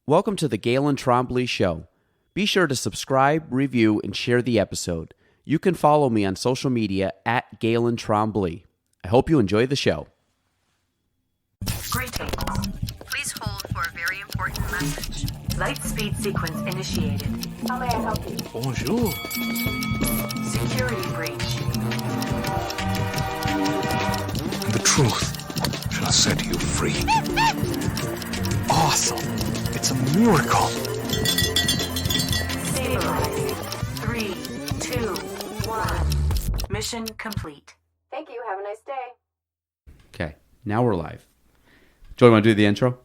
Welcome to the Galen Trombley Show. Be sure to subscribe, review, and share the episode. You can follow me on social media at Galen Trombley. I hope you enjoy the show. Greetings. Please hold for a very important message. Light speed sequence initiated. How may I help you? Bonjour. Security breach. The truth shall set you free. Awesome. It's a miracle. Stabilizing. 3, 2, 1. Mission complete. Thank you. Have a nice day. Okay, now we're live. Joey, want to do the intro?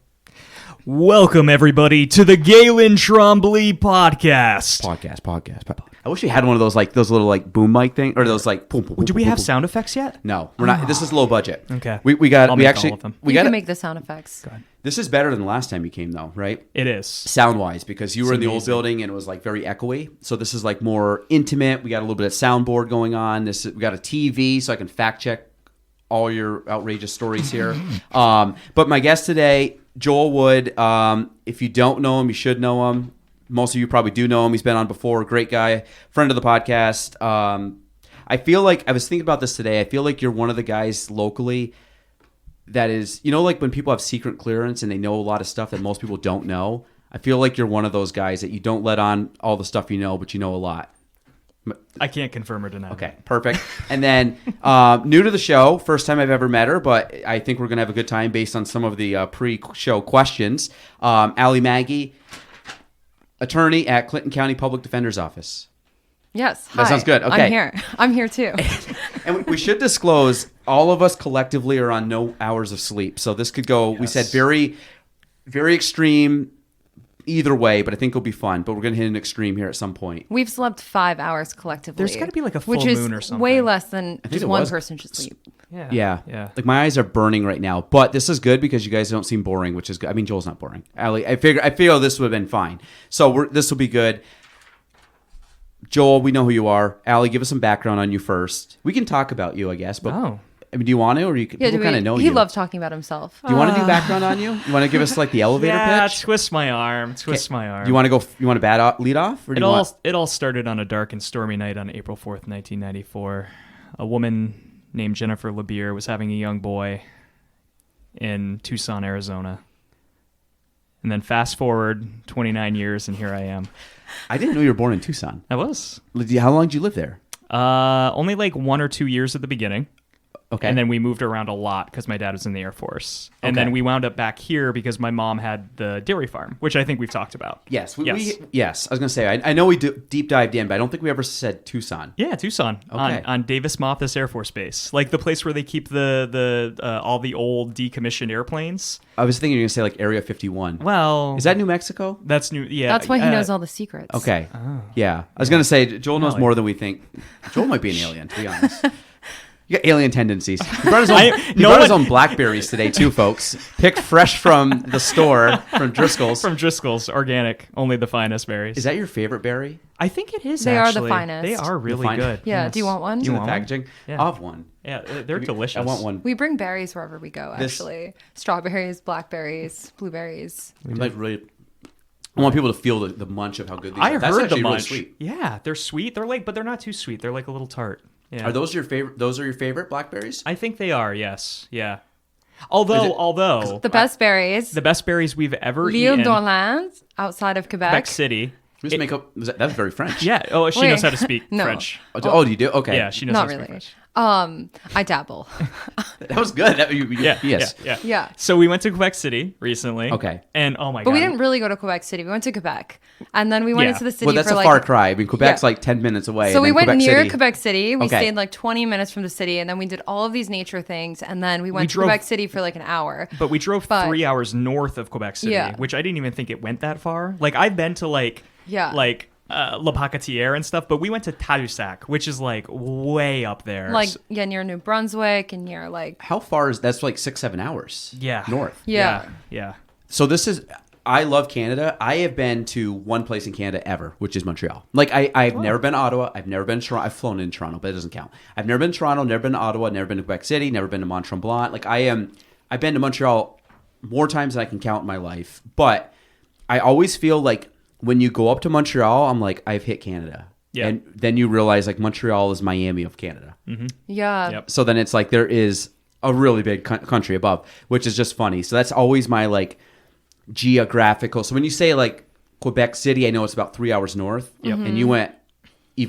Welcome, everybody, to the Galen Trombley podcast. Podcast. I wish we had one of those little boom mic thing, or those boom. Do we have sound effects yet? No, we're not. This is low budget. Okay. We got. I'll We make actually. all of them. We You got. can make the sound effects. This is better than the last time you came, though, right? It is. Sound wise, because you were in the old amazing. building and it was very echoey. So this is more intimate. We got a little bit of soundboard going on. We got a TV, so I can fact check all your outrageous stories here. But my guest today, Joel Wood. If you don't know him, you should know him. Most of you probably do know him. He's been on before. Great guy, friend of the podcast. I feel like I was thinking about this today. I feel like you're one of the guys locally that is, when people have secret clearance and they know a lot of stuff that most people don't know. I feel like you're one of those guys that you don't let on all the stuff you know, but you know a lot. I can't confirm or deny. Okay, perfect. And then new to the show, first time I've ever met her, but I think we're going to have a good time based on some of the pre-show questions. Maggy, attorney at Clinton County Public Defender's Office. Yes. That hi. sounds good. Okay. I'm here. I'm here too. And we should disclose, all of us collectively are on no hours of sleep. So this could go, we said very, very extreme either way, but I think it'll be fun. But we're going to hit an extreme here at some point. We've slept 5 hours collectively. There's got to be a full which is moon or something. way less than just it one was. person should sleep. Yeah. My eyes are burning right now, but this is good because you guys don't seem boring, which is good. I mean, Joel's not boring. Allie, I feel this would have been fine. So this will be good. Joel, we know who you are. Allie, give us some background on you first. We can talk about you, I guess. But Oh. I mean, do you want to, or you people kind of know He you? loves talking about himself. Do you want to do background on you? You want to give us the elevator pitch? Twist my arm. Twist my arm. You want to go? You want to lead off? Or do It all started on a dark and stormy night on April 4th, 1994. A woman named Jennifer LeBeer was having a young boy in Tucson, Arizona. And then fast forward 29 years, and here I am. I didn't know you were born in Tucson. I was. How long did you live there? Only 1 or 2 years at the beginning. Okay. And then we moved around a lot because my dad was in the Air Force. And then we wound up back here because my mom had the dairy farm, which I think we've talked about. Yes. Yes. I was going to say, I know we deep dived in, but I don't think we ever said Tucson. Yeah, Tucson. Okay. On Davis Mothis Air Force Base. The place where they keep the all the old decommissioned airplanes. I was thinking you were going to say Area 51. Well... Is that New Mexico? That's new, yeah. That's why he knows all the secrets. Okay. Yeah. I was going to say, Joel knows more than we think. Joel might be an alien, to be honest. You got alien tendencies. He brought his own blackberries today, too, folks. Picked fresh from the store, from Driscoll's. From Driscoll's, organic, only the finest berries. Is that your favorite berry? I think it is, They are the actually. finest. They are really good. Yeah, Yes. do you want one? Do you want want one? packaging? Yeah. I'll have one. Yeah, they're delicious. I want one. We bring berries wherever we go, This- actually. Strawberries, blackberries, blueberries. I want people to feel the munch of how good these I are. That's heard actually the really munch. sweet. Yeah, they're sweet. But they're not too sweet. They're a little tart. Yeah. Are those your favorite? Those are your favorite blackberries? I think they are. Yes. Yeah. Although The best berries. the best berries we've ever L'Île eaten, d'Orléans, outside of Quebec City. Just make up. That's very French. Yeah. Oh, she Wait. knows how to speak No. French. Oh, do you do? Okay. Yeah, she knows Not how to speak really. French. I dabble. That was good. Yeah. Yes. Yeah. Yeah. So we went to Quebec City recently. Okay. And oh my god. But we didn't really go to Quebec City. We went to Quebec. And then we went Yeah. into the city Well, that's for a far cry. I mean, Quebec's Yeah. 10 minutes away. So and we then went Quebec near City. Quebec City. We Okay. stayed 20 minutes from the city, and then we did all of these nature things, and then we went to drove- Quebec City for an hour. But we drove But- 3 hours north of Quebec City, Yeah. which I didn't even think it went that far. I've been to Yeah. La Pacatière and stuff, but we went to Tadoussac, which is way up there. Near New Brunswick and near How far is that's 6-7 hours? Yeah. North. Yeah. Yeah. So this is. I love Canada. I have been to one place in Canada ever, which is Montreal. I've never been to Ottawa. I've never been to Toronto. I've flown in Toronto, but it doesn't count. I've never been to Toronto. Never been to Ottawa. Never been to Quebec City. Never been to Mont Tremblant. I've been to Montreal more times than I can count in my life. But I always feel like when you go up to Montreal, I'm like, I've hit Canada. Yeah. And then you realize like Montreal is Miami of Canada. Yeah. Yep. So then it's like there is a really big country above, which is just funny. So that's always my like geographical. So when you say like Quebec City, I know it's about 3 hours north. Yep. And you went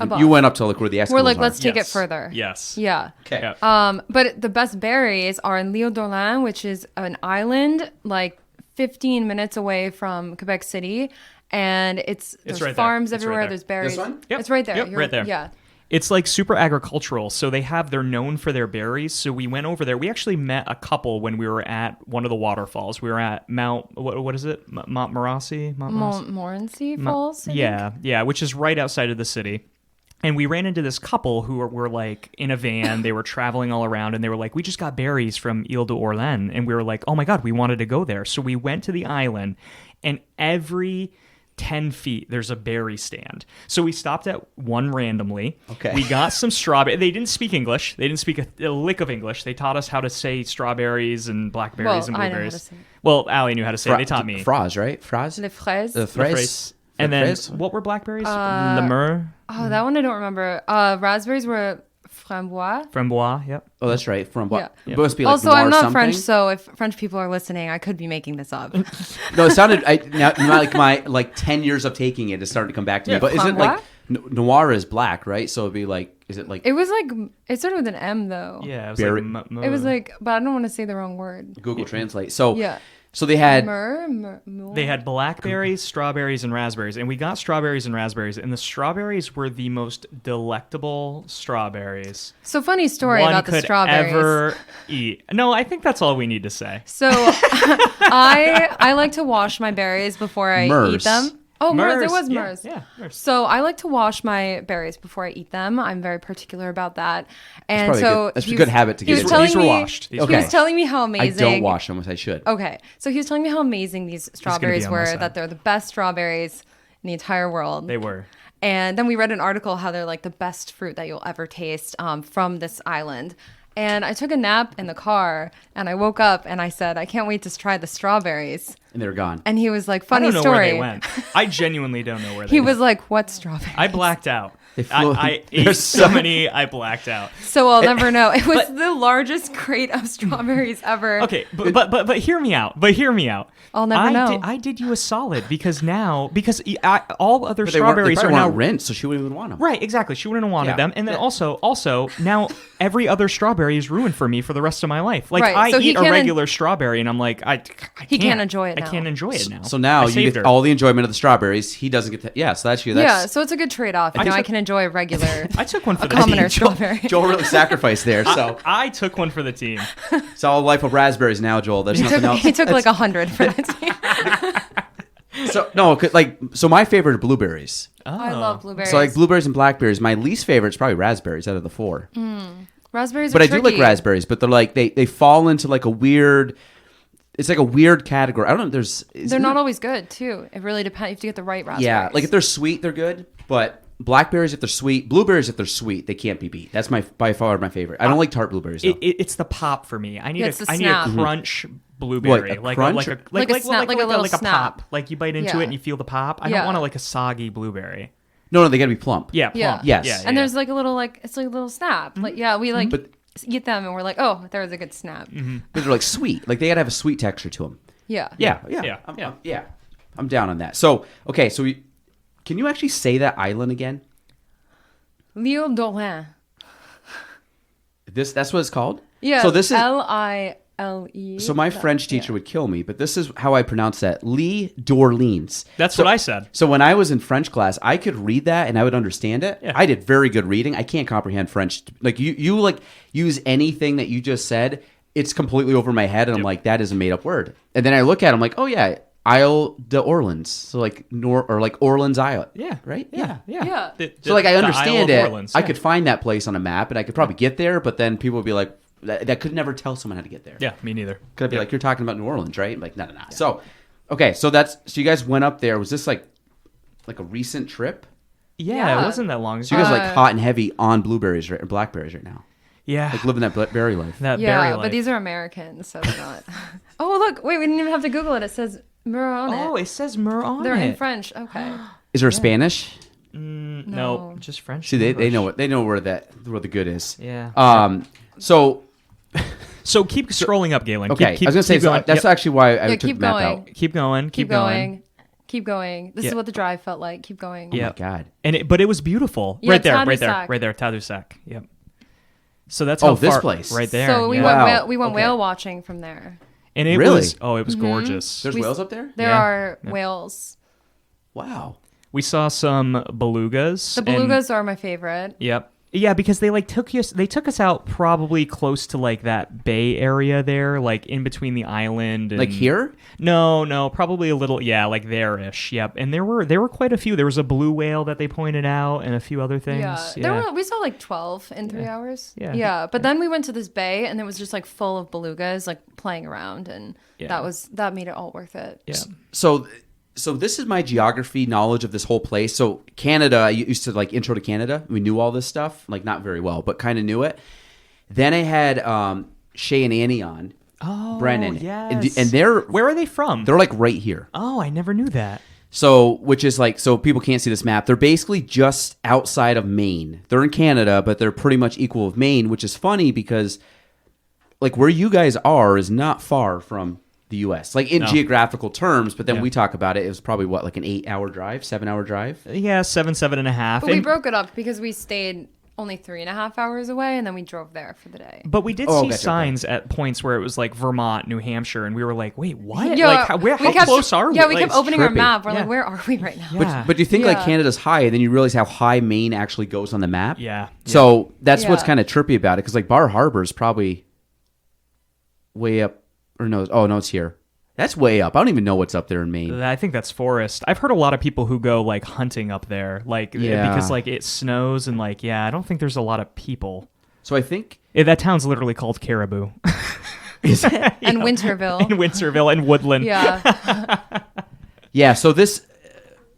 Above. you went up to like where the Eskimos We're like, are. let's take it Yes. further. Yes. Yeah. Okay. Yeah. But the best berries are in L'Île d'Orléans, which is an island like 15 minutes away from Quebec City. And there's right there. farms It's right everywhere. there. There's berries. This one? Yep. It's right there. Yep, right there. Yeah. It's like super agricultural, so they're known for their berries. So we went over there. We actually met a couple when we were at one of the waterfalls. We were at Mount, what is it? Montmorency? Montmorency Falls? I think? Yeah, which is right outside of the city. And we ran into this couple who were like in a van. They were traveling all around, and they were like, we just got berries from Ile d'Orléans. And we were like, oh my God, we wanted to go there. So we went to the island, and every 10 feet there's a berry stand. So we stopped at one randomly. Okay. We got some strawberry. They didn't speak English. They didn't speak a lick of English. They taught us how to say strawberries and blackberries and Well, I know how blueberries. to say it. Well, Allie knew how to say it. They taught me. Fraz, right? Fraz? Les fraises. The fraise. And The then fraise? what were blackberries? Le myrrh, Oh, that one I don't remember. Raspberries were framboise. framboise. Yep. Oh, that's right. From what? Yeah. It must be like Also, noir I'm not something. French, so if French people are listening, I could be making this up. No, it sounded now my 10 years of taking it is starting to come back to me. Yeah. But is it like Framboise? noir is black, right? So it'd be like, is it like It was like, it started with an M though. Yeah, it was Berry- like It was like, but I don't want to say the wrong word. Google Translate? So Yeah. so they had Myrrh? they had blackberries, strawberries, and raspberries, and we got strawberries and raspberries, and the strawberries were the most delectable strawberries So funny story one about the could strawberries. ever eat. No, I think that's all we need to say. So I like to wash my berries before I Myrrhs. eat them. Oh, myrrhs. It was yeah, myrrhs. Yeah, myrrhs. So I like to wash my berries before I eat them. I'm very particular about that. And probably so that's a he good was- habit to he get was into. telling These were me- washed. These He were was washed. telling me how I amazing. don't wash them, which I should. Okay, so he was telling me how amazing these be strawberries on my were. side. That they're the best strawberries in the entire world. They were. And then we read an article how they're like the best fruit that you'll ever taste from this island. And I took a nap in the car, and I woke up and I said, I can't wait to try the strawberries. And they're gone. And he was like, I funny don't know story. where they went. I genuinely don't know where they He went. was like, what strawberries? I blacked out. They flew- I There's ate so many, I blacked out. So I'll never know. It was the largest crate of strawberries ever. Okay, but hear me out. But hear me out. I'll never know. I did you a solid because all other But they weren't- they strawberries probably are now weren't rinsed, so she wouldn't even want them. right. Exactly. She wouldn't have wanted Yeah. them, and then Yeah. also now every other strawberry is ruined for me for the rest of my life. Like Right, I so he eat a can't regular strawberry, and I'm like He can't enjoy it I now. can't enjoy it now. So now I you saved get her. all the enjoyment of the strawberries. He doesn't get to. Yeah, so that's you. Yeah, That's, so it's a good trade-off. You know, I can enjoy regular, I took one for a the commoner team. strawberry. Joel really sacrificed there. So I took one for the team. it's all life of raspberries now, Joel. There's nothing else. He took like 100 for the team. So no, so my favorite are blueberries. I love blueberries. So like blueberries and blackberries. My least favorite is probably raspberries out of the four. Raspberries But are I do like tricky. raspberries. But they're like they fall into like a weird. It's like a weird category. I don't know. They're not always good, too. It really depends. You have to get the right raspberries. Yeah, like if they're sweet, they're good. But blackberries, if they're sweet, blueberries, if they're sweet, they can't be beat. That's by far my favorite. I don't like tart blueberries though. It's the pop for me. I need Yeah, it's the I need a snap. crunch blueberry, What, a crunch? like Like a snap, like a little pop. snap. Like you bite into Yeah. it and you feel the pop. I Yeah. don't want like a soggy blueberry. No, they gotta be plump. Yeah, Yeah. plump. Yes. Yeah, And yeah. there's like a little, it's like a little snap. Like, yeah, we like But- eat them and we're like, oh, there was a good snap. But they're like sweet. Like they gotta have a sweet texture to them. Yeah. Yeah. I'm down on that. So okay, so can you actually say that island again? L'Île d'Orléans. That's what it's called. Yeah. So this is Lile. so my French teacher would kill me, but this is how I pronounce that. L'Île d'Orléans. That's what I said. So when I was in French class, I could read that and I would understand it. Yeah. I did very good reading. I can't comprehend French. Like you like use anything that you just said, it's completely over my head, and I'm like, that is a made up word. And then I look at it, I'm like, oh yeah, Isle d'Orléans. So like like Orleans Isle. Yeah. Right? Yeah. Yeah. So like I The Isle understand of it. Orleans, I yeah. could find that place on a map and I could probably get there, but then people would be like, that could never tell someone how to get there. Yeah, me neither. Could I be like, you're talking about New Orleans, right? I'm like, no. So, okay, so you guys went up there. Was this like a recent trip? Yeah, Yeah. it wasn't that long. So you guys are like hot and heavy on blueberries or blackberries right now. yeah, Like living that berry life. that Yeah, berry but life. these are Americans, so they're not. Oh, look. Wait, we didn't even have to Google it. It says Mer on Oh, it. it says mer on They're it. in French. Okay. Is there a Spanish? No, just French. See, they English. know what they know where the good is. Yeah. So So keep scrolling up, Galen. okay, Keep, I was gonna say keep going. that's Yep. actually why I Yeah, took keep the map going. out. Keep going. Keep going. Keep going. This Yeah. is what the drive felt like. Keep going. Oh Yeah. my god. But it was beautiful. Yeah, right there, Tadoussac. right there, Tadoussac. Yep. So that's how this far, place. right there. So we yeah. Wow. went Okay. whale watching from there. And it Really? was it was gorgeous. There's We- whales up there? There Yeah. are whales. Wow. We saw some belugas. The belugas are my favorite. Yep. Yeah, because they took us out probably close to like that bay area there, like in between the island and Like here? No, probably a little like there-ish. Yep. And there were quite a few. There was a blue whale that they pointed out and a few other things. Yeah. We saw like 12 in 3 hours. Yeah. Yeah. But then we went to this bay and it was just like full of belugas like playing around, and Yeah. that made it all worth it. Yeah. So this is my geography knowledge of this whole place. So Canada, I used to like intro to Canada. We knew all this stuff, like not very well, but kind of knew it. Then I had Shay and Annie on. Oh, Brennan. yes. And they're Where are they from? they're like right here. Oh, I never knew that. So, which is like, so people can't see this map. They're basically just outside of Maine. They're in Canada, but they're pretty much equal with Maine, which is funny because like where you guys are is not far from the U.S. like in geographical terms, but then Yeah. we talk about it was probably what, like an 8-hour drive, 7-hour drive. Yeah, 7.5. But we broke it up because we stayed only 3.5 hours away, and then we drove there for the day. But we did Oh, see gotcha, signs at points where it was like Vermont, New Hampshire, and we were like, "Wait, what? Yeah, like, how close are we?" Yeah, we Like, kept opening our trippy. map. We're Yeah. like, where are we right now? Yeah. But you think like Yeah. Canada's high, and then you realize how high Maine actually goes on the map. Yeah. So that's what's Yeah. kind of trippy about it, because like Bar Harbor is probably way up, or no? Oh no, it's here. That's way up. I don't even know what's up there in Maine. I think that's forest. I've heard a lot of people who go like hunting up there, like Yeah. because like it snows and like I don't think there's a lot of people. So I think That town's literally called Caribou. And Winterville. in Winterville and Woodland. Yeah. yeah. So this.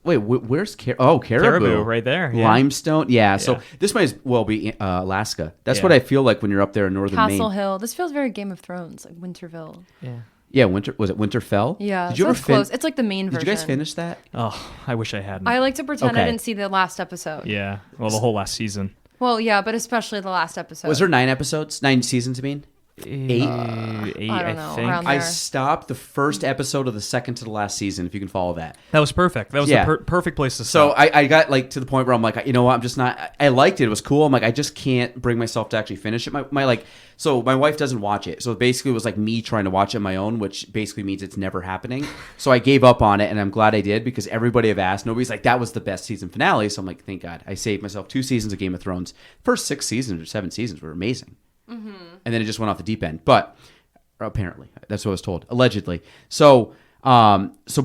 Wait, where's Caribou? Caribou, right there. Yeah. Limestone. Yeah. So Yeah. this might as well be Alaska. That's Yeah. what I feel like when you're up there in northern Castle Maine. Hill. This feels very Game of Thrones, like Winterville. Yeah. Yeah. Was it Winterfell? Yeah. Did you so ever it's close. It's like the main Did version. you guys finish that? Oh, I wish I hadn't. I like to pretend I Okay. didn't see the last episode. Yeah. Well, the whole last season. Well, yeah, but especially the last episode. Was there 9 episodes? 9 seasons? I mean, 8. Eight, I don't know, think. around I there. stopped the first episode of the second to the last season. If you can follow that. That was perfect. That was Yeah. the perfect place to So stop. I got like to the point where I'm like, you know what? I'm just not. I liked it. It was cool. I'm like, I just can't bring myself to actually finish it. My like. So my wife doesn't watch it. So basically, it was like me trying to watch it on my own, which basically means it's never happening. So I gave up on it, and I'm glad I did because everybody I've asked, nobody's like, that was the best season finale. So I'm like, thank God, I saved myself 2 seasons of Game of Thrones. First 6 seasons or 7 seasons were amazing, and then it just went off the deep end. But apparently, that's what I was told, allegedly. So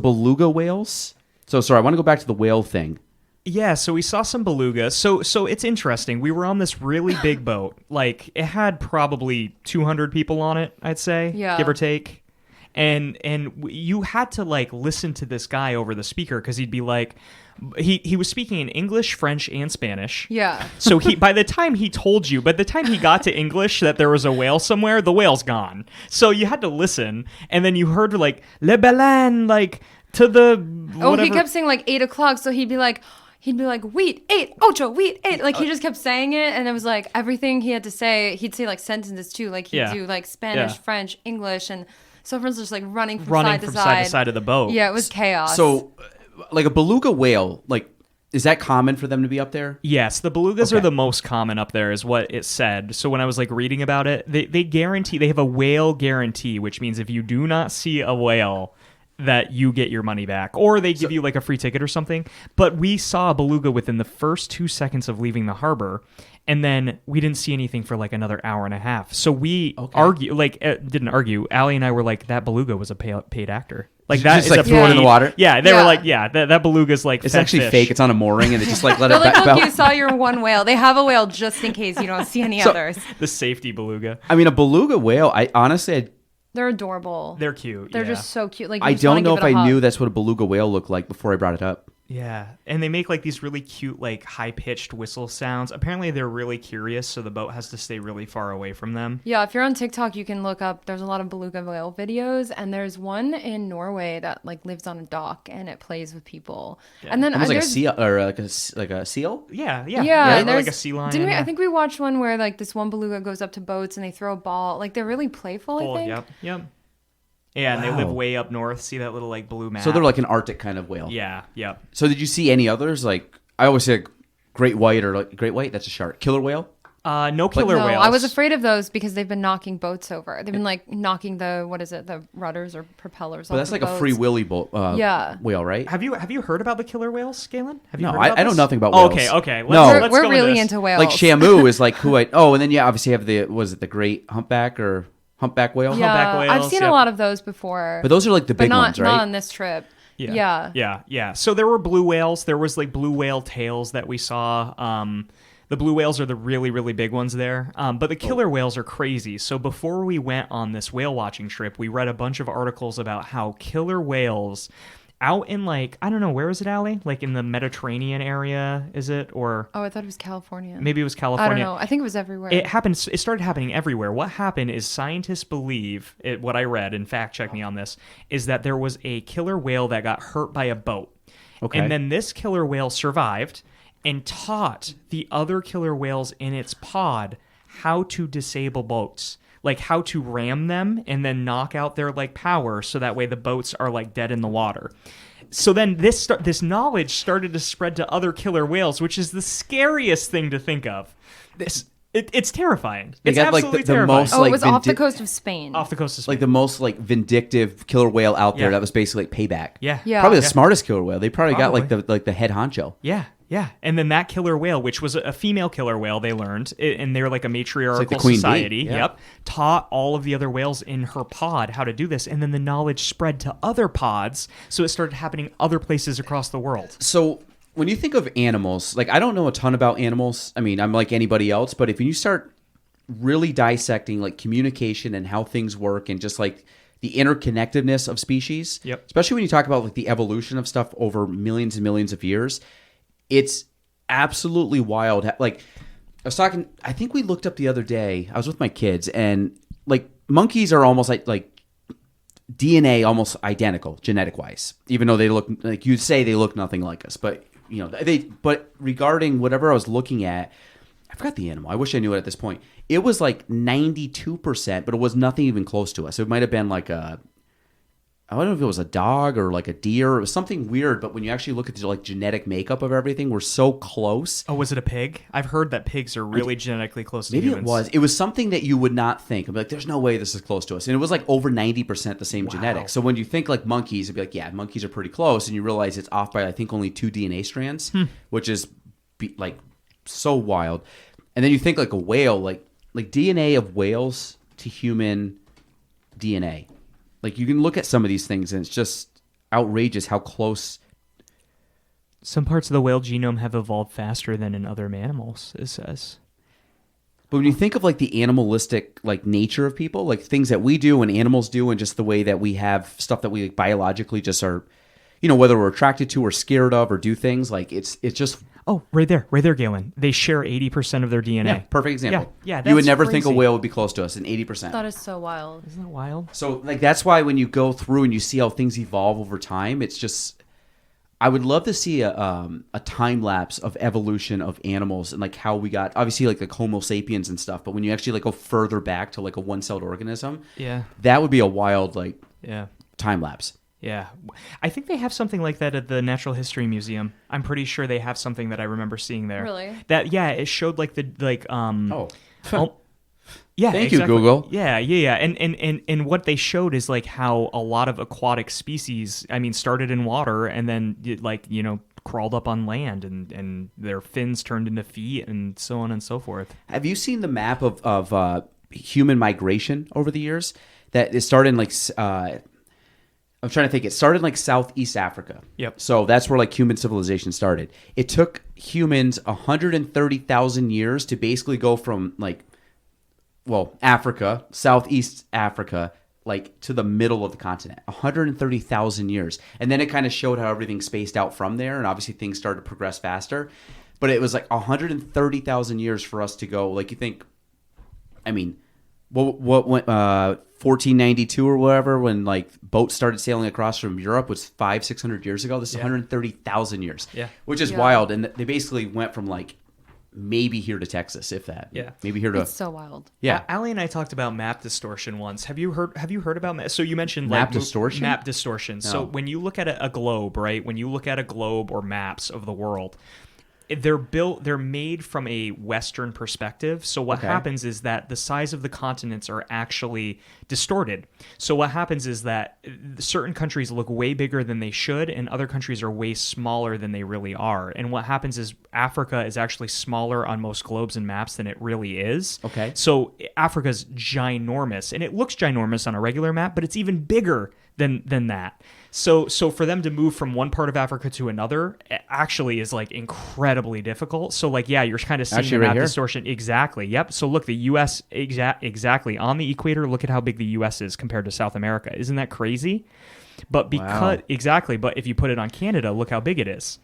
beluga whales. So sorry, I want to go back to the whale thing. Yeah, so we saw some beluga. So it's interesting. We were on this really big boat. Like it had probably 200 people on it, I'd say, Yeah. give or take. And you had to like listen to this guy over the speaker because he'd be like, he was speaking in English, French, and Spanish. Yeah. So by the time he got to English that there was a whale somewhere, the whale's gone. So you had to listen, and then you heard like le baleine, like to the whatever. Oh, he kept saying like 8 o'clock, so he'd be like, wheat 8, ocho, wheat 8. Like he just kept saying it, and it was like everything he had to say. He'd say like sentences too, like he'd Yeah. do like Spanish, Yeah. French, English, and so everyone's just like running from running side to from side. side to side of the boat. Yeah, it was chaos. So, like a beluga whale, like is that common for them to be up there? Yes, the belugas Okay. are the most common up there, is what it said. So when I was like reading about it, they guarantee, they have a whale guarantee, which means if you do not see a whale, that you get your money back, or they give you like a free ticket or something. But we saw a beluga within the first 2 seconds of leaving the harbor, and then we didn't see anything for like another hour and a half. So we didn't argue. Allie and I were like, that beluga was a paid actor. Like that Just is like a throw it in the paid- water? Yeah, they were Yeah. like, yeah, that beluga's like It's fed actually fish. fake. It's on a mooring, and they just like let they're it like, back. look, you saw your one whale. They have a whale just in case you don't see any others. the safety beluga. I mean, a beluga whale. I honestly, They're adorable. They're cute. They're yeah. just so cute. Like you I just wanna don't know give if it a I hug. knew that's what a beluga whale looked like before I brought it up. Yeah, and they make like these really cute, like high-pitched whistle sounds. Apparently, they're really curious, so the boat has to stay really far away from them. Yeah, if you're on TikTok, you can look up. There's a lot of beluga whale videos, and there's one in Norway that like lives on a dock and it plays with people. And then Almost like a there's- seal or like a seal. Yeah, Yeah, or and like there's a sea lion. Didn't we? yeah. I think we watched one where like this one beluga goes up to boats and they throw a ball. Like they're really playful. I Full, think. Yep. Yeah, and they live Wow. way up north. See that little like blue map? So they're like an Arctic kind of whale. yeah. So did you see any others? Like I always say, great white or like great white. That's a shark. Killer whale. No killer No, whales. I was afraid of those because they've been knocking boats over. They've been like knocking the rudders or propellers. But off that's the like a boats. free willy Yeah. whale, right? Have you heard about the killer whales, Galen? Have you No, heard about I know this? nothing about Oh, whales. okay. No. Let's We're go really this. into whales. Like Shamu is like who I. Oh, and then obviously have the great humpback whale. Yeah, Humpback I've whales, seen yep. a lot of those before. But those are like the but big not ones, right? not on this trip. Yeah. So there were blue whales. There was like blue whale tails that we saw. The blue whales are the really, really big ones there. But the killer whales are crazy. So before we went on this whale watching trip, we read a bunch of articles about how killer whales out in like, I don't know, where is it, Allie? Like in the Mediterranean area, is it? Or Oh, I thought it was California. maybe it was I California. don't know. I think it was everywhere. It happened. It started happening everywhere. What happened is scientists believe, what I read, and fact check me on this, is that there was a killer whale that got hurt by a boat. Okay. And then this killer whale survived and taught the other killer whales in its pod how to disable boats. Like how to ram them and then knock out their like power so that way the boats are like dead in the water. So then this knowledge started to spread to other killer whales, which is the scariest thing to think of. It's terrifying. They It's got, like, absolutely the terrifying. most, oh, like, it was off the vindi- coast of Spain. Off the coast of Spain. like the most like vindictive killer whale out there. Yeah. That was basically like payback. Yeah. Yeah. Probably the Yeah. smartest killer whale. They probably got Probably. like the head honcho. Yeah. And then that killer whale, which was a female killer whale, they learned, and they're like a matriarchal the queen bee, society. yeah. Yep. Taught all of the other whales in her pod how to do this, and then the knowledge spread to other pods, so it started happening other places across the world. So when you think of animals, like I don't know a ton about animals. I mean, I'm like anybody else, but if you start really dissecting like communication and how things work and just like the interconnectedness of species, Yep. especially when you talk about like the evolution of stuff over millions and millions of years, it's absolutely wild. Like I was talking, I think we looked up the other day, I was with my kids, and like monkeys are almost like DNA almost identical genetic wise, even though they look like you'd say they look nothing like us. But you know, but regarding whatever I was looking at, I forgot the animal. I wish I knew it at this point. It was like 92%, but it was nothing even close to us. It might have been like I don't know if it was a dog or like a deer. It was something weird, but when you actually look at the like genetic makeup of everything, we're so close. Oh, was it a pig? I've heard that pigs are really genetically close to Maybe humans. it was. It was something that you would not think. I'm like, there's no way this is close to us. And it was like over 90% the same genetics. So when you think like monkeys, it'd be like, yeah, monkeys are pretty close. And you realize it's off by, I think, only 2 DNA strands, which is like so wild. And then you think like a whale, like DNA of whales to human DNA. Like you can look at some of these things and it's just outrageous how close. Some parts of the whale genome have evolved faster than in other mammals, it says. But when you think of like the animalistic like nature of people, like things that we do and animals do, and just the way that we have stuff that we like, biologically just are, you know, whether we're attracted to or scared of or do things, like it's just Oh, right there, Galen. They share 80% of their DNA. perfect example. Yeah, you would that's never think a crazy. whale would be close to us, and 80%. That is so wild. Isn't that wild? So like that's why when you go through and you see how things evolve over time, it's just I would love to see a time lapse of evolution of animals and like how we got obviously like Homo sapiens and stuff, but when you actually like go further back to like a one-celled organism, Yeah. that would be a wild like Yeah. time lapse. Yeah. I think they have something like that at the Natural History Museum. I'm pretty sure they have something that I remember seeing there. Really? That it showed like the Oh. yeah, Thank you, exactly. Google. Yeah. And what they showed is like how a lot of aquatic species, I mean, started in water and then crawled up on land and their fins turned into feet and so on and so forth. Have you seen the map of human migration over the years? That it started in like I'm trying to think. It started in like Southeast Africa. Yep. So that's where like human civilization started. It took humans 130,000 years to basically go from like, well, Africa, Southeast Africa, like to the middle of the continent. 130,000 years. And then it kind of showed how everything spaced out from there, and obviously things started to progress faster. But it was like 130,000 years for us to go. Like, you think, I mean, what went 1492 or whatever, when like boats started sailing across from Europe, was 500-600 years ago. This is 130,000 years, which is wild. And they basically went from like maybe here to Texas, if that. Maybe here to. It's so wild. Yeah. Allie and I talked about map distortion once. Have you heard about so you mentioned map like distortion? Map distortion. No. So when you look at a globe, right? When you look at a globe or maps of the world, they're made from a Western perspective. So what happens is that the size of the continents are actually distorted. So what happens is that certain countries look way bigger than they should, and other countries are way smaller than they really are. And what happens is Africa is actually smaller on most globes and maps than it really is. Okay. So Africa's ginormous, and it looks ginormous on a regular map, but it's even bigger than that. So for them to move from one part of Africa to another actually is like incredibly difficult. So like, yeah, you're kind of seeing the map distortion. Exactly. Yep. So look, the U.S. exactly on the equator. Look at how big the U.S. is compared to South America. Isn't that crazy? But exactly. But if you put it on Canada, look how big it is.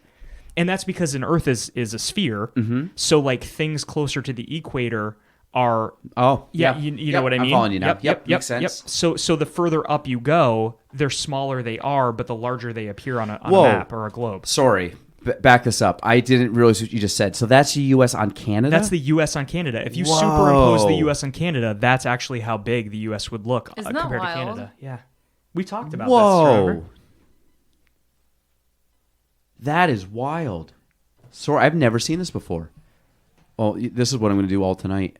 And that's because an Earth is a sphere. Mm-hmm. So like things closer to the equator are you know what I mean? I'm following you now. Yep. Makes sense. So the further up you go, the smaller they are, but the larger they appear on a map or a globe. Sorry, back this up. I didn't realize what you just said. So that's the U.S. on Canada? That's the U.S. on Canada. If you superimpose the U.S. on Canada, that's actually how big the U.S. would look Isn't that compared wild? to Canada. Yeah, we talked about this. Remember? That is wild. Sorry, I've never seen this before. Well, this is what I'm going to do all tonight.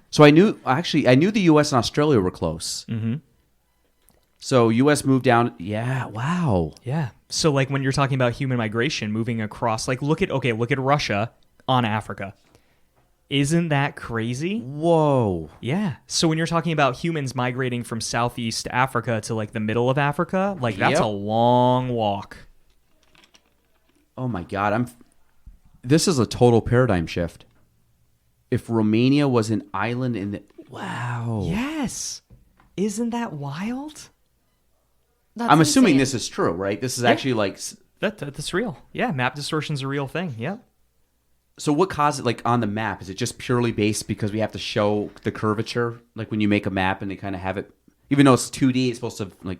So I knew the U.S. and Australia were close. Mm-hmm. So U.S. moved down. Yeah. Wow. Yeah. So like when you're talking about human migration moving across, like look at Russia on Africa. Isn't that crazy? Whoa. Yeah. So when you're talking about humans migrating from Southeast Africa to like the middle of Africa, like that's a long walk. Oh my God. This is a total paradigm shift. If Romania was an island in the... Wow. Yes. Isn't that wild? I'm assuming this is true, right? This is actually like... That's real. Yeah, map distortion's a real thing. Yep. So what caused it, like, on the map? Is it just purely based because we have to show the curvature? Like, when you make a map and they kind of have it... Even though it's 2D, it's supposed to, like...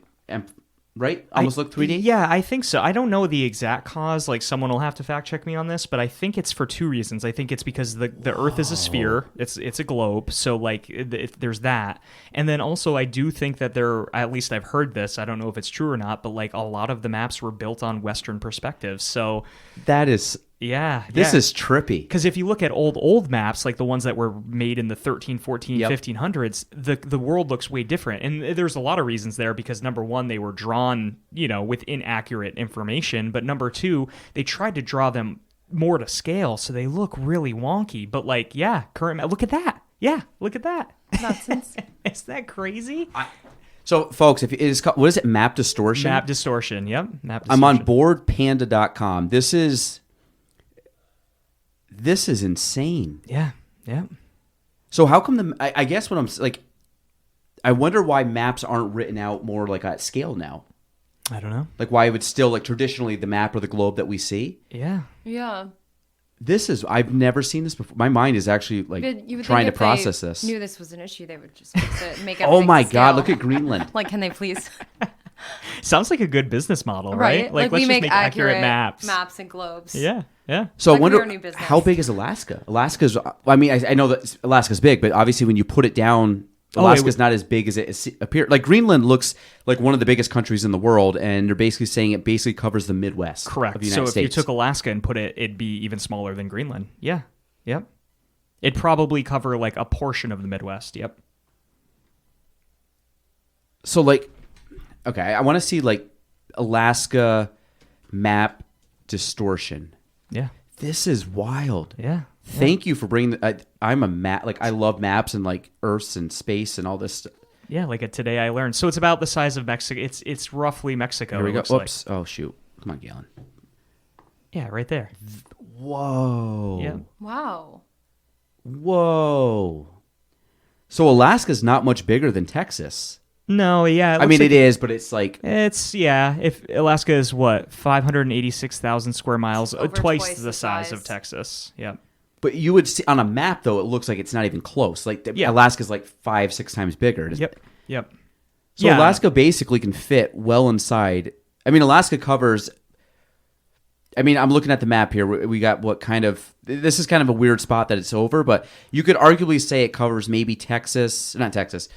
Right? Almost look 3D? Yeah, I think so. I don't know the exact cause. Like, someone will have to fact check me on this, but I think it's for two reasons. I think it's because the Earth is a sphere. It's a globe. So, like, there's that. And then also, I do think that at least I've heard this. I don't know if it's true or not, but, like, a lot of the maps were built on Western perspectives. So... That is... Yeah. This is trippy. Because if you look at old maps, like the ones that were made in the 13, 14, 1500s, the world looks way different. And there's a lot of reasons there because, number one, they were drawn, with inaccurate information. But number two, they tried to draw them more to scale, so they look really wonky. But, like, current map, look at that. Yeah, look at that. Nonsense. Is that crazy? So, folks, if it is called, what is it? Map distortion? Map distortion, yep. Map distortion. I'm on boardpanda.com. This is insane. Yeah. So how come I guess what I'm like, I wonder why maps aren't written out more like at scale now. I don't know. Like why it would still like traditionally the map or the globe that we see. Yeah. Yeah. I've never seen this before. My mind is actually like you would trying to think if process they this. Knew this was an issue, they would just fix it, make Oh everything my to God! scale. Look at Greenland. Like, can they please? Sounds like a good business model, right? Like let's we just make accurate maps. maps and globes. Yeah. So I Like wonder we're a new business. how big is Alaska? Alaska's. I mean, I know that Alaska's big, but obviously when you put it down, Alaska's not as big as it appears. Like Greenland looks like one of the biggest countries in the world, and they're basically saying it basically covers the Midwest. Correct. Of the United So States. if you took Alaska and put it, it'd be even smaller than Greenland. Yeah. Yep. It'd probably cover like a portion of the Midwest. Yep. So like, okay, I want to see like Alaska map distortion. Yeah. This is wild. Yeah. Thank you for bringing. I'm a map. Like I love maps and like Earths and space and all this stuff. Yeah, like Today I Learned. So it's about the size of Mexico. It's roughly Mexico. Here we go. Looks like. Oops. Oh shoot. Come on, Galen. Yeah, right there. Whoa. Yeah. Wow. Whoa. So Alaska's not much bigger than Texas. No, yeah. I mean, it is, but it's like It's yeah. If Alaska is what 586,000 square miles, Over twice twice the the size size. of Texas. Yep. But you would see on a map, though, it looks like it's not even close. Like Yeah. Alaska's like 5-6 times bigger. Yep. Yep. So Yeah. Alaska basically can fit well inside. I mean, Alaska covers. I mean, I'm looking at the map here. We got what kind of. This is kind of a weird spot that it's over, but you could arguably say it covers maybe Texas, not Texas,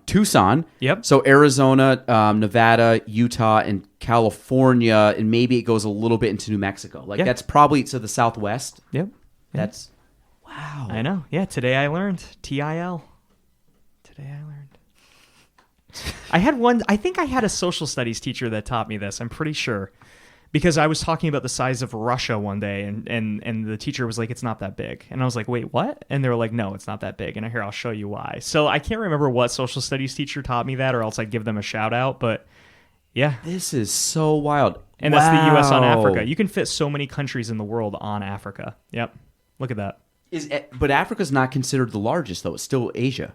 Tucson. Yep. So Arizona, Nevada, Utah, and California, and maybe it goes a little bit into New Mexico. Like Yeah. that's probably to the southwest. Yep. That's wow. I know. Yeah. Today I learned TIL. Today I learned. I had one. I think I had a social studies teacher that taught me this. I'm pretty sure. Because I was talking about the size of Russia one day, and the teacher was like, "It's not that big," and I was like, "Wait, what?" And they were like, "No, it's not that big." And here, I'll show you why. So I can't remember what social studies teacher taught me that, or else I'd give them a shout out. But yeah, This is so wild. and that's the U.S. on Wow. Africa. You can fit so many countries in the world on Africa. Yep, look at that. But Africa's not considered the largest, though. It's still Asia.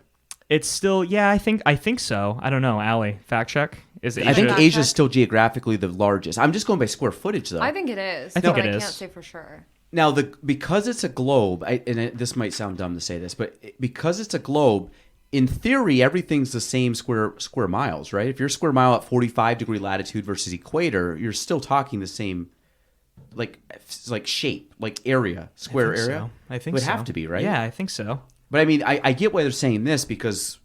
It's still, yeah, I think so. I don't know, Allie, fact check. Is Asia? I think Fact Asia's check. still geographically the largest. I'm just going by square footage, though. I think it is. I think but it I is. can't say for sure. Now, because it's a globe, this might sound dumb to say this, but because it's a globe, in theory, everything's the same square miles, right? If you're square mile at 45-degree latitude versus equator, you're still talking the same, like shape, like area, square area. So. I think it would so. have to be, right? Yeah, I think so. But I mean, I get why they're saying this because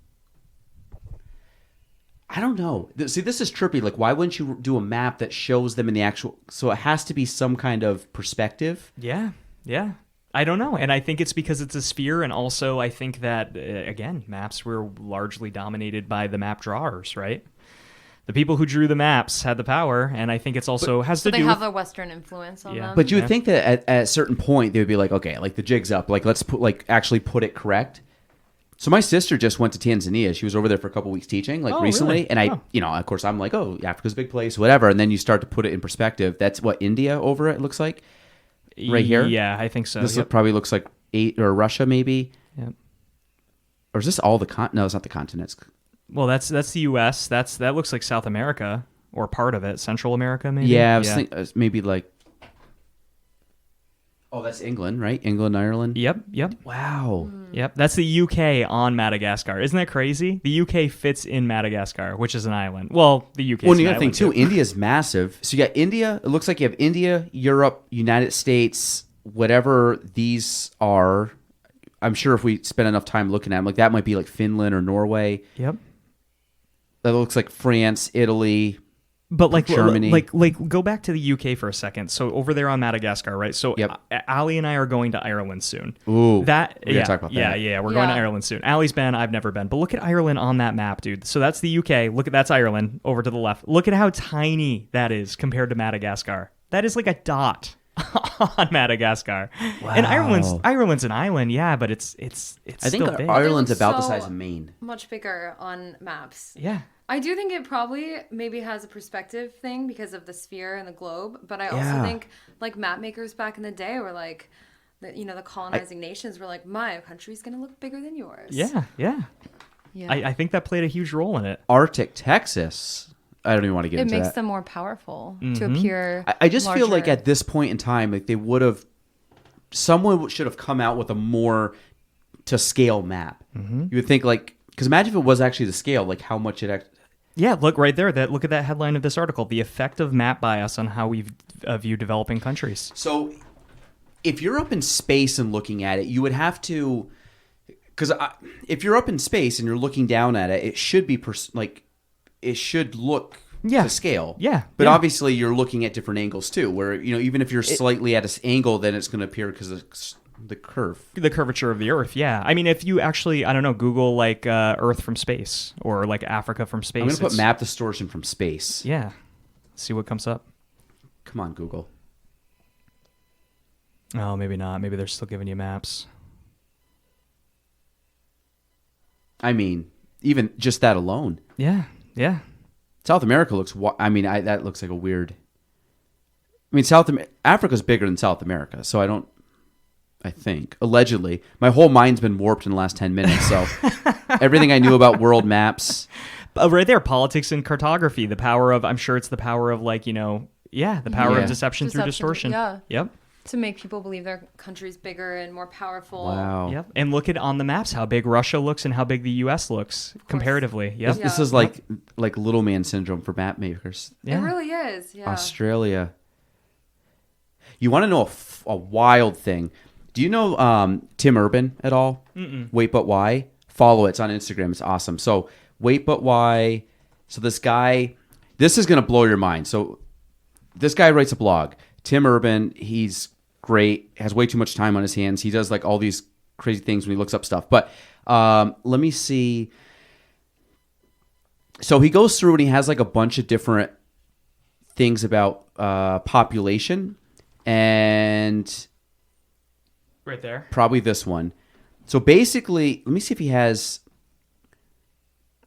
I don't know. See, this is trippy. Like, why wouldn't you do a map that shows them in the actual? So it has to be some kind of perspective. Yeah, yeah. I don't know. And I think it's because it's a sphere. And also, I think that, again, maps were largely dominated by the map drawers, right? The people who drew the maps had the power. And I think it's also has So to they do have with... a Western influence on Yeah. them. But you would Yeah. think that at a certain point they would be like, okay, like the jig's up. Like let's actually put it correct. So my sister just went to Tanzania. She was over there for a couple weeks teaching, like Oh, recently. really? And I, Oh. of course, I'm like, oh, Africa's a big place, whatever. And then you start to put it in perspective. That's what India over it looks like. Right here? Yeah, I think so. This Yep. probably looks like or Russia maybe. Yep. Or is this all the No, it's not the continents. Well, that's the U.S. That looks like South America or part of it. Central America, maybe? Yeah, I was thinking maybe like. Oh, that's England, right? England, Ireland. Yep, yep. Wow. Yep, that's the UK on Madagascar. Isn't that crazy? The UK fits in Madagascar, which is an island. Well, the UK. Well, and you got to think too. India's massive. So you got India. It looks like you have India, Europe, United States, whatever these are. I'm sure if we spend enough time looking at them, like that might be like Finland or Norway. Yep. That looks like France, Italy. But like Germany. like go back to the UK for a second. So over there on Madagascar, right? So Yep. Ali and I are going to Ireland soon. Ooh, That we gotta yeah, talk about that. Yeah, we're going to Yeah. Ireland soon. Ali's been, I've never been. But look at Ireland on that map, dude. So that's the UK. Look at that's Ireland over to the left. Look at how tiny that is compared to Madagascar. That is like a dot on Madagascar. And Ireland's an island, yeah, but it's I think still big. Ireland's It looks about the so size of Maine. much bigger on maps. Yeah. I do think it probably maybe has a perspective thing because of the sphere and the globe, but I Yeah. also think like map makers back in the day were like, the colonizing nations were like, my country's gonna look bigger than yours. Yeah, yeah. Yeah. I think that played a huge role in it. Arctic Texas. I don't even want to get it into makes that. them more powerful to Mm-hmm. appear. I just feel like larger. at this point in time, like they would have, someone should have come out with a more to scale map. Mm-hmm. You would think like, because imagine if it was actually the scale, like how much it actually. Yeah, look right there. Look at that headline of this article: the effect of map bias on how we view developing countries. So, if you're up in space and looking at it, you would have to, because if you're up in space and you're looking down at it, it should be it should look Yeah. to scale. Yeah, But yeah. obviously, you're looking at different angles too. Where even if you're slightly at an angle, then it's going to appear because of the curve. The curvature of the Earth. Yeah, I mean, if you actually, I don't know, Google like Earth from space or like Africa from space. I'm going to put it's- map distortion from space. Yeah, see what comes up. Come on, Google. Oh, maybe not. Maybe they're still giving you maps. I mean, even just that alone. Yeah, yeah. South America looks. That looks like a weird. I mean, Africa's bigger than South America, so I don't. I think, allegedly. My whole mind's been warped in the last 10 minutes, so everything I knew about world maps. Right there, politics and cartography. The power of, I'm sure it's the power of like, the power of deception through distortion. Yeah. Yep. To make people believe their country's bigger and more powerful. Wow. Yep. And look at on the maps how big Russia looks and how big the U.S. looks comparatively. Yep. This is like little man syndrome for map makers. It really is. Yeah. Australia. You want to know a wild thing? Do you know Tim Urban at all? Mm-mm. Wait, but why? Follow it. It's on Instagram. It's awesome. So, wait, but why? So this guy, this is going to blow your mind. So this guy writes a blog. Tim Urban, he's great, has way too much time on his hands. He does like all these crazy things when he looks up stuff. But let me see. So he goes through and he has like a bunch of different things about population and right there. Probably this one. So basically, let me see if he has.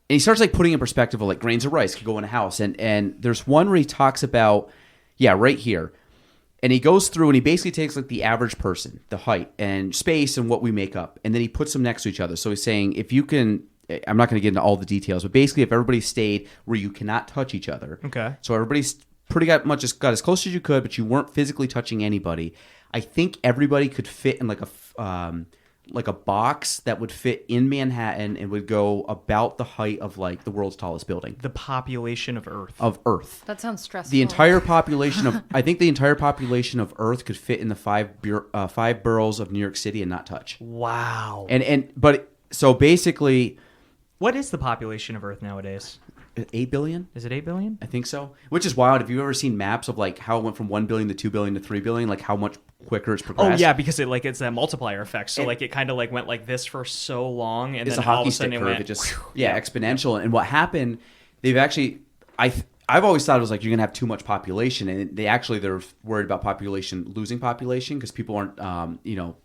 And he starts like putting in perspective of like grains of rice could go in a house. And there's one where he talks about, right here. And he goes through and he basically takes like the average person, the height and space and what we make up. And then he puts them next to each other. So he's saying if you can, I'm not going to get into all the details, but basically if everybody stayed where you cannot touch each other. Okay. So everybody's much as got as close as you could, but you weren't physically touching anybody. I think everybody could fit in like a box that would fit in Manhattan and would go about the height of like the world's tallest building. The population of Earth. That sounds stressful. The entire population of I think the entire population of Earth could fit in the five boroughs of New York City and not touch. Wow. But so basically, what is the population of Earth nowadays? 8 billion? Is it 8 billion? I think so. Which is wild. Have you ever seen maps of like how it went from 1 billion to 2 billion to 3 billion? Like how much quicker it's progressed? Oh yeah, because it's that multiplier effect. So like it kind of like went like this for so long, and it's then a hockey all of a stick sudden curve. it went It just exponential. And what happened? They've actually I've always thought it was like you're gonna have too much population, and they're worried about losing population because people aren't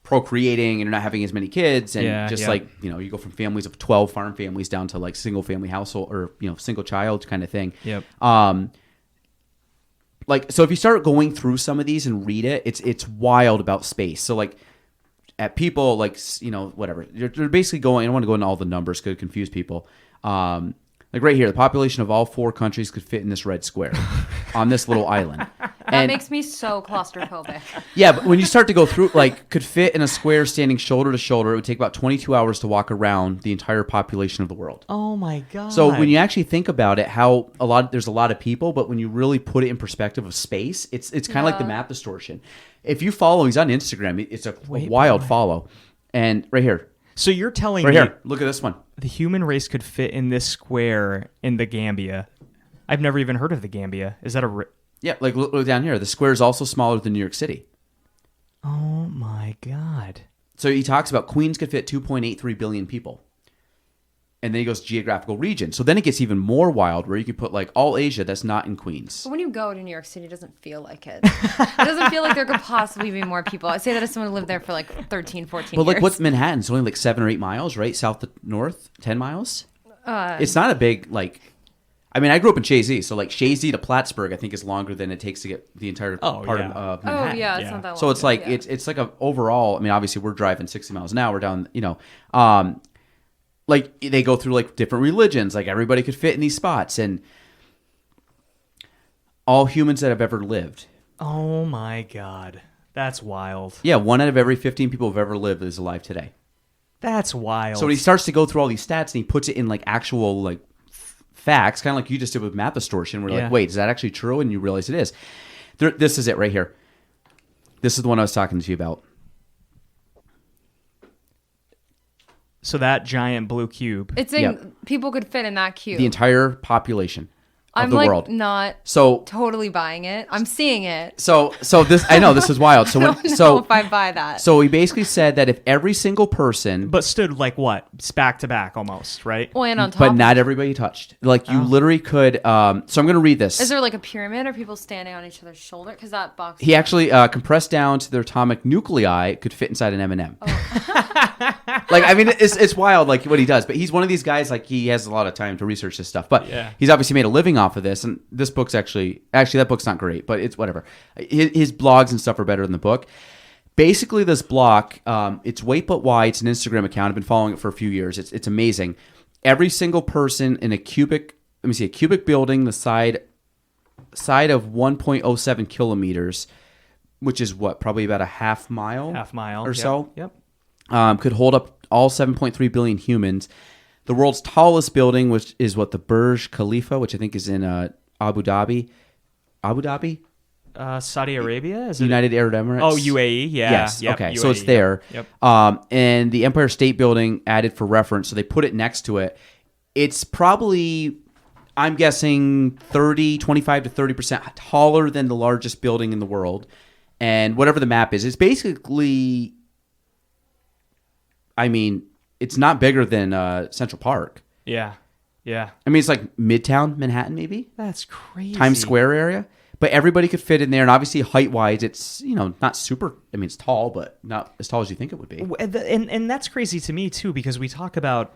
procreating and you're not having as many kids, and like you go from families of 12 farm families down to like single family household or single child kind of thing. Yep. Like so if you start going through some of these and read it, it's wild about space. So like at people like whatever they're basically going. I don't want to go into all the numbers because it confuse people. Like right here, the population of all 4 countries could fit in this red square on this little island. That makes me so claustrophobic. Yeah, but when you start to go through, like, could fit in a square standing shoulder to shoulder, it would take about 22 hours to walk around the entire population of the world. Oh my god! So when you actually think about it, there's a lot of people, but when you really put it in perspective of space, it's kind of like the map distortion. If you follow, he's on Instagram. It's a wild follow, and right here. So you're telling me right here, look at this one. The human race could fit in this square in the Gambia. I've never even heard of the Gambia. Is that yeah, like look down here. The square is also smaller than New York City. Oh my god. So he talks about Queens could fit 2.83 billion people. And then he goes geographical region. So then it gets even more wild where you can put like all Asia that's not in Queens. But when you go to New York City, it doesn't feel like it. It doesn't feel like there could possibly be more people. I say that as someone who lived there for like 13, 14 years. But like what's Manhattan? It's only like 7 or 8 miles, right? South to north, 10 miles? It's not a big like... I mean, I grew up in Chazy, so like Chazy to Plattsburgh, I think is longer than it takes to get the entire part of Manhattan. Oh yeah, it's not that long. So it's like it's like a overall. I mean, obviously we're driving 60 miles an hour. We're down, like they go through like different religions. Like everybody could fit in these spots, and all humans that have ever lived. Oh my god, that's wild. Yeah, 1 out of every 15 people who've ever lived is alive today. That's wild. So when he starts to go through all these stats and he puts it in like actual like facts, kind of like you just did with map distortion, where you're like, wait, is that actually true? And you realize it is. This is it right here. This is the one I was talking to you about. So that giant blue cube. It's saying people could fit in that cube. The entire population of the world. I'm not so totally buying it. I'm seeing it. So this, I know this is wild. So I don't know if I buy that. So he basically said that if every single person, but stood like what, back to back almost, right? Well, and on top, but not everybody touched. Like you literally could. So I'm going to read this. Is there like a pyramid? Or people standing on each other's shoulder? Because that box. He actually compressed down to their atomic nuclei could fit inside an M&M. Like, I mean, it's wild, like what he does. But he's one of these guys. Like he has a lot of time to research this stuff. But he's obviously made a living off of this. And this book's actually that book's not great, but it's whatever. His blogs and stuff are better than the book. basically this block, it's Wait But Why. It's an Instagram account. I've been following it for a few years. It's amazing. Every single person in a cubic building the side of 1.07 kilometers, which is what, probably about a half mile or so. Yep. Could hold up all 7.3 billion humans. The world's tallest building, which is what, the Burj Khalifa, which I think is in Abu Dhabi. Saudi Arabia? Is it United Arab Emirates. Oh, UAE, yeah. Yes. Yep, Okay. UAE, So it's there. Yep. And the Empire State Building added for reference, so they put it next to it. It's probably, I'm guessing, 25 to 30% taller than the largest building in the world. And whatever the map is, it's basically, I mean, it's not bigger than Central Park. Yeah. Yeah. I mean, it's like Midtown Manhattan, maybe? That's crazy. Times Square area. But everybody could fit in there. And obviously, height-wise, it's, not super, I mean, it's tall, but not as tall as you think it would be. And that's crazy to me, too, because we talk about,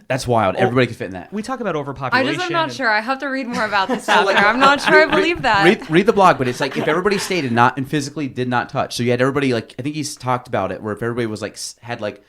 That's wild. Everybody could fit in that. we talk about overpopulation. I'm not sure. I have to read more about this after. I'm not sure I believe that. Read the blog, but it's like if everybody stayed and physically did not touch. So you had everybody, like, I think he's talked about it, where if everybody was like, had like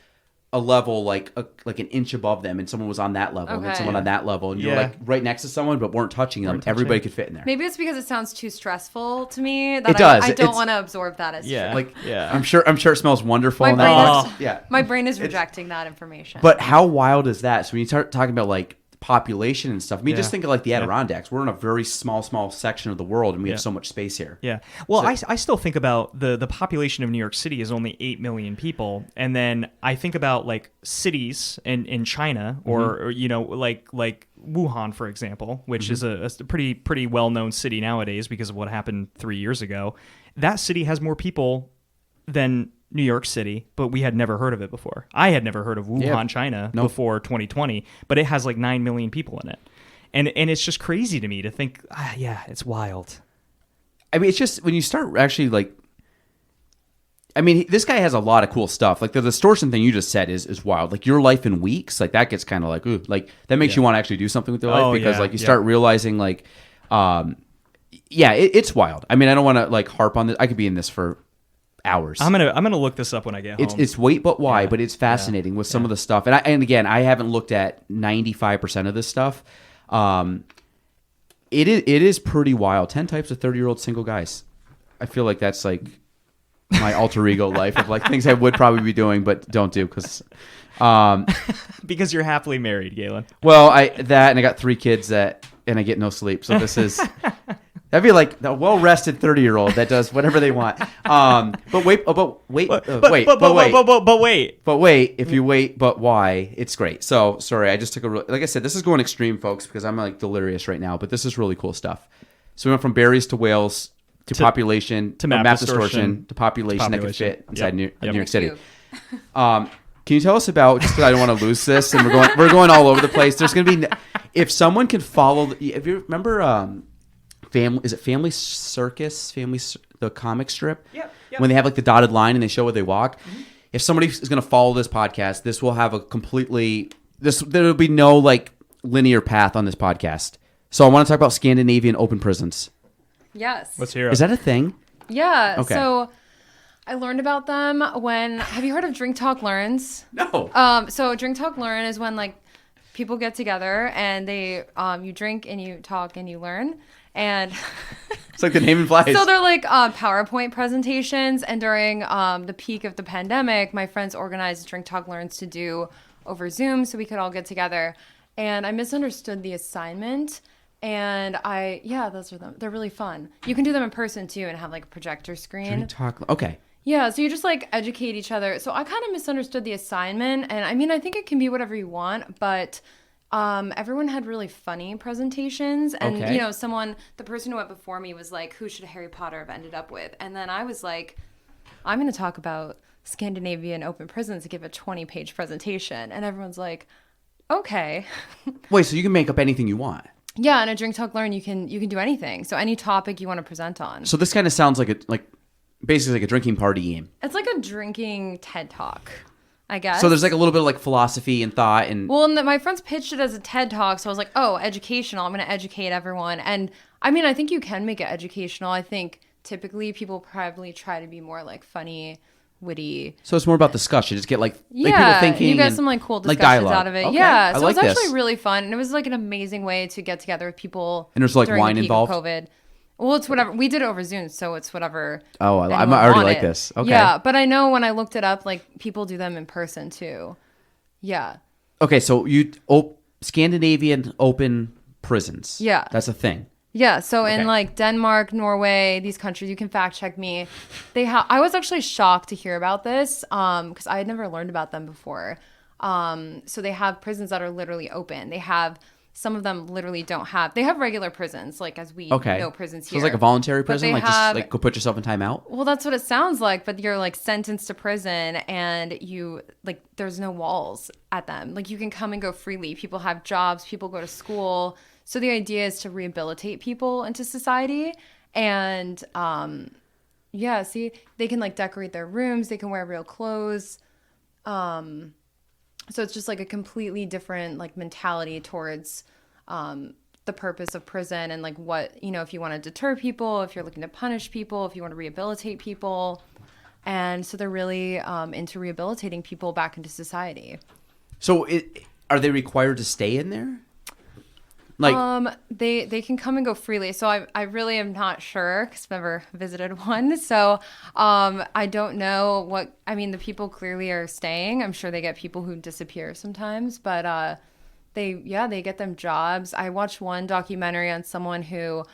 a level like an inch above them, and someone was on that level, and then Okay. someone on that level, and you were like right next to someone but weren't touching them, everybody could fit in there. Maybe it's because it sounds too stressful to me that It does. I don't It's- want to absorb that as Yeah. true. Like, Yeah. I'm sure it smells wonderful My in that brain box. is- Yeah. My brain is rejecting that information. But how wild is that? So when you start talking about like population and stuff, I mean, just Yeah. think of like the Adirondacks. We're in a very small section of the world, and we have so much space here. Yeah. Well, I still think about the population of New York City is only 8 million people. And then I think about like cities in China or like Wuhan, for example, which is a pretty well-known city nowadays because of what happened 3 years ago. That city has more people than New York City, but we had never heard of it before. I had never heard of Wuhan, China before 2020, but it has like 9 million people in it. And it's just crazy to me to think, it's wild. I mean, it's just when you start actually like, I mean, this guy has a lot of cool stuff. Like the distortion thing you just said is wild. Like your life in weeks, like that gets kind of like, ooh, like that makes you want to actually do something with your life because like you start realizing like, it's wild. I mean, I don't want to like harp on this. I could be in this for hours. I'm gonna look this up when I get home. It's Wait But Why, but it's fascinating with some of the stuff. And again, I haven't looked at 95% of this stuff. It is pretty wild. 10 types of 30-year-old single guys. I feel like that's like my alter ego life of like things I would probably be doing but don't do because because you're happily married, Galen. well, I got 3 kids and I get no sleep. So this is that'd be like a well-rested 30-year-old that does whatever they want. But wait, if you wait, but why? It's great. So sorry, I just took like I said, this is going extreme, folks, because I'm like delirious right now. But this is really cool stuff. So we went from berries to whales to population to map distortion to population that could fit inside New York City. Can you tell us about, just because I don't want to lose this, and we're going all over the place. There's going to be, if someone can follow, if you remember, Family Circus, the comic strip? Yep. When they have like the dotted line and they show where they walk. Mm-hmm. If somebody is going to follow this podcast, this will have there'll be no like linear path on this podcast. So I want to talk about Scandinavian open prisons. Yes. Let's hear it. Is that a thing? Yeah. Okay. So I learned about them have you heard of Drink Talk Learns? No. So Drink Talk Learn is when like people get together and they you drink and you talk and you learn. And It's like the name implies. so they're like PowerPoint presentations. And during the peak of the pandemic, my friends organized Drink Talk Learns to do over Zoom so we could all get together. And I misunderstood the assignment. And those are them. They're really fun. You can do them in person too and have like a projector screen. Okay. Yeah, so you just like educate each other. So I kind of misunderstood the assignment. And I mean, I think it can be whatever you want, but everyone had really funny presentations. And, Okay. the person who went before me was like, who should Harry Potter have ended up with? And then I was like, I'm going to talk about Scandinavian open prisons to give a 20-page presentation. And everyone's like, okay. Wait, so you can make up anything you want? Yeah, in a Drink Talk Learn, you can do anything. So any topic you want to present on. So this kind of sounds like basically like a drinking party game. It's like a drinking TED Talk, I guess. So there's like a little bit of like philosophy and thought and Well, and my friends pitched it as a TED Talk, so I was like, oh, educational. I'm going to educate everyone. And I mean, I think you can make it educational. I think typically people probably try to be more like funny witty. So it's more about discussion. Just get like people Yeah, thinking. you get and, some like cool like, discussions dialogue. out of it. Okay, Yeah, I so like it was actually this. really fun, and it was like an amazing way to get together with people. And there's, like, during the wine peak involved? of COVID. Well, it's whatever. We did it over Zoom, so it's whatever. Oh, I anyone already like wanted. this. Okay. Yeah, but I know when I looked it up, like people do them in person too. Yeah. Okay, so Scandinavian open prisons. Yeah. That's a thing. Yeah, so Okay. in like Denmark, Norway, these countries, you can fact check me. I was actually shocked to hear about this because I had never learned about them before. So they have prisons that are literally open. Some of them literally don't have. They have regular prisons, like as we know prisons So here. it's like a voluntary But prison, they like have- just like go put yourself in timeout. Well, that's what it sounds like, but you're like sentenced to prison and you like there's no walls at them. Like you can come and go freely. People have jobs, people go to school. So the idea is to rehabilitate people into society and yeah, see, they can like decorate their rooms, they can wear real clothes. So it's just like a completely different like mentality towards the purpose of prison and like what, you know, if you want to deter people, if you're looking to punish people, if you want to rehabilitate people. And so they're really into rehabilitating people back into society. So are they required to stay in there? Like They can come and go freely. So I really am not sure because I've never visited one. So I don't know what, I mean, the people clearly are staying. I'm sure they get people who disappear sometimes, but they get them jobs. I watched one documentary on someone who,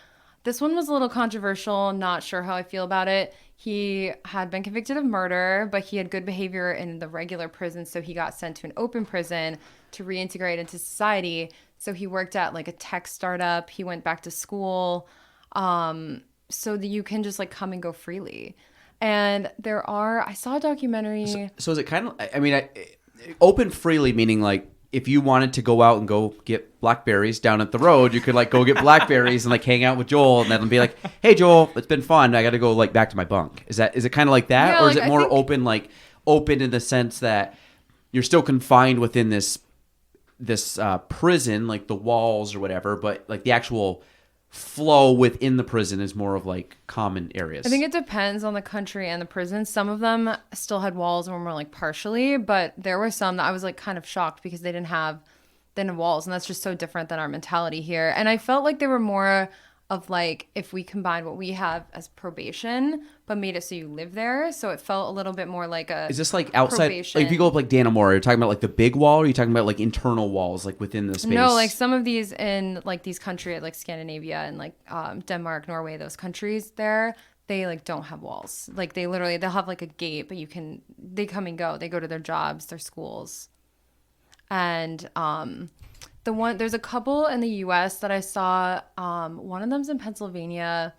this one was a little controversial, not sure how I feel about it. He had been convicted of murder, but he had good behavior in the regular prison, so he got sent to an open prison to reintegrate into society. So he worked at like a tech startup. He went back to school, so that you can just like come and go freely. And I saw a documentary. So is it kind of? I mean, open freely meaning like if you wanted to go out and go get blackberries down at the road, you could like go get blackberries and like hang out with Joel and then be like, "Hey Joel, it's been fun. I got to go like back to my bunk." Is it kind of like that, Yeah, or is like, it I more think- open, like open in the sense that you're still confined within this prison, like the walls or whatever, but like the actual flow within the prison is more of like common areas? I think it depends on the country and the prison. Some of them still had walls and were more like partially, but there were some that I was like kind of shocked because they didn't have walls, and that's just so different than our mentality here. And I felt like they were more of like if we combined what we have as probation but made it so you live there, so it felt a little bit more like a Is this like outside? probation. Like if you go up like Dannemora, you're talking about like the big wall, or are you talking about like internal walls, like within the space? No, like some of these in like these countries like Scandinavia and like Denmark, Norway, those countries there, they like don't have walls. Like they'll have like a gate, but they come and go. They go to their jobs, their schools. And there's a couple in the US that I saw. One of them's in Pennsylvania.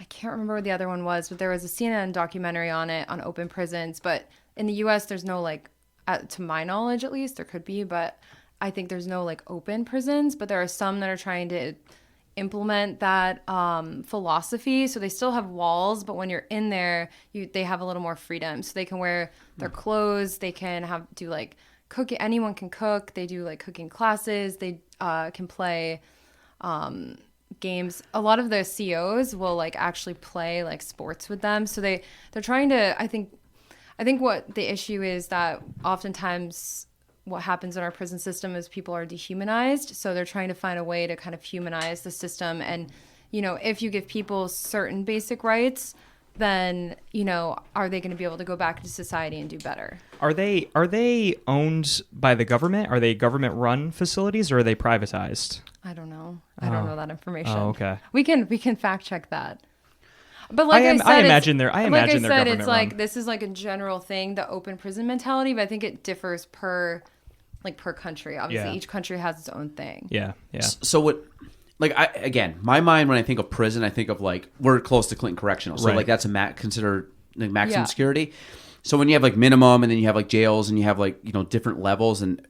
I can't remember what the other one was, but there was a CNN documentary on it, on open prisons. But in the US, there's no like, to my knowledge at least, there could be, but I think there's no like open prisons. But there are some that are trying to implement that philosophy. So they still have walls, but when you're in there, they have a little more freedom. So they can wear their clothes. They can do like cooking. Anyone can cook. They do like cooking classes. They can play games. A lot of the COs will like actually play like sports with them. So they're trying to, I think what the issue is that oftentimes what happens in our prison system is people are dehumanized. So they're trying to find a way to kind of humanize the system. And, you know, if you give people certain basic rights, then, you know, are they going to be able to go back into society and do better? Are they owned by the government? Are they government-run facilities, or are they privatized? I don't know. I don't know that information. Oh, okay. We can fact check that. But like I said, I imagine they're it's government like run. this is like a general thing, the open prison mentality, but I think it differs per country. Obviously, Yeah. each country has its own thing. Yeah. So what? Like my mind when I think of prison, I think of like we're close to Clinton Correctional, so Right. like that's considered like maximum Yeah. security. So when you have like minimum, and then you have like jails, and you have like different levels, and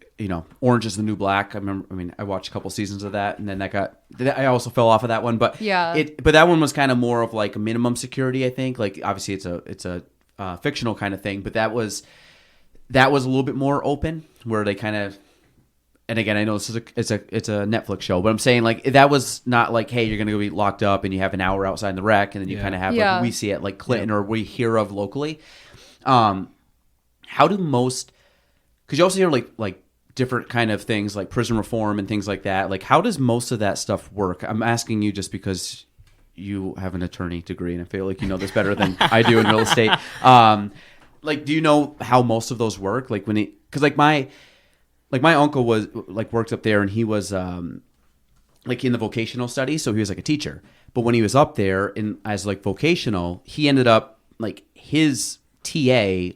Orange is the New Black. I watched a couple seasons of that, and then I also fell off of that one, but Yeah. But that one was kind of more of like a minimum security, I think. Like obviously it's a fictional kind of thing, but that was a little bit more open, where they kind of. And again, I know it's a Netflix show, but I'm saying like that was not like, hey, you're gonna go be locked up and you have an hour outside in the rec, and then you kind of have Yeah. like we see it like Clinton or we hear of locally. How do most? Because you also hear like different kind of things like prison reform and things like that. Like, how does most of that stuff work? I'm asking you just because you have an attorney degree, and I feel like you know this better than I do in real estate. Like, do you know how most of those work? Like because my uncle was like worked up there, and he was like in the vocational studies, so he was like a teacher. But when he was up there in as like vocational, he ended up like his TA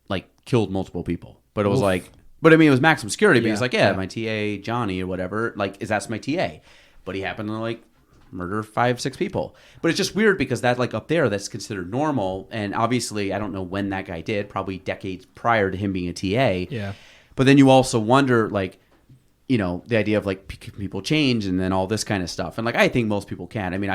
like killed multiple people. But it was like, but I mean, it was maximum security. But he's like, my TA Johnny or whatever, like, that's my TA. But he happened to like murder 5-6 people. But it's just weird because that like up there, that's considered normal. And obviously, I don't know when that guy did. Probably decades prior to him being a TA. Yeah. But then you also wonder like, you know, the idea of like people change and then all this kind of stuff. And like, I think most people can. I mean,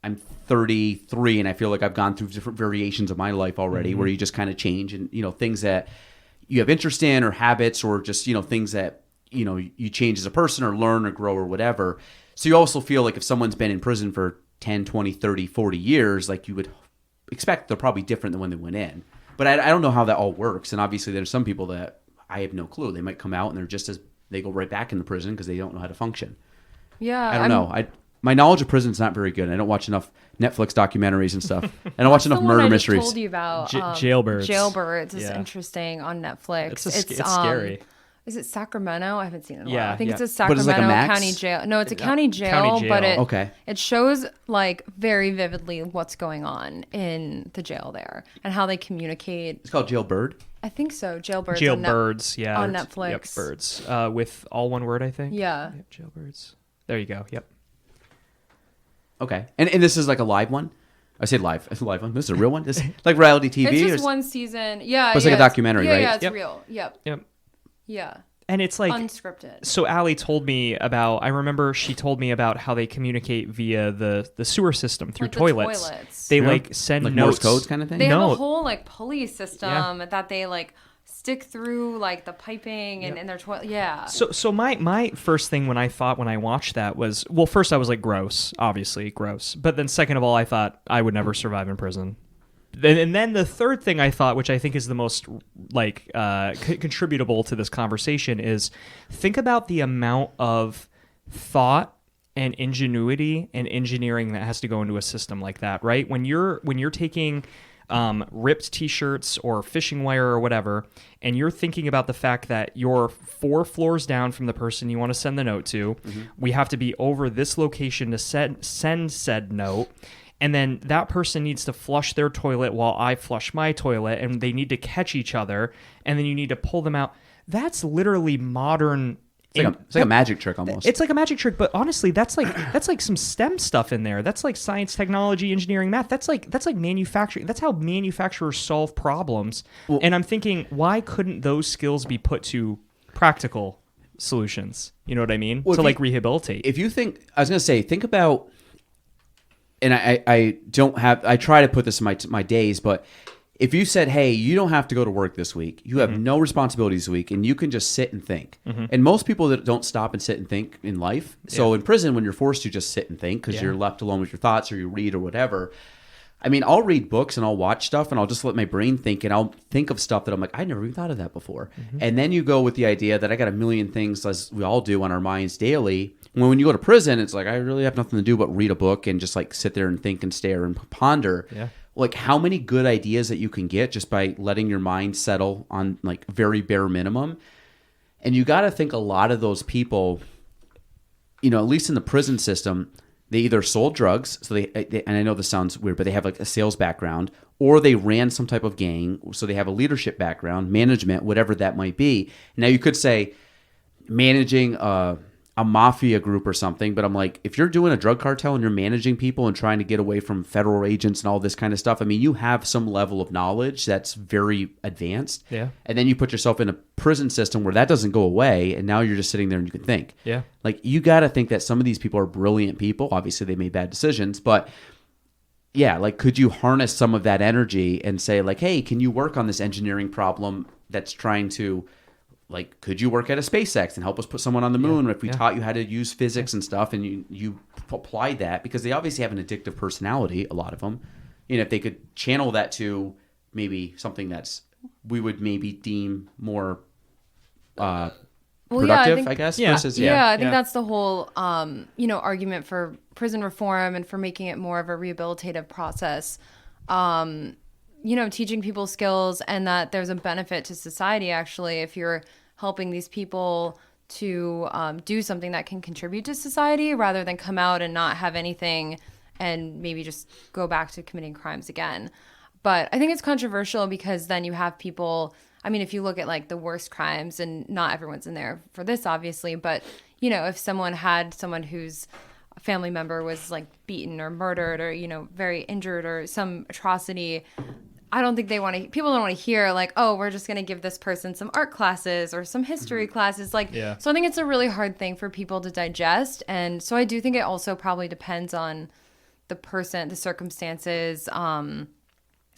I'm 33 and I feel like I've gone through different variations of my life already where you just kind of change and, you know, things that you have interest in or habits or just, you know, things that, you know, you change as a person or learn or grow or whatever. So you also feel like if someone's been in prison for 10, 20, 30, 40 years, like you would expect they're probably different than when they went in. But I don't know how that all works. And obviously there's some people that I have no clue. They might come out and they're just as they go right back into prison because they don't know how to function. Yeah. I don't know. My knowledge of prison is not very good. I don't watch enough Netflix documentaries and stuff. I don't watch enough murder mysteries. I told you about Jailbirds. Jailbirds is interesting on Netflix. It's scary. Is it Sacramento? I haven't seen it in a while. Yeah, I think it's a But it's like a Sacramento Max? County Jail. No, it's a county jail, County but jail. it shows like very vividly what's going on in the jail there and how they communicate. It's called Jailbird. I think so. Jailbirds. Jailbirds, yeah. On Netflix. Yep, birds. With all one word, I think. Yeah. Yep, Jailbirds. There you go. Yep. Okay. And this is like a live one? I say live. It's a live one. This is a real one? This like reality TV? It's just one season. Yeah. But it's like a documentary, right? Yeah, it's Yep. real. Yep. Yep. Yeah. And it's like unscripted. So Allie told me about. I remember she told me about how they communicate via the sewer system through Like the toilets. toilets. They Yeah. like send Like notes. Morse codes kind of thing? They have No. a whole like pulley system that they like stick through like the piping and in their toilet. Yeah. So my first thing when I watched that was, well, first I was like, gross, obviously gross. But then second of all, I thought I would never survive in prison. And then the third thing I thought, which I think is the most like contributable to this conversation, is think about the amount of thought and ingenuity and engineering that has to go into a system like that, right? When you're taking ripped t-shirts or fishing wire or whatever, and you're thinking about the fact that you're 4 floors down from the person you want to send the note to, we have to be over this location to send said note. And then that person needs to flush their toilet while I flush my toilet, and they need to catch each other, and then you need to pull them out. That's literally modern. It's like a magic trick almost. It's like a magic trick, but honestly, that's like some STEM stuff in there. That's like science, technology, engineering, math. That's like manufacturing. That's how manufacturers solve problems. Well, and I'm thinking, why couldn't those skills be put to practical solutions? You know what I mean? Well, to like rehabilitate. If you think, I was going to say, think about, and I don't have, I try to put this in my days, but if you said, hey, you don't have to go to work this week, you have no responsibilities this week, and you can just sit and think. And most people that don't stop and sit and think in life. So in prison, when you're forced to just sit and think because you're left alone with your thoughts or you read or whatever, I mean, I'll read books and I'll watch stuff and I'll just let my brain think and I'll think of stuff that I'm like, I never even thought of that before. And then you go with the idea that I got a million things, as we all do on our minds daily. When you go to prison, it's like, I really have nothing to do but read a book and just like sit there and think and stare and ponder. Yeah. Like how many good ideas that you can get just by letting your mind settle on like very bare minimum. And you got to think a lot of those people, you know, at least in the prison system, they either sold drugs, so they and I know this sounds weird, but they have like a sales background, or they ran some type of gang, so they have a leadership background, management, whatever that might be. Now you could say managing a mafia group or something, but I'm like, if you're doing a drug cartel and you're managing people and trying to get away from federal agents and all this kind of stuff, I mean, you have some level of knowledge that's very advanced. Yeah. And then you put yourself in a prison system where that doesn't go away, and now you're just sitting there and you can think. Yeah. Like, you got to think that some of these people are brilliant people. Obviously, they made bad decisions, but yeah, like, could you harness some of that energy and say, like, hey, can you work on this engineering problem that's trying to, like, could you work at a SpaceX and help us put someone on the moon if we taught you how to use physics and stuff, and you applied that? Because they obviously have an addictive personality, a lot of them. You know, if they could channel that to maybe something we would maybe deem more Well, productive, I think, guess. Yeah. Versus, yeah, I think Yeah. that's the whole, argument for prison reform and for making it more of a rehabilitative process. Teaching people skills and that there's a benefit to society, actually, if you're helping these people to do something that can contribute to society rather than come out and not have anything and maybe just go back to committing crimes again. But I think it's controversial because then you have people, I mean, if you look at like the worst crimes, and not everyone's in there for this, obviously, but, if someone whose family member was like beaten or murdered or, very injured or some atrocity, I don't think people don't want to hear like, oh, we're just going to give this person some art classes or some history classes. Like, Yeah. So I think it's a really hard thing for people to digest. And so I do think it also probably depends on the person, the circumstances.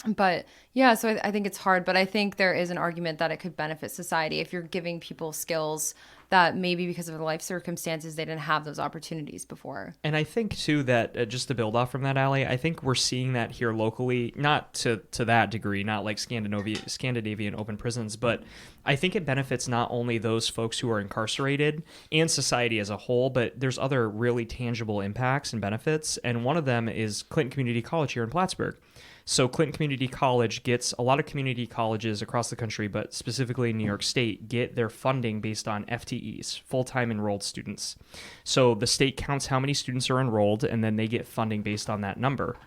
But yeah, so I think it's hard, but I think there is an argument that it could benefit society if you're giving people skills that maybe because of their life circumstances, they didn't have those opportunities before. And I think, too, that just to build off from that, Allie, I think we're seeing that here locally, not to that degree, not like Scandinavian open prisons, but I think it benefits not only those folks who are incarcerated and society as a whole, but there's other really tangible impacts and benefits. And one of them is Clinton Community College here in Plattsburgh. So Clinton Community College gets a lot of community colleges across the country, but specifically in New York State, get their funding based on FTEs, full-time enrolled students. So the state counts how many students are enrolled, and then they get funding based on that number.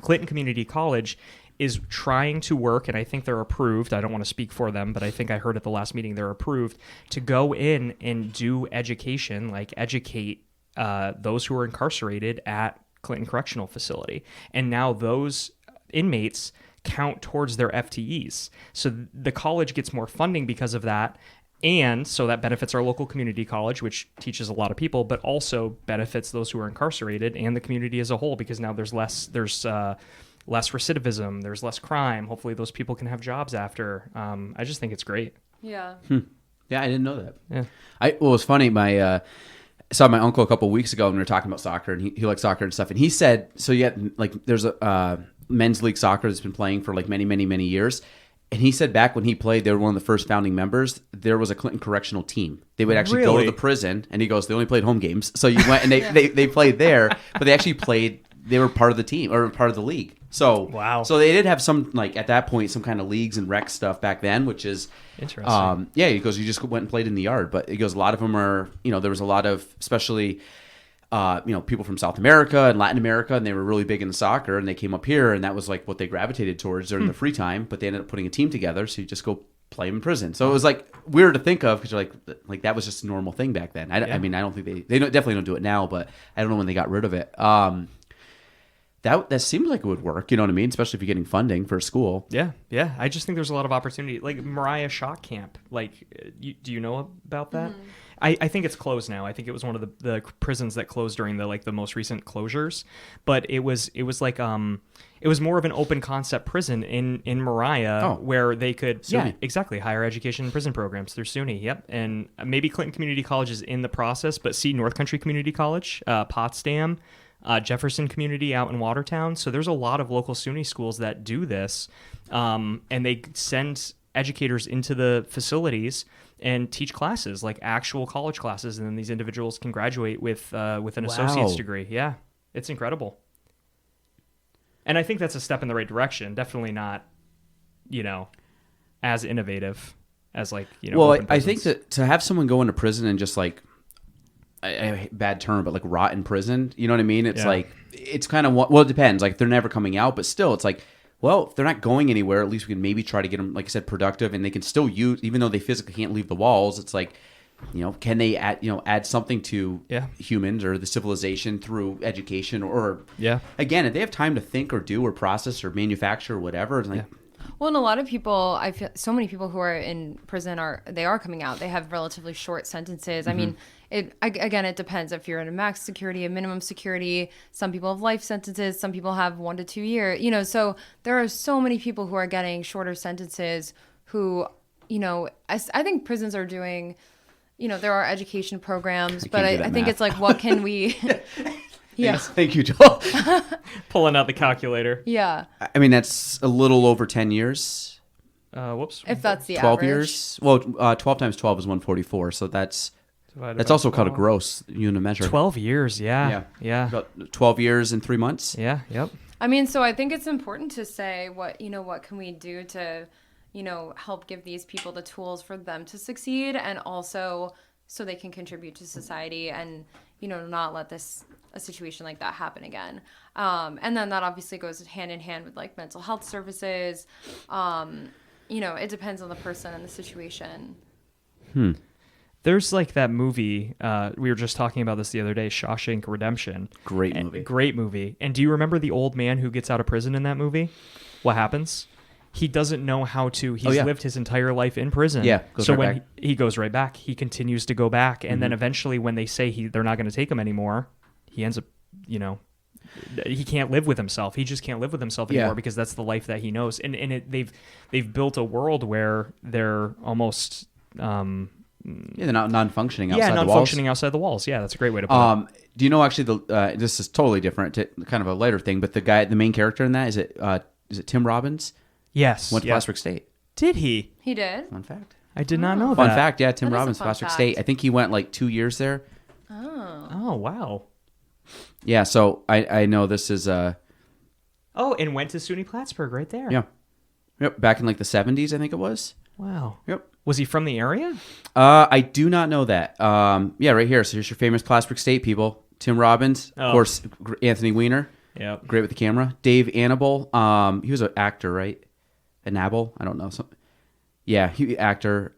Clinton Community College is trying to work, and I think they're approved. I don't want to speak for them, but I think I heard at the last meeting they're approved to go in and do education, like educate those who are incarcerated at Clinton Correctional Facility. And now those inmates count towards their FTEs. So the college gets more funding because of that. And so that benefits our local community college, which teaches a lot of people, but also benefits those who are incarcerated and the community as a whole, because now there's less recidivism, there's less crime. Hopefully those people can have jobs after. I just think it's great. Yeah. Yeah, I didn't know that. Yeah. It was funny. I saw my uncle a couple of weeks ago when we were talking about soccer, and he likes soccer and stuff. And he said, so yeah, like there's a men's league soccer that's been playing for like many, many, many years. And he said back when he played, they were one of the first founding members. There was a Clinton Correctional team. They would actually go to the prison, and he goes, they only played home games. So you went and they played there, but they actually played. They were part of the team or part of the league. So wow. So they did have some, like at that point, some kind of leagues and rec stuff back then, which is interesting. Yeah, he goes, you just went and played in the yard, but he goes, a lot of them are, there was a lot of, especially. People from South America and Latin America, and they were really big in soccer, and they came up here, and that was like what they gravitated towards during the free time. But they ended up putting a team together, so you just go play them in prison. So it was like weird to think of because you're like that was just a normal thing back then. I mean, I don't think they definitely don't do it now, but I don't know when they got rid of it. That seems like it would work. You know what I mean? Especially if you're getting funding for a school. Yeah. I just think there's a lot of opportunity. Like Mariah Shock Camp. Like, do you know about that? Mm-hmm. I think it's closed now. I think it was one of the prisons that closed during the most recent closures. But it was like it was more of an open concept prison in Mariah where they could exactly higher education and prison programs through SUNY. Yep, and maybe Clinton Community College is in the process, but see North Country Community College, Potsdam. Jefferson Community out in Watertown. So there's a lot of local SUNY schools that do this, and they send educators into the facilities and teach classes, like actual college classes, and then these individuals can graduate with an associate's degree. Yeah, it's incredible. And I think that's a step in the right direction. Definitely not, as innovative as Well, I think that to have someone go into prison and just like, a bad term, but like rot in prison. You know what I mean? It's like, it's kind of, well, it depends. Like they're never coming out, but still it's like, well, if they're not going anywhere, at least we can maybe try to get them, like I said, productive, and they can still use, even though they physically can't leave the walls. It's like, can they add something to humans or the civilization through education or again, if they have time to think or do or process or manufacture or whatever, it's like, well, and a lot of people, I feel so many people who are in prison are coming out. They have relatively short sentences. I mean, it depends if you're in a max security, a minimum security. Some people have life sentences. Some people have 1 to 2 years. So there are so many people who are getting shorter sentences who, I think prisons are doing, there are education programs, but I think it's like, what can we... Yeah. Thank you, Joel. Pulling out the calculator. Yeah. I mean, that's a little over 10 years. Whoops. If that's the 12 average. years. Well, 12 times 12 is 144. So that's also kind of gross unit measure. 12 years. Yeah. About 12 years and 3 months. Yeah. Yep. I mean, so I think it's important to say what can we do to, help give these people the tools for them to succeed, and also so they can contribute to society and, not let a situation like that happen again. And then that obviously goes hand in hand with like mental health services. It depends on the person and the situation. There's like that movie, we were just talking about this the other day, Shawshank Redemption. Great movie. Great movie. And do you remember the old man who gets out of prison in that movie? What happens? He doesn't know how to, he's lived his entire life in prison. Yeah, so when he goes right back, he continues to go back. And then eventually when they say they're not going to take him anymore, he ends up, he can't live with himself. He just can't live with himself anymore because that's the life that he knows. And they've built a world where they're almost... they're not non-functioning outside the walls. Yeah, non-functioning outside the walls. Yeah, that's a great way to put it. Do you know actually this is totally different, kind of a lighter thing, but the main character in that, is it Tim Robbins? Yes. Went to Prospect State. Did he? He did? Fun fact. I did not know that. Fun fact, yeah, Tim That is a Robbins, fun Prospect fact. State. I think he went like 2 years there. Oh, wow. Yeah, so I know this is... Oh, and went to SUNY Plattsburgh right there. Yeah. Yep, back in like the 70s, I think it was. Wow. Yep. Was he from the area? I do not know that. Yeah, right here. So here's your famous Plattsburgh State people. Tim Robbins, of course, Anthony Weiner. Yeah. Great with the camera. Dave Annable. He was an actor, right? Annable? I don't know. Yeah, he actor.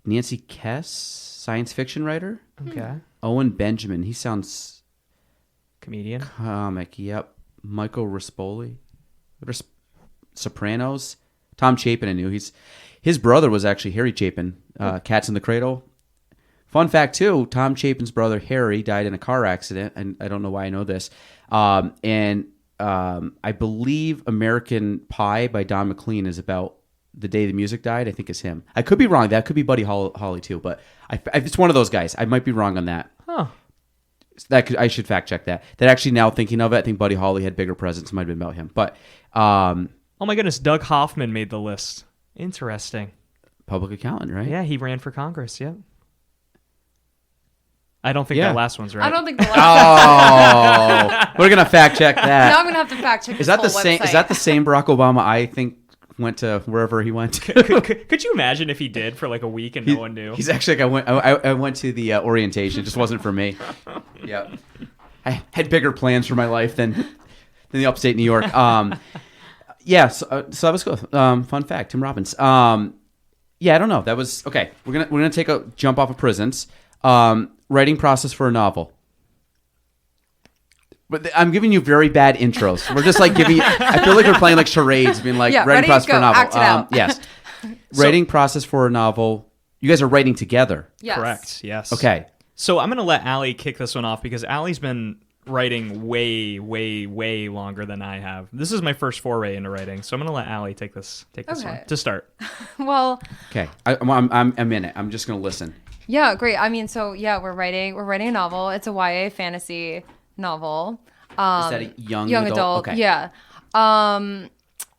Nancy Kess, science fiction writer. Okay. Owen Benjamin. He sounds Comedian. comic. Yep. Michael Rispoli. Sopranos. Tom Chapin, I knew. His brother was actually Harry Chapin, Cats in the Cradle. Fun fact, too, Tom Chapin's brother, Harry, died in a car accident, and I don't know why I know this. I believe American Pie by Don McLean is about the day the music died. I think it's him. I could be wrong. That could be Buddy Holly, too, but it's one of those guys. I might be wrong on that. Huh. I should fact check that. That actually, now thinking of it, I think Buddy Holly had bigger presence. It might have been about him. But Oh my goodness, Doug Hoffman made the list. Interesting. public accountant, right? Yeah, he ran for Congress. Yep. I don't think that last one's right. I don't think the last Oh, we're gonna fact check that. Now I'm gonna have to fact check. Is that the same? Is that the same Barack Obama? I think went to wherever he went. Could you imagine if he did for like a week and no one knew? He's actually like I went to the orientation. It just wasn't for me. Yeah, I had bigger plans for my life than the upstate New York. Yeah, so that was cool. Fun fact: Tim Robbins. Yeah, I don't know. That was okay. We're gonna take a jump off of prisons. Writing process for a novel. But I'm giving you very bad intros. We're just like giving. I feel like we're playing like charades, being like writing ready, process for a go, novel. act it out. Yes, writing process for a novel. You guys are writing together. Yes. Correct. Yes. Okay. So I'm gonna let Allie kick this one off because Allie's been writing way, way, way longer than I have. This is my first foray into writing, so I'm gonna let Allie take this one to start. Well. Okay. I'm in it. I'm just gonna listen. Yeah, great. I mean, so yeah, we're writing a novel. It's a YA fantasy novel. Is that a young adult? Okay. Yeah.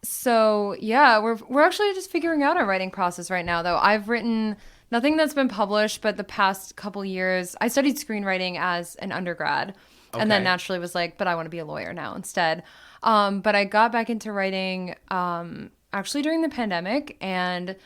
So yeah, we're actually just figuring out our writing process right now. Though I've written nothing that's been published, but the past couple years, I studied screenwriting as an undergrad, and then naturally was like, but I want to be a lawyer now instead. But I got back into writing actually during the pandemic, and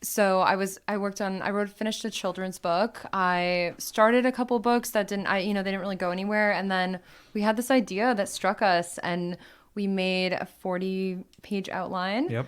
so I finished a children's book. I started a couple books that they didn't really go anywhere. And then we had this idea that struck us, and we made a 40-page outline. Yep.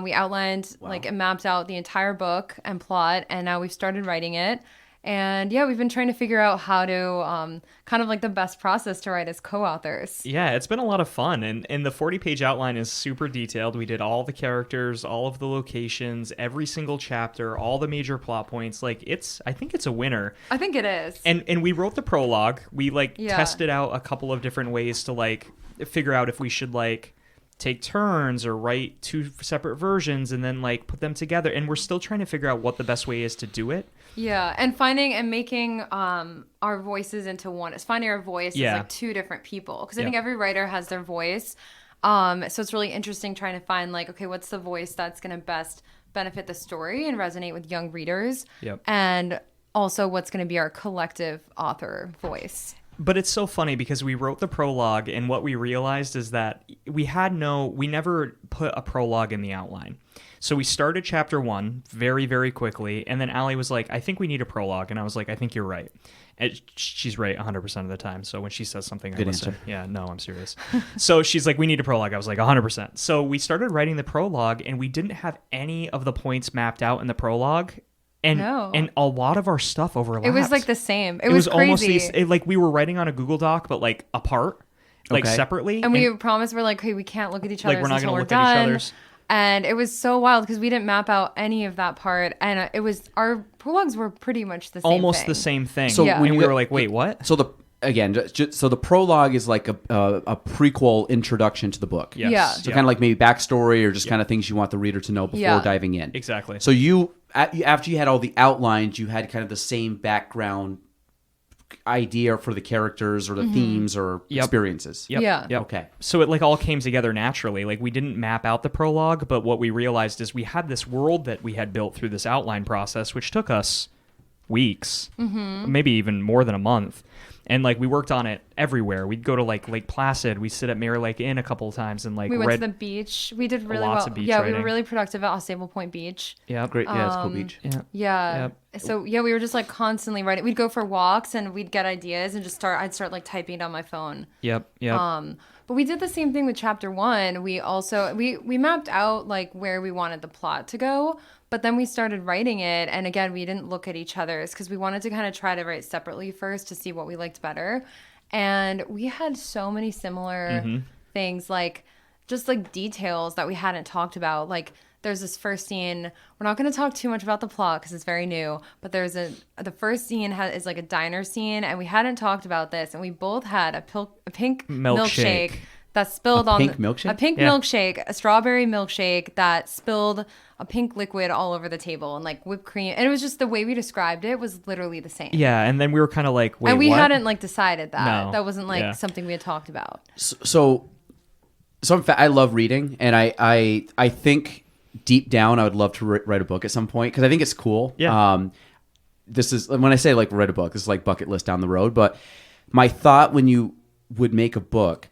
We outlined, it mapped out the entire book and plot, and now we've started writing it. And yeah, we've been trying to figure out how to kind of like the best process to write as co-authors. Yeah, it's been a lot of fun. And the 40-page outline is super detailed. We did all the characters, all of the locations, every single chapter, all the major plot points. I think it's a winner. I think it is. And we wrote the prologue. We tested out a couple of different ways to figure out if we should take turns or write two separate versions and then like put them together, and we're still trying to figure out what the best way is to do it. Yeah, and finding and making our voices into one. It's finding our voice as like two different people, because I think every writer has their voice. So it's really interesting trying to find like, okay, what's the voice that's going to best benefit the story and resonate with young readers, and also what's going to be our collective author voice. But it's so funny because we wrote the prologue, and what we realized is that we never put a prologue in the outline. So we started chapter 1 very, very quickly, and then Allie was like, I think we need a prologue. And I was like, I think you're right. And she's right 100% of the time. So when she says something, I listen. Answer. Yeah, no, I'm serious. So she's like, we need a prologue. I was like, 100%. So we started writing the prologue, and we didn't have any of the points mapped out in the prologue. And a lot of our stuff overlapped. It was like the same. It was crazy. Almost like we were writing on a Google Doc, but like apart, like separately. And we promised, we're like, hey, we can't look at each other. Like we're not going to look at each other's. And it was so wild because we didn't map out any of that part, and it was our prologues were pretty much the same. Almost thing. the same thing. So when we were like, wait, what? So the prologue is like a prequel introduction to the book. Yes. Yeah. So kind of like maybe backstory or just kind of things you want the reader to know before diving in. Exactly. So you, after you had all the outlines, you had kind of the same background idea for the characters or the themes or experiences. Yep. Yeah. Yep. Okay. So it like all came together naturally. Like we didn't map out the prologue, but what we realized is we had this world that we had built through this outline process, which took us weeks, maybe even more than a month. And like we worked on it everywhere. We'd go to like Lake Placid. We sit at Mirror Lake Inn a couple of times and like we went to the beach. We did really well. Of beach we writing. were really productive at Stable Point Beach. Yeah, Great. Yeah, it's a cool beach. Yeah. So we were just like constantly writing. We'd go for walks and we'd get ideas and I'd start like typing it on my phone. Yep. But we did the same thing with chapter 1. We also we mapped out like where we wanted the plot to go, but then we started writing it, and again we didn't look at each other's because we wanted to kind of try to write separately first to see what we liked better. And we had so many similar things, like just like details that we hadn't talked about. Like there's this first scene. We're not going to talk too much about the plot because it's very new, but the first scene is like a diner scene, and we hadn't talked about this, and we both had a pink milkshake that spilled on milkshake? A pink milkshake, a strawberry milkshake that spilled a pink liquid all over the table and like whipped cream. And it was just the way we described it was literally the same. Yeah, and then we were kind of like, wait, and we what? hadn't like decided that. No. That wasn't like something we had talked about. So I love reading, and I think deep down I would love to write a book at some point because I think it's cool. Yeah. This is when I say like write a book, this is like bucket list down the road. But my thought when you would make a book,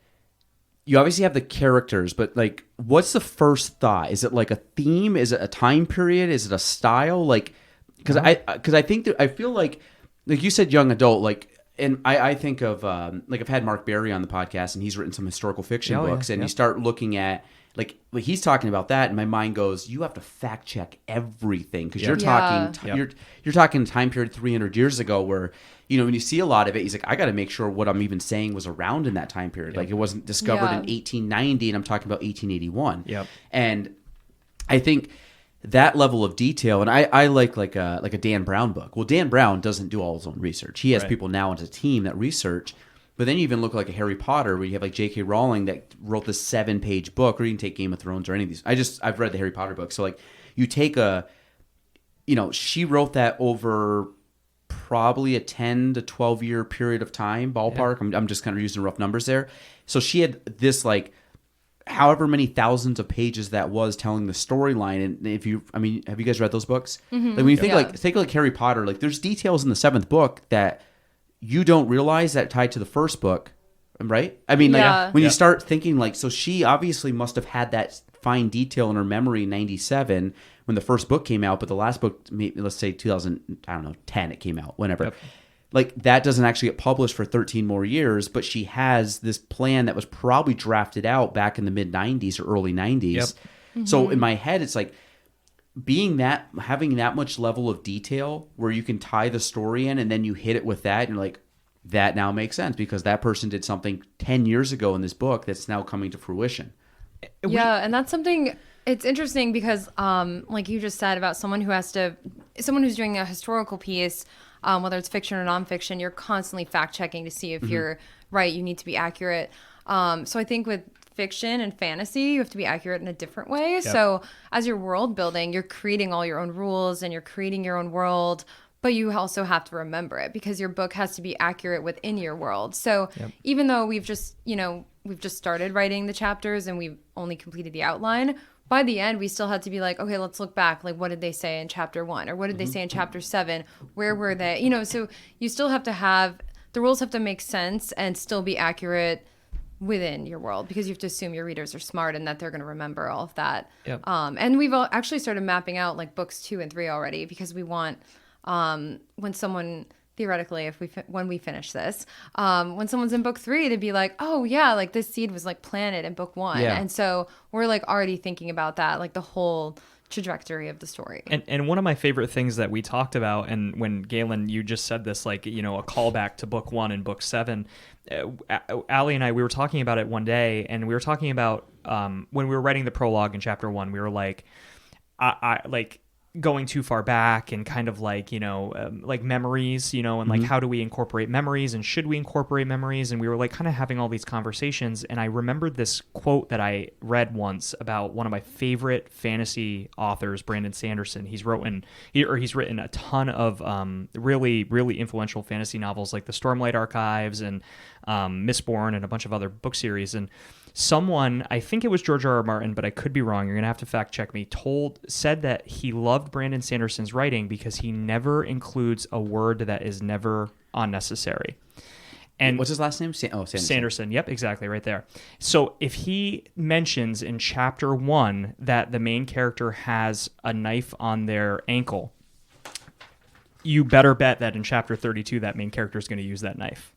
you obviously have the characters, but like, what's the first thought? Is it like a theme? Is it a time period? Is it a style? Like, because I think that I feel like you said young adult, like, and I think of like I've had Mark Berry on the podcast, and he's written some historical fiction books, and you start looking at like he's talking about that, and my mind goes, you have to fact check everything because you're talking you're talking time period 300 years ago where. You know, when you see a lot of it, he's like, I got to make sure what I'm even saying was around in that time period. Like it wasn't discovered in 1890 and I'm talking about 1881. Yep. And I think that level of detail, and I like a Dan Brown book. Well, Dan Brown doesn't do all his own research. He has people now as a team that research. But then you even look like a Harry Potter where you have like J.K. Rowling that wrote this 7-page book, or you can take Game of Thrones or any of these. I've read the Harry Potter book. So like you take she wrote that over probably a 10 to 12 year period of time ballpark. I'm just kind of using rough numbers there. So she had this like however many thousands of pages that was telling the storyline. And have you guys read those books? Like when you think like Harry Potter, like there's details in the 7th book that you don't realize that tied to the first book, right? I mean, like when you start thinking like, so she obviously must have had that fine detail in her memory in 97 when the first book came out, but the last book, let's say 2010 it came out, whenever. Yep. Like that doesn't actually get published for 13 more years, but she has this plan that was probably drafted out back in the mid 90s or early 90s. Yep. Mm-hmm. So in my head, it's like having that much level of detail where you can tie the story in and then you hit it with that and you're like, that now makes sense because that person did something 10 years ago in this book that's now coming to fruition. And that's something. It's interesting because, like you just said about someone who's doing a historical piece, whether it's fiction or nonfiction, you're constantly fact checking to see if you're right. You need to be accurate. So I think with fiction and fantasy, you have to be accurate in a different way. So as you're world building, you're creating all your own rules and you're creating your own world, but you also have to remember it because your book has to be accurate within your world. So even though we've just started writing the chapters and we've only completed the outline, by the end, we still had to be like, okay, let's look back. Like, what did they say in chapter 1? Or what did they say in chapter 7? Where were they? You know, so you still have to have, the rules have to make sense and still be accurate within your world because you have to assume your readers are smart and that they're going to remember all of that. And we've actually started mapping out like books 2 and 3 already because we want... when someone theoretically when we finish this when someone's in book 3 to be like, oh yeah, like this seed was like planted in book 1 and so we're like already thinking about that, like the whole trajectory of the story. And one of my favorite things that we talked about, and when Galen, you just said this, like, you know, a callback to book 1 and book 7, Allie and I, we were talking about it one day, and we were talking about when we were writing the prologue in chapter 1, we were like, I like going too far back and kind of like, you know, like memories, you know, and like how do we incorporate memories and should we incorporate memories? And we were like kind of having all these conversations. And I remembered this quote that I read once about one of my favorite fantasy authors, Brandon Sanderson. He's written a ton of really, really influential fantasy novels like the Stormlight Archives and Mistborn and a bunch of other book series. And someone, I think it was George R. R. Martin, but I could be wrong, you're going to have to fact check me, said that he loved Brandon Sanderson's writing because he never includes a word that is never unnecessary. And what's his last name? Sanderson. Sanderson. Yep, exactly, right there. So if he mentions in chapter 1 that the main character has a knife on their ankle, you better bet that in chapter 32 that main character is going to use that knife.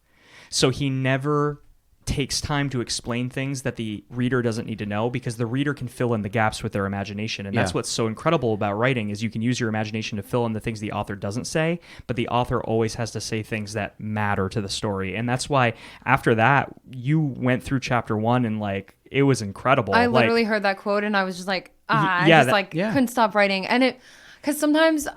So he never takes time to explain things that the reader doesn't need to know because the reader can fill in the gaps with their imagination. And that's what's so incredible about writing is you can use your imagination to fill in the things the author doesn't say, but the author always has to say things that matter to the story. And that's why after that, you went through chapter 1 and like, it was incredible. I literally heard that quote and I was just like, couldn't stop writing. And it, because sometimes,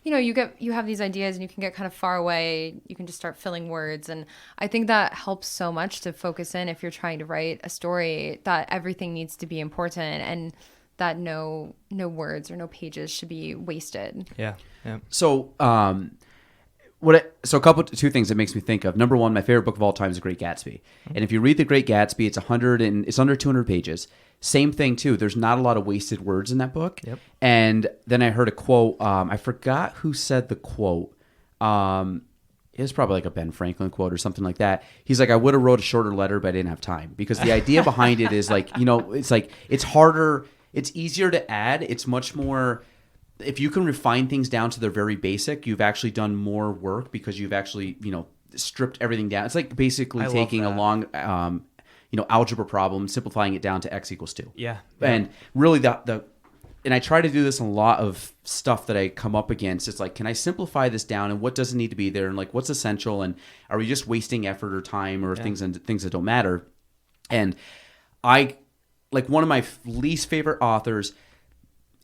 you know, you have these ideas and you can get kind of far away. You can just start filling words. And I think that helps so much to focus in if you're trying to write a story that everything needs to be important and that no words or no pages should be wasted. Yeah. So, two things it makes me think of. Number one, my favorite book of all time is The Great Gatsby. And if you read The Great Gatsby, it's under 200 pages. Same thing too. There's not a lot of wasted words in that book. Yep. And then I heard a quote. I forgot who said the quote. It was probably like a Ben Franklin quote or something like that. He's like, I would have wrote a shorter letter, but I didn't have time because the idea behind it is like, you know, it's like it's harder. It's easier to add. It's much more. If you can refine things down to their very basic, you've actually done more work because you've actually, you know, stripped everything down. It's like basically taking a long, algebra problem, simplifying it down to x equals 2. Yeah. And really and I try to do this in a lot of stuff that I come up against. It's like, can I simplify this down and what doesn't need to be there and like what's essential and are we just wasting effort or time or things that don't matter? And I like one of my least favorite authors.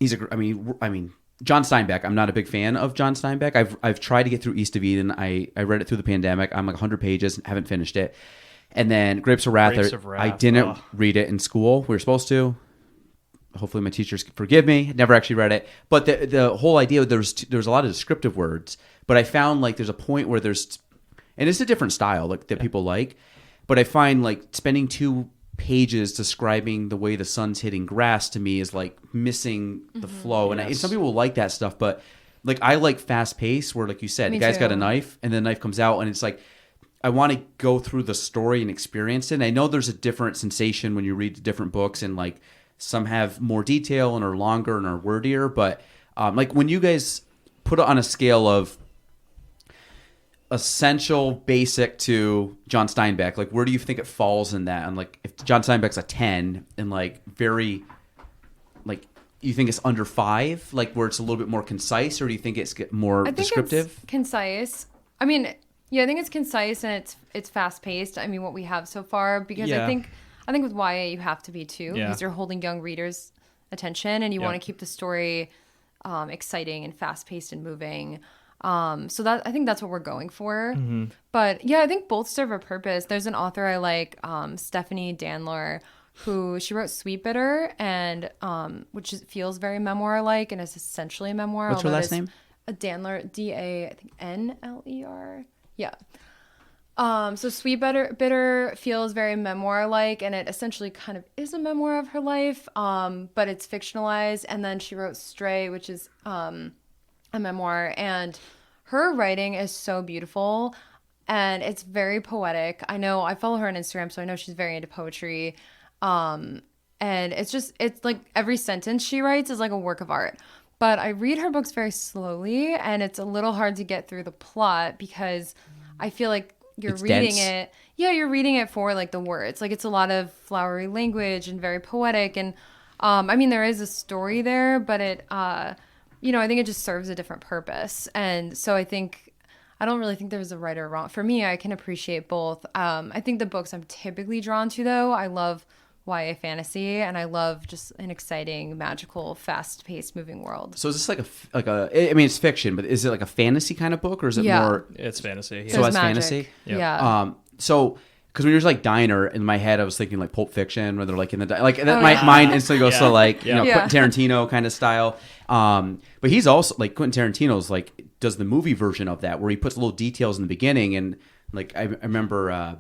John Steinbeck. I'm not a big fan of John Steinbeck. I've tried to get through East of Eden. I read it through the pandemic. I'm like 100 pages, haven't finished it. And then Grapes of Wrath. I didn't read it in school. We were supposed to. Hopefully my teachers forgive me. Never actually read it. But the whole idea, there's a lot of descriptive words. But I found like there's a point where and it's a different style like that people like. But I find like spending 2 pages describing the way the sun's hitting grass to me is like missing the flow. And some people like that stuff, but like I like fast pace where like you said, the guy's got a knife and the knife comes out and it's like, I want to go through the story and experience it. And I know there's a different sensation when you read different books and like some have more detail and are longer and are wordier. But like when you guys put it on a scale of essential, basic to John Steinbeck, like where do you think it falls in that? And like if John Steinbeck's a 10 and like very, like you think it's under 5, like where it's a little bit more concise, or do you think it's more descriptive? It's concise. I mean, yeah, I think it's concise and it's fast paced. I mean, what we have so far, because I think with YA you have to be too, because you're holding young readers' attention and you want to keep the story exciting and fast paced and moving. So that I think that's what we're going for. But yeah, I think both serve a purpose. There's an author I like, Stephanie Danler, who she wrote Sweet Bitter, and feels very memoir-like and is essentially a memoir. What's her last name? A Danler, I think Nler. Yeah. So Sweet Bitter feels very memoir-like, and it essentially kind of is a memoir of her life, but it's fictionalized. And then she wrote Stray, which is a memoir, and her writing is so beautiful, and it's very poetic. I know I follow her on Instagram, so I know she's very into poetry. And it's like every sentence she writes is like a work of art. But I read her books very slowly, and it's a little hard to get through the plot because I feel like you're reading it. Yeah, you're reading it for like the words. Like it's a lot of flowery language and very poetic. And I mean, there is a story there, but it, I think it just serves a different purpose. And so I don't really think there's a right or wrong. For me, I can appreciate both. I think the books I'm typically drawn to, though, I love YA fantasy, and I love just an exciting, magical, fast-paced, moving world. So is this I mean, it's fiction, but is it like a fantasy kind of book, or is it more? It's fantasy. Yeah. So There's it's magic. fantasy. Yep. Yeah. So because when you're like Diner, in my head I was thinking like Pulp Fiction, where they're like in the my mind instantly goes to like Yeah. Quentin Tarantino kind of style. But he's also like Quentin Tarantino's like does the movie version of that, where he puts little details in the beginning, and like I remember.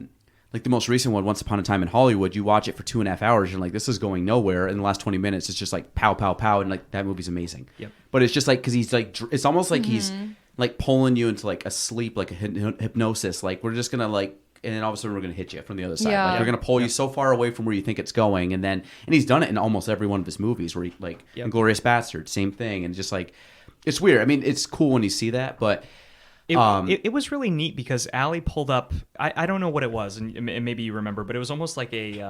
Like the most recent one, Once Upon a Time in Hollywood, you watch it for 2.5 hours, and like this is going nowhere. In the last 20 minutes, it's just like pow, pow, pow, and like that movie's amazing. Yep. But it's just like because he's like it's almost like he's like pulling you into like a sleep, like a hypnosis. Like we're just gonna like, and then all of a sudden we're gonna hit you from the other side. Yeah. Like we're gonna pull you so far away from where you think it's going, and he's done it in almost every one of his movies. Where he like Inglourious Basterds, same thing, and just like it's weird. I mean, it's cool when you see that, but. It was really neat because Allie pulled up. I don't know what it was, and maybe you remember, but it was almost like a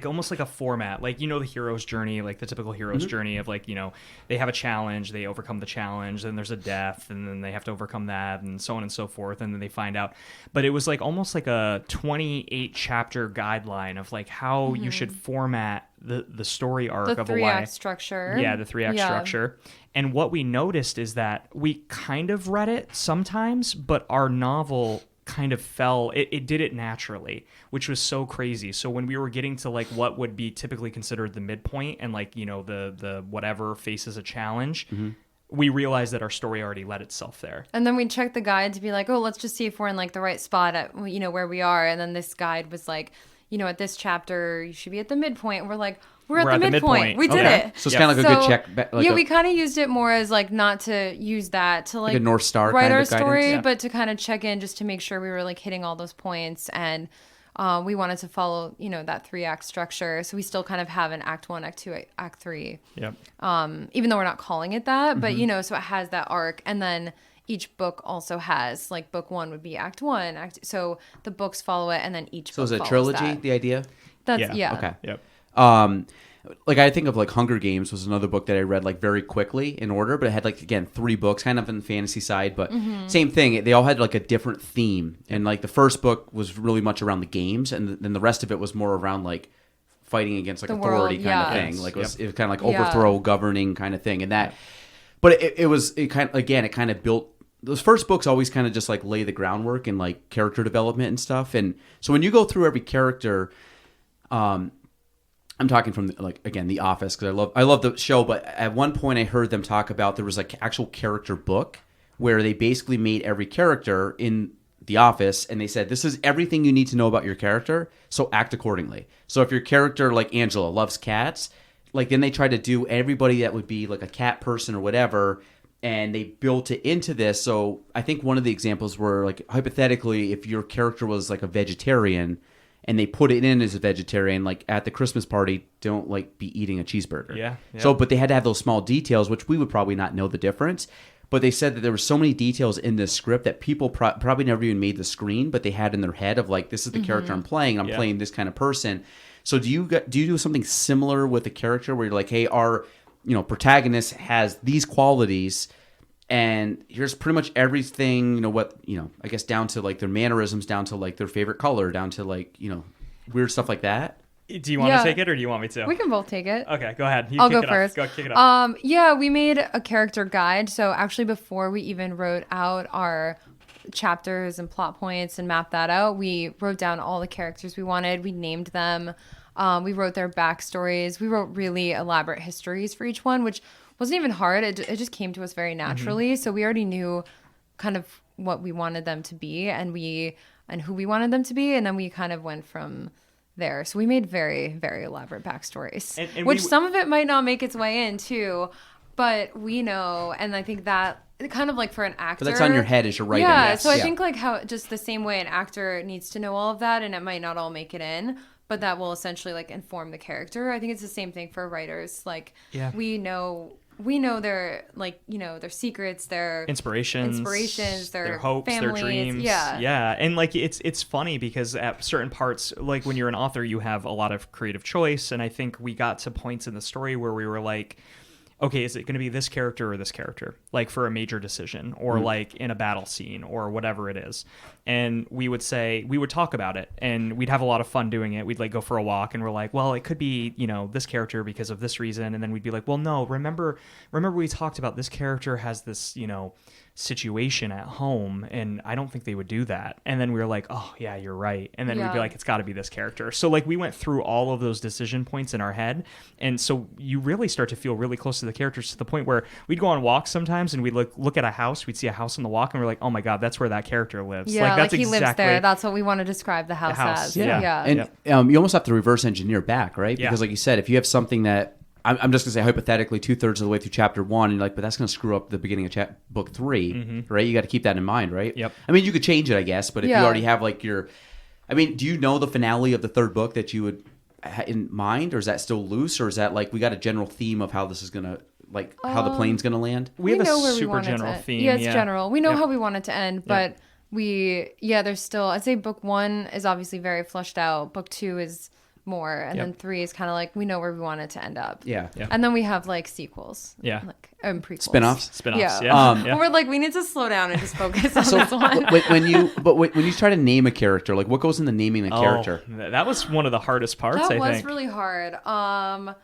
almost like a format, like the hero's journey, like the typical hero's journey of like they have a challenge, they overcome the challenge, then there's a death, and then they have to overcome that, and so on and so forth, and then they find out. But it was like almost like a 28 chapter guideline of like how you should format the story arc of a The 3-act structure. Yeah, the 3-act structure. And what we noticed is that we kind of read it sometimes, but our novel kind of fell. It did it naturally, which was so crazy. So when we were getting to like what would be typically considered the midpoint, and like the whatever faces a challenge, we realized that our story already led itself there. And then we checked the guide to be like, oh, let's just see if we're in like the right spot at where we are. And then this guide was like, at this chapter you should be at the midpoint. And we're like, we're at the midpoint. We did it. So it's kind of like a good check. Like we kind of used it more as like not to use that to like a North Star write kind our of guidance. story, but to kind of check in just to make sure we were like hitting all those points. And we wanted to follow that 3-act structure. So we still kind of have an Act 1, Act 2, Act 3. Yep. Even though we're not calling it that, but so it has that arc, and then each book also has like book 1 would be Act 1, so the books follow it, and then each. So book is it a follows trilogy? that. The idea? That's yeah. Okay. Yep. Like I think of like Hunger Games was another book that I read like very quickly in order, but it had like again 3 books, kind of in the fantasy side, but same thing. They all had like a different theme, and like the first book was really much around the games, and then the rest of it was more around like fighting against like The authority world, kind of yeah. thing. Like Yes. it was kind of like overthrow governing kind of thing, and that. But it kind of built. Those first books always kind of just like lay the groundwork and like character development and stuff, and so when you go through every character, I'm talking from like again The Office because I love the show, but at one point I heard them talk about there was like actual character book where they basically made every character in The Office, and they said this is everything you need to know about your character, so act accordingly. So if your character like Angela loves cats, like then they tried to do everybody that would be like a cat person or whatever, and they built it into this. So I think one of the examples were like hypothetically if your character was like a vegetarian, and they put it in as a vegetarian, like at the Christmas party, don't like be eating a cheeseburger. Yeah. So, but they had to have those small details, which we would probably not know the difference. But they said that there were so many details in this script that people probably never even made the screen, but they had in their head of like, this is the character I'm playing. I'm playing this kind of person. So do you do something similar with a character where you're like, hey, our protagonist has these qualities, and here's pretty much everything, I guess down to like their mannerisms, down to like their favorite color, down to like, weird stuff like that? Do you want to take it or do you want me to? We can both take it. Okay, go ahead. I'll kick go it first. Go kick it off. Yeah, we made a character guide. So actually, before we even wrote out our chapters and plot points and mapped that out, we wrote down all the characters we wanted. We named them. We wrote their backstories. We wrote really elaborate histories for each one, which wasn't even hard. It just came to us very naturally. So we already knew kind of what we wanted them to be and who we wanted them to be, and then we kind of went from there. So we made very, very elaborate backstories, and which some of it might not make its way in too, but we know, and I think that kind of like for an actor. But that's on your head as you're writing. Yeah, Yes. so I think like how just the same way an actor needs to know all of that, and it might not all make it in, but that will essentially like inform the character. I think it's the same thing for writers. Like we know their like, you know, their secrets, their inspirations, their hopes, families, their dreams. Yeah. And like it's funny because at certain parts, like when you're an author, you have a lot of creative choice, and I think we got to points in the story where we were like, okay, is it going to be this character or this character? Like for a major decision or like in a battle scene or whatever it is. And we would talk about it and we'd have a lot of fun doing it. We'd like go for a walk and we're like, well, it could be, you know, this character because of this reason. And then we'd be like, well, no, remember we talked about this character has this, you know, situation at home and I don't think they would do that. And then we were like, oh yeah, you're right. And then we'd be like, it's got to be this character. So like we went through all of those decision points in our head, and so you really start to feel really close to the characters to the point where we'd go on walks sometimes and we'd look at a house, we'd see a house on the walk and we're like, oh my god, that's where that character lives. Yeah, that's like he lives there. That's what we want to describe the house as. And you almost have to reverse engineer back, right? Because like you said, if you have something that I'm just going to say hypothetically 2/3 of the way through chapter 1 and you're like, but that's going to screw up the beginning of book 3, right? You got to keep that in mind, right? Yep. I mean, you could change it, I guess, but if you already have like do you know the finale of the 3rd book that you would in mind, or is that still loose, or is that like we got a general theme of how this is going to, like how the plane's going to land? We have a super general theme. Yeah, it's general. We know how we want it to end, but there's still, I'd say book 1 is obviously very fleshed out. Book 2 is more, and then 3 is kind of like we know where we want it to end up. Yeah. And then we have like sequels. Like prequels. Spin-offs. Yeah. We're like, we need to slow down and just focus on this one. when you try to name a character, like what goes into naming the character? That was one of the hardest parts. I think that was really hard.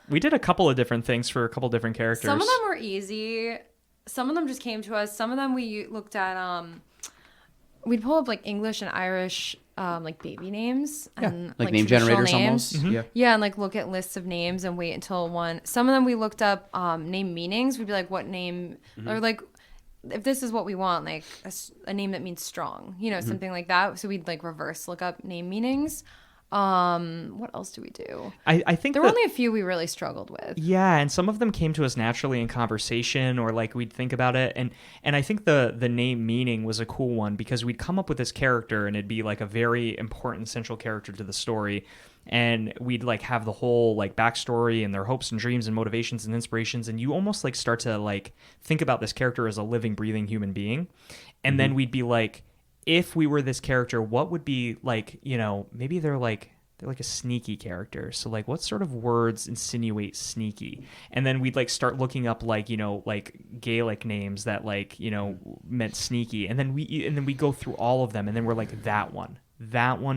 We did a couple of different things for a couple different characters. Some of them were easy. Some of them just came to us. Some of them we looked at. We'd pull up like English and Irish like baby names and like name generators names. almost. Yeah, and like look at lists of names and wait until one. Some of them we looked up name meanings. We'd be like, what name, or like if this is what we want, like a name that means strong, you know, something like that. So we'd like reverse look up name meanings. What else do we do? I think there were only a few we really struggled with. Yeah, and some of them came to us naturally in conversation, or like we'd think about it, and I think the name meaning was a cool one because we'd come up with this character and it'd be like a very important central character to the story, and we'd like have the whole like backstory and their hopes and dreams and motivations and inspirations, and you almost like start to like think about this character as a living, breathing human being, and then we'd be like, if we were this character, what would be like, you know, maybe they're like a sneaky character. So like what sort of words insinuate sneaky? And then we'd like start looking up like, you know, like Gaelic names that like, you know, meant sneaky. And then we go through all of them and then we're like, that one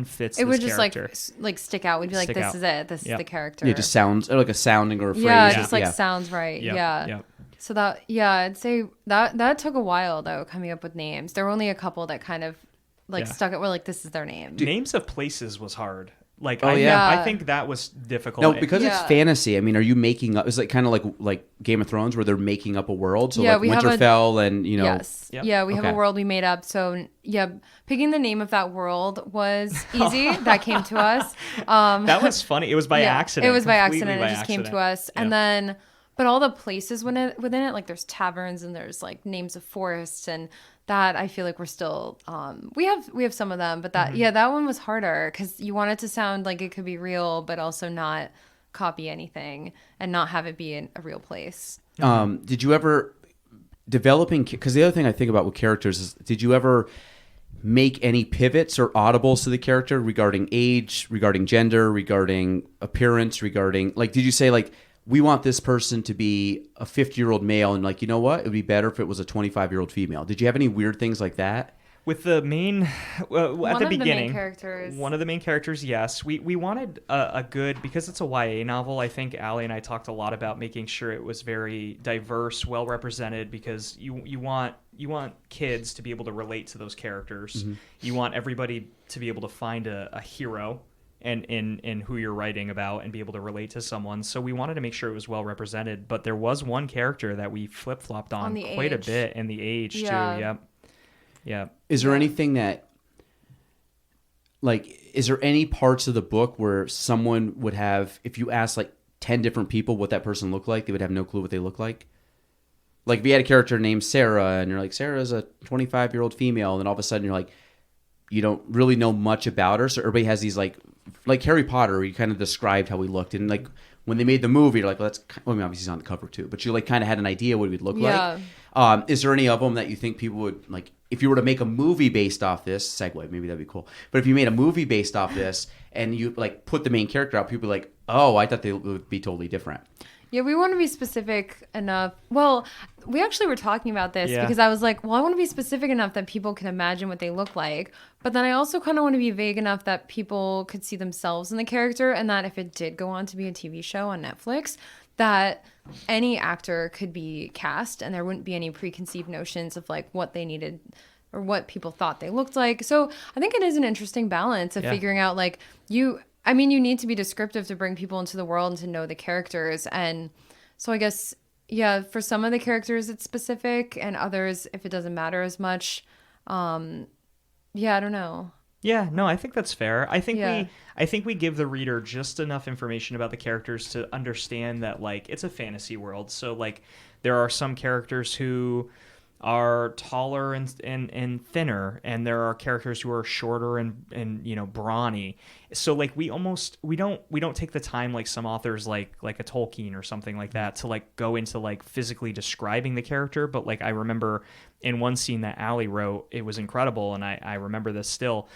fits it this would just character. like stick out. We'd be like, this is it. This is the character. Yeah, just sounds or like a sounding or a phrase. Yeah, it just like sounds right. Yep. Yeah. Yep. So that, I'd say that took a while though, coming up with names. There were only a couple that kind of like stuck out. We're like, this is their name. Names of places was hard. Like, I think that was difficult. No, because it's fantasy. I mean, are you making up? Is it kind of like Game of Thrones where they're making up a world? So like Winterfell and, you know. Yes. Yep. Yeah, we have a world we made up. So picking the name of that world was easy. That came to us. That was funny. It was by accident. It was by accident. It just came to us. And then, but all the places within it, like there's taverns and there's like names of forests, and that I feel like we're still we have some of them, but that that one was harder because you want it to sound like it could be real, but also not copy anything and not have it be in a real place. Did you ever developing? Because the other thing I think about with characters is, did you ever make any pivots or audibles to the character regarding age, regarding gender, regarding appearance, regarding like, did you say like, we want this person to be a 50-year-old male, and like, you know what? It would be better if it was a 25-year-old female. Did you have any weird things like that? With the main, well, at One the of the main beginning, characters. one of the main characters, yes. We wanted a good, because it's a YA novel, I think Allie and I talked a lot about making sure it was very diverse, well represented, because you want kids to be able to relate to those characters. Mm-hmm. You want everybody to be able to find a hero and in who you're writing about and be able to relate to someone. So we wanted to make sure it was well represented, but there was one character that we flip-flopped on the quite age. a bit, and the age Yeah. too. Yep. Yeah. Is there anything that, like, is there any parts of the book where someone would have, if you asked like 10 different people what that person looked like, they would have no clue what they look like? Like, if you had a character named Sarah and you're like, Sarah's a 25-year-old female, and then all of a sudden you're like, you don't really know much about her. So everybody has these like Harry Potter, where you kind of described how he looked. And like when they made the movie, you're like, well, that's, well, I mean, obviously he's on the cover too, but you like kind of had an idea what he would look Yeah. like. Is there any of them that you think people would like, if you were to make a movie based off this segue, maybe that'd be cool. But if you made a movie based off this and you like put the main character out, people would be like, oh, I thought they would be totally different. Yeah, we want to be specific enough. Well, we actually were talking about this Yeah. because I was like, well, I want to be specific enough that people can imagine what they look like. But then I also kind of want to be vague enough that people could see themselves in the character, and that if it did go on to be a TV show on Netflix, that any actor could be cast and there wouldn't be any preconceived notions of like what they needed or what people thought they looked like. So I think it is an interesting balance of Yeah. figuring out like you need to be descriptive to bring people into the world and to know the characters. And so I guess, yeah, for some of the characters it's specific, and others, if it doesn't matter as much, yeah, I don't know. Yeah, no, I think that's fair. I think Yeah. we give the reader just enough information about the characters to understand that like it's a fantasy world. So like there are some characters who are taller and thinner, and there are characters who are shorter and you know, brawny. So like we don't take the time like some authors like a Tolkien or something like that to like go into like physically describing the character. But like I remember in one scene that Allie wrote, it was incredible, and I remember this still.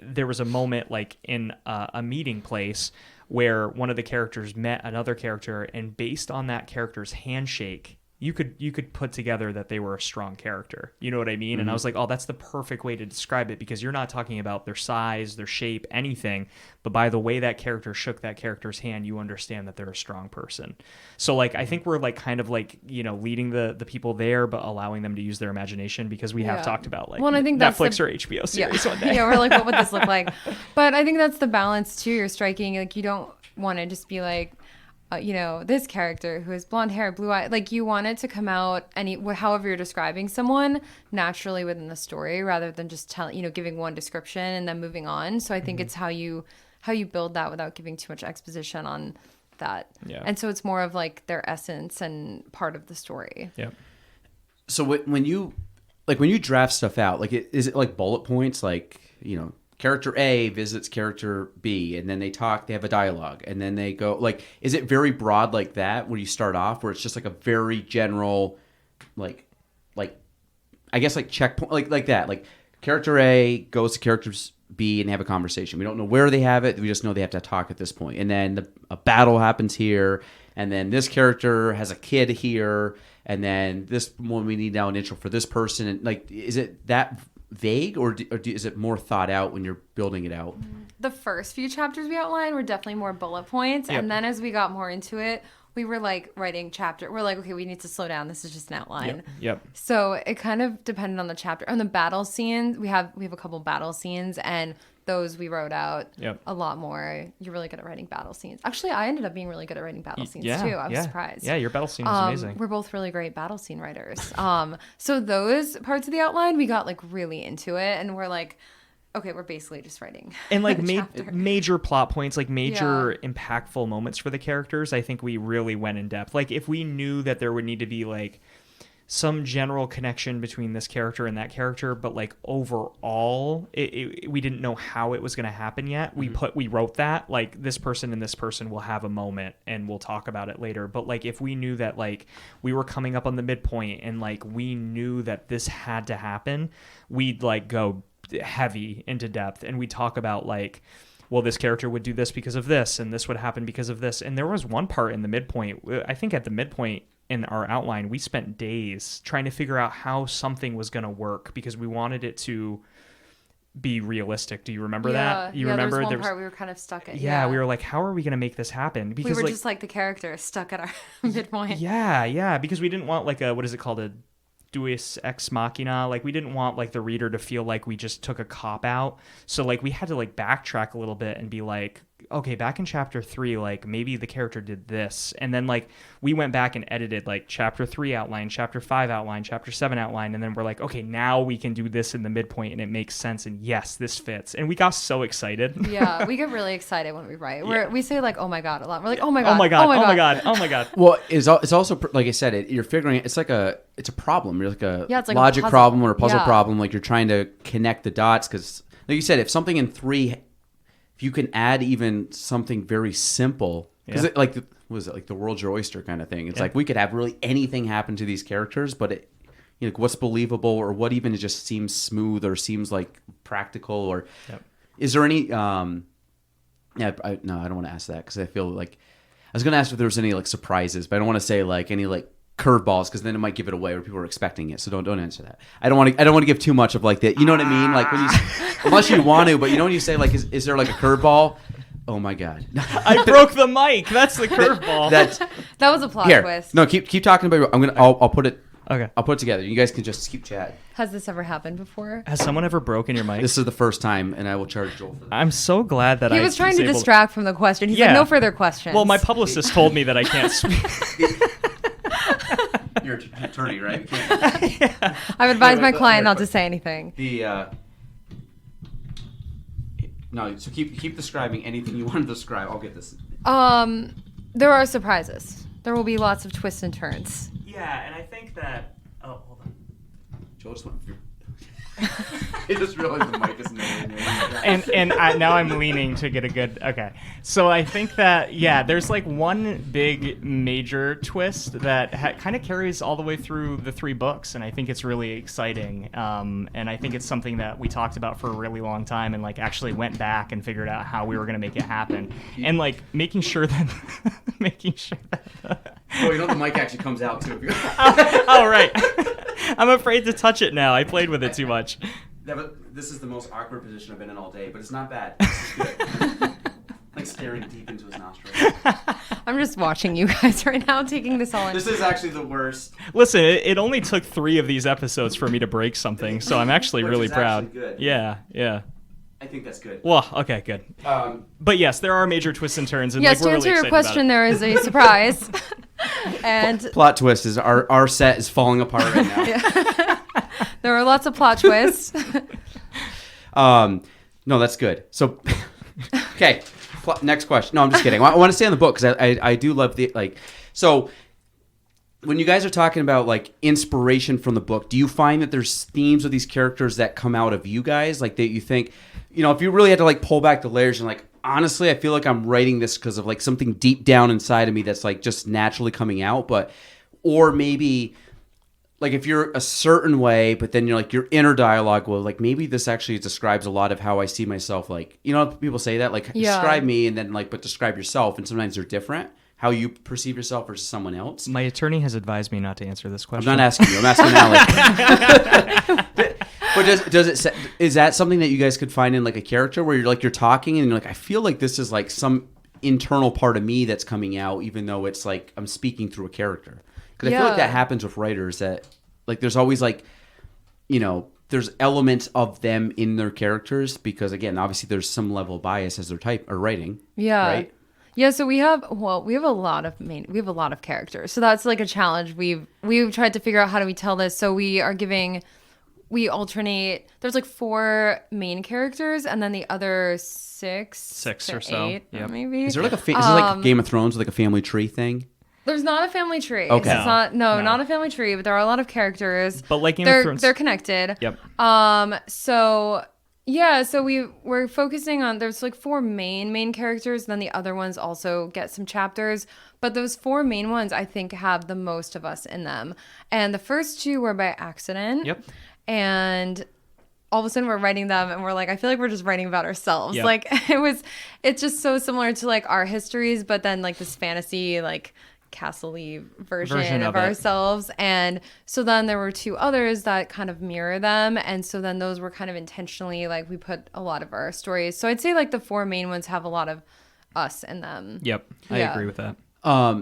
There was a moment like in a meeting place where one of the characters met another character, and based on that character's handshake, you could put together that they were a strong character. You know what I mean? And I was like, oh, that's the perfect way to describe it, because you're not talking about their size, their shape, anything, but by the way that character shook that character's hand, you understand that they're a strong person. So like I think we're like kind of like, you know, leading the people there, but allowing them to use their imagination, because we have Yeah. talked about like Well, and I think that's Netflix the- or HBO series one day. Yeah, we're like, what would this look like? But I think that's the balance too. You're striking, like, you don't want to just be like, you know, this character who has blonde hair, blue eye. Like, you want it to come out however you're describing someone naturally within the story, rather than just giving one description and then moving on. So I think it's how you build that without giving too much exposition on that. Yeah. And so it's more of like their essence and part of the story. Yeah. So when you draft stuff out, like is it like bullet points, like, you know, character A visits character B, and then they talk, they have a dialogue, and then they go, like, is it very broad like that where you start off, where it's just like a very general, like I guess like checkpoint, like that, like character A goes to character B and have a conversation. We don't know where they have it. We just know they have to talk at this point. And then a battle happens here, and then this character has a kid here, and then this one we need now an intro for this person. And like, is it that vague, or is it more thought out when you're building it out? The first few chapters we outlined were definitely more bullet points. Yep. And then as we got more into it, we were like writing we're like, okay, we need to slow down. This is just an outline. Yep. So it kind of depended on the chapter. On the battle scenes, we have a couple battle scenes, and those we wrote out Yep. a lot more. You're really good at writing battle scenes. Actually, I ended up being really good at writing battle scenes too. I was surprised. Yeah, your battle scene was amazing. We're both really great battle scene writers. So those parts of the outline, we got like really into it, and we're like, okay, we're basically just writing. And like a chapter. major plot points, like major impactful moments for the characters, I think we really went in depth. Like if we knew that there would need to be like some general connection between this character and that character, but like overall we didn't know how it was going to happen yet. We wrote that like this person and this person will have a moment and we'll talk about it later. But like if we knew that like we were coming up on the midpoint and like we knew that this had to happen, we'd like go heavy into depth, and we talk about like, well, this character would do this because of this, and this would happen because of this. And there was one part in the midpoint, I think at the midpoint in our outline, we spent days trying to figure out how something was going to work because we wanted it to be realistic. Do you remember that? You remember there was one part we were kind of stuck at. Yeah, we were like, how are we going to make this happen? Because we were just like the character stuck at our midpoint. Yeah, because we didn't want like a, what is it called, a deus ex machina. Like we didn't want like the reader to feel like we just took a cop out. So like we had to like backtrack a little bit and be like, okay, back in chapter 3, like maybe the character did this. And then like we went back and edited like chapter 3 outline, chapter 5 outline, chapter 7 outline. And then we're like, okay, now we can do this in the midpoint and it makes sense. And yes, this fits. And we got so excited. Yeah, we get really excited when we write. We say like, oh my God, a lot. We're like, oh my God, God, oh my God, oh my God, oh my God. Well, it's also, like I said, you're figuring it's like it's a problem. You're like it's like logic a problem or a puzzle Yeah. problem. Like you're trying to connect the dots because, like you said, if something in 3, if you can add even something very simple, because what was it, like the world's your oyster kind of thing. It's like we could have really anything happen to these characters, but it, what's believable or what even just seems smooth or seems like practical or is there any? No, I don't want to ask that because I feel like I was going to ask if there was any like surprises, but I don't want to say like any like curveballs because then it might give it away or people are expecting it. So don't answer that. I don't want to give too much of like that. You know what I mean? Like when you, unless you want to, but when you say like, is there like a curveball? Oh my God! I broke the mic. That's the curveball. That was a plot twist. No, keep talking about. I'll put it. Okay. I'll put it together. You guys can just keep chatting. Has this ever happened before? Has someone ever broken your mic? This is the first time, and I will charge Joel for that. I'm so glad that He was trying to distract from the question. He's like, no further questions. Well, my publicist told me that I can't speak. You're an attorney, right? You can't. I've advised my client not to say anything. No, so keep describing anything you want to describe. I'll get this. There are surprises. There will be lots of twists and turns. Yeah, and I think that. Oh, hold on. Joel just went. He just realized the mic isn't there. And now I'm leaning to get a good. Okay, so I think that there's like one big major twist that kind of carries all the way through the 3 books, and I think it's really exciting. And I think it's something that we talked about for a really long time, and like actually went back and figured out how we were going to make it happen, and like making sure that. Oh, the mic actually comes out too. Oh, right. I'm afraid to touch it now. I played with it too much. Yeah, but this is the most awkward position I've been in all day, but it's not bad. This is good. Like staring deep into his nostrils. I'm just watching you guys right now, taking this all in. This is actually the worst. Listen, it only took 3 of these episodes for me to break something, so I'm actually really proud. Actually good. Yeah. I think that's good. Well, okay, good. But yes, there are major twists and turns, and yes, like, we're to answer really your question, there is a surprise. And plot twist is our set is falling apart right now. Yeah. There are lots of plot twists. No, that's good. So, okay, next question. No, I'm just kidding. I want to stay on the book because I do love the like. So, when you guys are talking about like inspiration from the book, do you find that there's themes of these characters that come out of you guys, like that you think, if you really had to like pull back the layers and like, honestly, I feel like I'm writing this because of like something deep down inside of me that's like just naturally coming out, or maybe like if you're a certain way, but then you're like your inner dialogue will like maybe this actually describes a lot of how I see myself. Like people say that like describe me and then like but describe yourself, and sometimes they're different. How you perceive yourself versus someone else. My attorney has advised me not to answer this question. I'm not asking you. I'm asking Alec. But is that something that you guys could find in like a character where you're talking and you're like, I feel like this is like some internal part of me that's coming out, even though it's like I'm speaking through a character. Because I feel like that happens with writers that like there's always like, there's elements of them in their characters because again, obviously there's some level of bias as they're writing. Yeah. Right. Yeah, so we have a lot of characters. So that's like a challenge. We've tried to figure out how do we tell this. So we alternate. There's like 4 main characters and then the other 6 or so. 8 maybe. Is there like is it like Game of Thrones with like a family tree thing? There's not a family tree. Okay. It's not a family tree, but there are a lot of characters. But like Game of Thrones, they're connected. Yep. So we're focusing on there's like 4 main characters, then the other ones also get some chapters, but those 4 main ones I think have the most of us in them. And the first 2 were by accident. Yep. And all of a sudden we're writing them and we're like, I feel like we're just writing about ourselves. Yep. Like it's just so similar to like our histories, but then like this fantasy like castle-y version Version of of it. ourselves. And so then there were 2 others that kind of mirror them. And so then those were kind of intentionally, like, we put a lot of our stories. So I'd say, like, the 4 main ones have a lot of us in them. Yep, I Yeah. agree with that.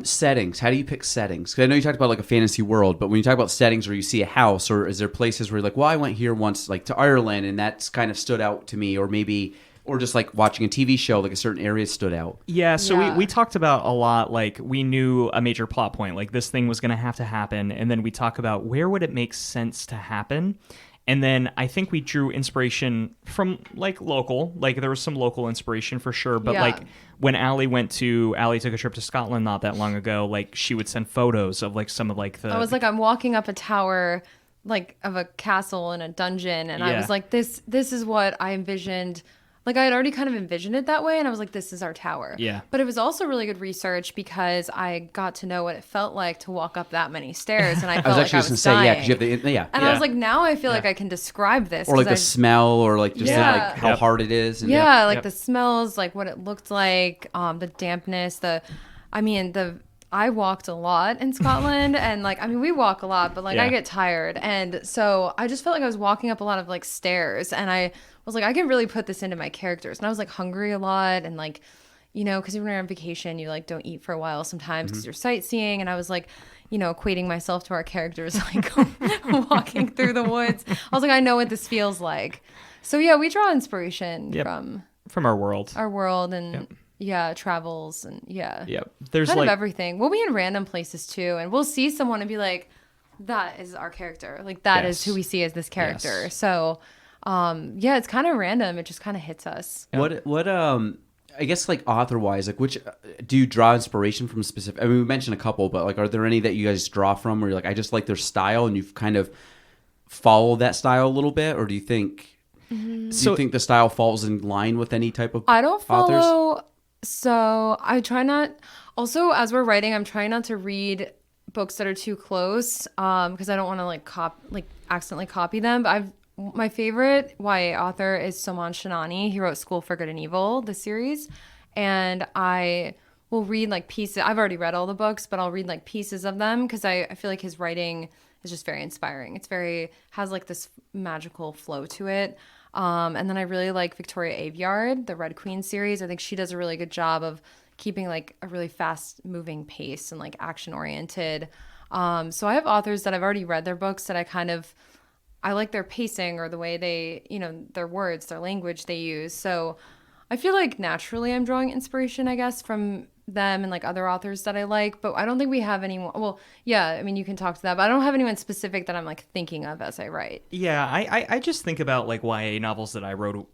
Settings. How do you pick settings? Because I know you talked about like a fantasy world, but when you talk about settings where you see a house, or is there places where you're like, well, I went here once, like to Ireland, and that's kind of stood out to me, or maybe, or just like watching a TV show, like a certain area stood out. Yeah, so Yeah. we talked about a lot, like we knew a major plot point, like this thing was going to have to happen, and then we talk about where would it make sense to happen. And then I think we drew inspiration from like local, like there was some local inspiration for sure. But Yeah. like when Allie took a trip to Scotland not that long ago, like she would send photos of like some of like the. I was like, I'm walking up a tower, like of a castle in a dungeon, and I Yeah. was like, this is what I envisioned. Like I had already kind of envisioned it that way, and I was like, this is our tower. Yeah. But it was also really good research because I got to know what it felt like to walk up that many stairs, and I I felt was like actually I just was gonna say, yeah, dying. because you have the, yeah, And I was like, now I feel like I can describe this. or like 'cause the smell, or like just Yeah. like how Yep. hard it is. And yeah, like Yep. the smells, like what it looked like, the dampness, I walked a lot in Scotland, and like, I mean, we walk a lot, but like Yeah. I get tired. And so I just felt like I was walking up a lot of like stairs, and I was like, I can really put this into my characters. And I was like hungry a lot, and like, you know, because when you're on vacation, you like don't eat for a while sometimes because you're sightseeing. And I was like, you know, equating myself to our characters, like walking through the woods. I was like, I know what this feels like. So yeah, we draw inspiration Yep. from our world. our world and yeah, travels and yeah. Yep. There's Kind like of everything. We'll be in random places too, and we'll see someone and be like, that is our character. Like that is Yes. who we see as this character. Yes. So yeah, it's kind of random. It just kind of hits us. What I guess like author wise, like which do you draw inspiration from specific? I mean, we mentioned a couple, but like, are there any that you guys draw from where you're like, I just like their style, and you've kind of followed that style a little bit, or do you think? Do you think the style falls in line with any type of? I don't authors? follow. So I try not. Also, as we're writing, I'm trying not to read books that are too close, because I don't want to like accidentally copy them. But my favorite YA author is Soman Shinani. He wrote School for Good and Evil, the series, and I will read like pieces. I've already read all the books, but I'll read like pieces of them because I feel like his writing is just very inspiring. It's has like this magical flow to it. And then I really like Victoria Aveyard, the Red Queen series. I think she does a really good job of keeping like a really fast moving pace and like action oriented. So I have authors that I've already read their books that I like their pacing or the way they, you know, their words, their language they use. So I feel like naturally I'm drawing inspiration, I guess, from them and like other authors that I like, but I don't think we have anyone. Well, yeah, I mean, you can talk to that, but I don't have anyone specific that I'm like thinking of as I write. Yeah, I just think about like YA novels that I wrote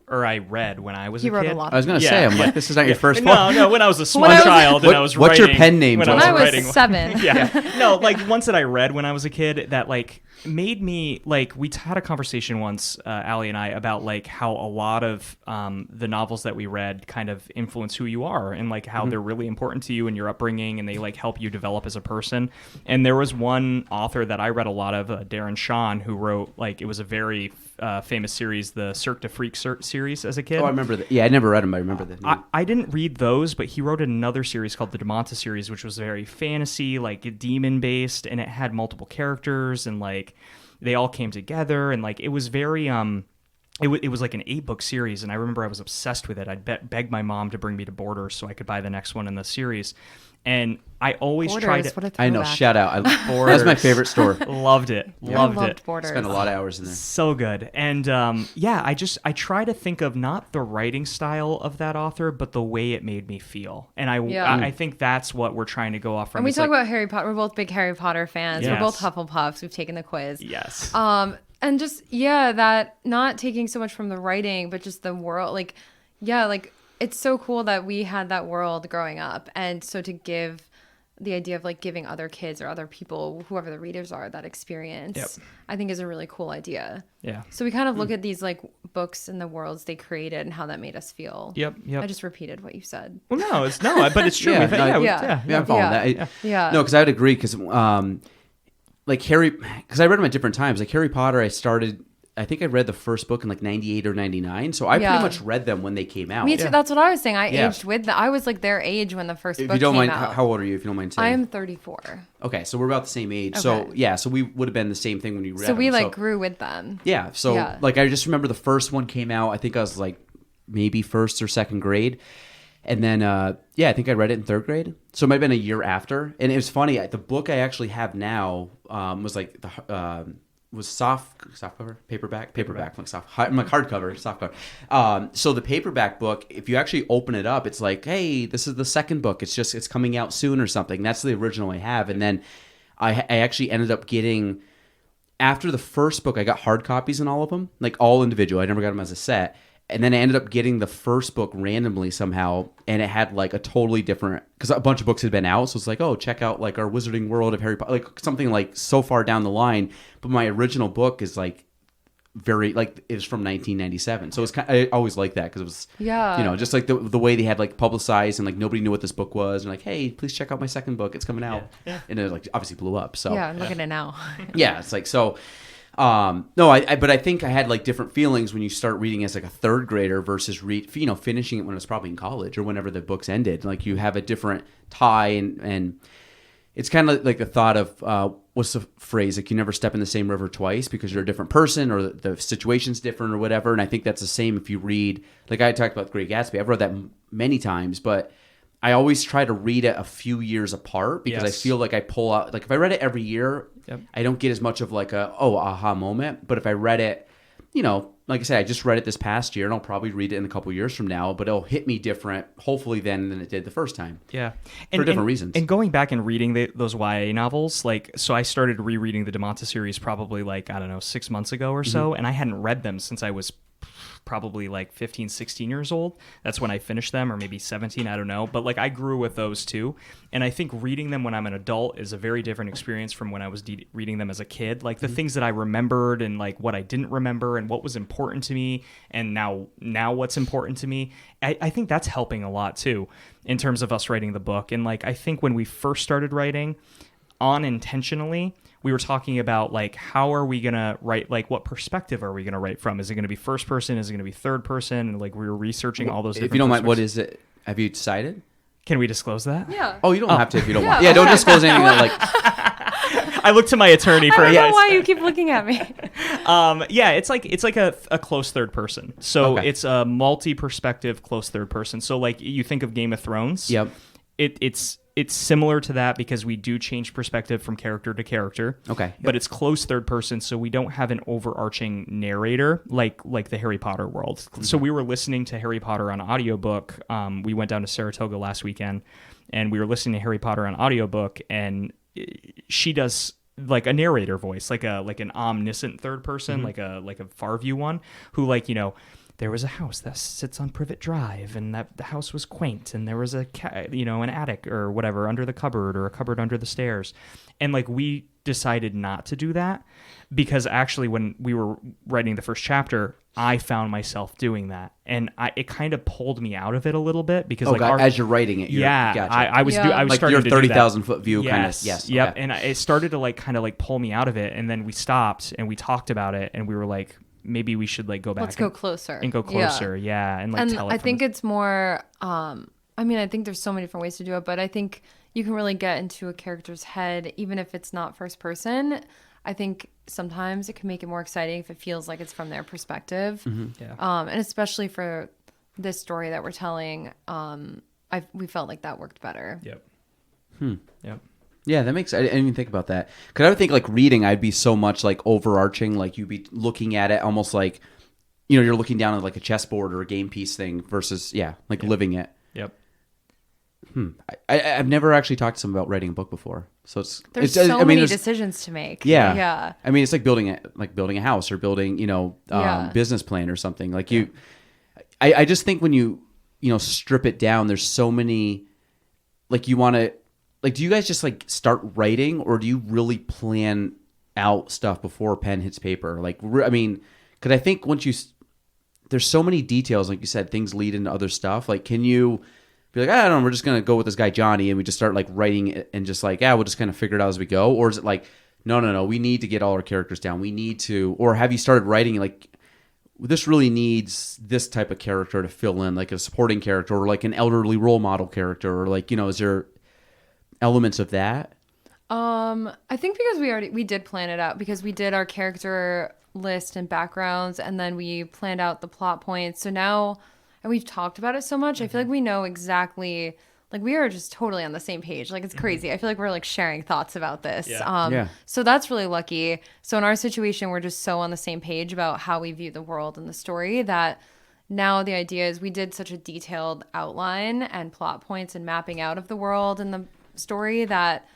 or I read when I was He a wrote kid. a lot. I was gonna say, I'm like, this is not your first No, one. no, when I was a small When I was- child and I was What's writing. your pen name, When Joel? When I was writing. 7. Yeah. No, like ones that I read when I was a kid that like made me like we had a conversation once, Allie and I, about like how a lot of the novels that we read kind of influence who you are and like how they're really important to you and your upbringing and they like help you develop as a person. And there was one author that I read a lot of, Darren Shan, who wrote like it was a very famous series, the Cirque de Freak series as a kid. Oh, I remember that. Yeah, I never read them, but I remember that. I didn't read those, but he wrote another series called the Demanta series, which was very fantasy, like demon based, and it had multiple characters and like they all came together and like it was very it was like an 8-book series, and I remember I was obsessed with it. I'd beg my mom to bring me to Borders so I could buy the next one in the series, and I always tried Borders, to. what a I know. throwback. Shout out. That's my favorite store. Loved it. Loved I it. loved Borders. Spent a lot of hours in there. So good. And yeah, I try to think of not the writing style of that author, but the way it made me feel. And I think that's what we're trying to go off from. And we It's talk like- about Harry Potter. We're both big Harry Potter fans. Yes. We're both Hufflepuffs. We've taken the quiz. Yes. And just, yeah, that not taking so much from the writing, but just the world. Like, yeah, like it's so cool that we had that world growing up. And so to give the idea of like giving other kids or other people, whoever the readers are, that experience, Yep. I think is a really cool idea. Yeah. So we kind of look at these like books and the worlds they created and how that made us feel. Yep. I just repeated what you said. Well, no, but it's true. Yeah, Yeah. Yeah, I'm following Yeah. that. Yeah. No, because I would agree because like because I read them at different times. Like Harry Potter, I started I think I read the first book in like 98 or 99. So I Yeah. pretty much read them when they came out. Me too. That's what I was saying. I Yeah. aged with them. I was like their age when the first If book you don't came mind, out. how old are you? If you don't mind saying. I am 34. Okay, so we're about the same age. So Okay. yeah, so we would have been the same thing when you read. So we them. like grew with them. Yeah. So Yeah. like I just remember the first one came out. I think I was like maybe first or second grade. And then I think I read it in third grade. So it might have been a year after. And it was funny. The book I actually have now was like was soft cover, paperback, like soft. I'm like hardcover, soft cover. So the paperback book, if you actually open it up, it's like, hey, this is the second book. It's coming out soon or something. That's the original I have. And then I actually ended up getting, after the first book, I got hard copies in all of them, like all individual. I never got them as a set. And then I ended up getting the first book randomly somehow, and it had like a totally different, because a bunch of books had been out, so it's like, oh, check out like our Wizarding World of Harry Potter, like something like so far down the line. But my original book is like very like it was from 1997, so it's kind I always liked that because it was just like the way they had like publicized and like nobody knew what this book was, and like, hey, please check out my second book, it's coming out, and it like obviously blew up. So Yeah, look at it now. yeah, it's like so. No, but I think I had like different feelings when you start reading as like a third grader versus finishing it when it was probably in college or whenever the books ended. Like you have a different tie, and it's kind of like the thought of what's the phrase, like you never step in the same river twice because you're a different person or the situation's different or whatever. And I think that's the same if you read, like I talked about The Great Gatsby. I've read that many times, but I always try to read it a few years apart because I feel like I pull out, like if I read it every year, I don't get as much of like aha moment. But if I read it, like I said, I just read it this past year, and I'll probably read it in a couple years from now, but it'll hit me different, hopefully, than it did the first time. Yeah. For different reasons. And going back and reading those YA novels, so I started rereading the DeMonte series probably 6 months ago or so, and I hadn't read them since I was probably 15, 16 years old. That's when I finished them, or maybe 17, I don't know. But I grew with those too. And I think reading them when I'm an adult is a very different experience from when I was reading them as a kid. The things that I remembered and what I didn't remember and what was important to me and now what's important to me. I think that's helping a lot too in terms of us writing the book. And I think when we first started writing, unintentionally, we were talking about how are we gonna write, what perspective are we gonna write from? Is it gonna be first person? Is it gonna be third person? And we were researching all those different If you don't mind, what is it? Have you decided? Can we disclose that? Yeah. Oh, you don't have to if you don't want. Yeah, don't disclose anything that I look to my attorney for I don't know advice. why you keep looking at me. Yeah, it's like a close third person. So Okay. it's a multi-perspective close third person. So you think of Game of Thrones. Yep. It's similar to that because we do change perspective from character to character. Okay. But it's close third person, so we don't have an overarching narrator like the Harry Potter world. Mm-hmm. So we were listening to Harry Potter on audiobook. We went down to Saratoga last weekend, and we were listening to Harry Potter on audiobook, and she does a narrator voice, like an omniscient third person, like a far view one, who there was a house that sits on Privet Drive, and that the house was quaint, and there was an attic or whatever under the cupboard, or a cupboard under the stairs. And we decided not to do that because actually when we were writing the first chapter, I found myself doing that, and it kind of pulled me out of it a little bit because as you're writing it, gotcha. I was like starting your to do that. 30,000 foot view kind of. Yep. Okay. And it started to kind of pull me out of it, and then we stopped and we talked about it, and we were like, maybe we should go back. Let's go closer. And go closer, yeah. And tell it. I think it's more. I think there's so many different ways to do it, but I think you can really get into a character's head, even if it's not first person. I think sometimes it can make it more exciting if it feels like it's from their perspective. Mm-hmm. Yeah. And especially for this story that we're telling, we felt like that worked better. Yep. Yep. Yeah, that makes. I didn't even think about that because I would think reading, I'd be so much overarching, you'd be looking at it almost you're looking down at a chessboard or a game piece thing versus living it. Yep. I've never actually talked to someone about writing a book before, so There's so many decisions to make. Yeah, yeah. I mean, it's like building a house or building business plan or something. I just think when you strip it down, there's so many you want to. Do you guys just start writing, or do you really plan out stuff before pen hits paper? I mean, because I think there's so many details, like you said, things lead into other stuff. Can you be I don't know, we're just gonna go with this guy Johnny, and we just start writing it and just we'll just kind of figure it out as we go, or is it no, we need to get all our characters down. We need to, or have you started writing like, this really needs this type of character to fill in, like a supporting character or like an elderly role model character, or like, is there elements of that? I think because we did plan it out, because we did our character list and backgrounds, and then we planned out the plot points. So now, and we've talked about it so much, I feel like we know exactly, like we are just totally on the same page. Like it's crazy. I feel like we're like sharing thoughts about this. Yeah. So that's really lucky. So in our situation, we're just so on the same page about how we view the world and the story that now the idea is we did such a detailed outline and plot points and mapping out of the world and the story that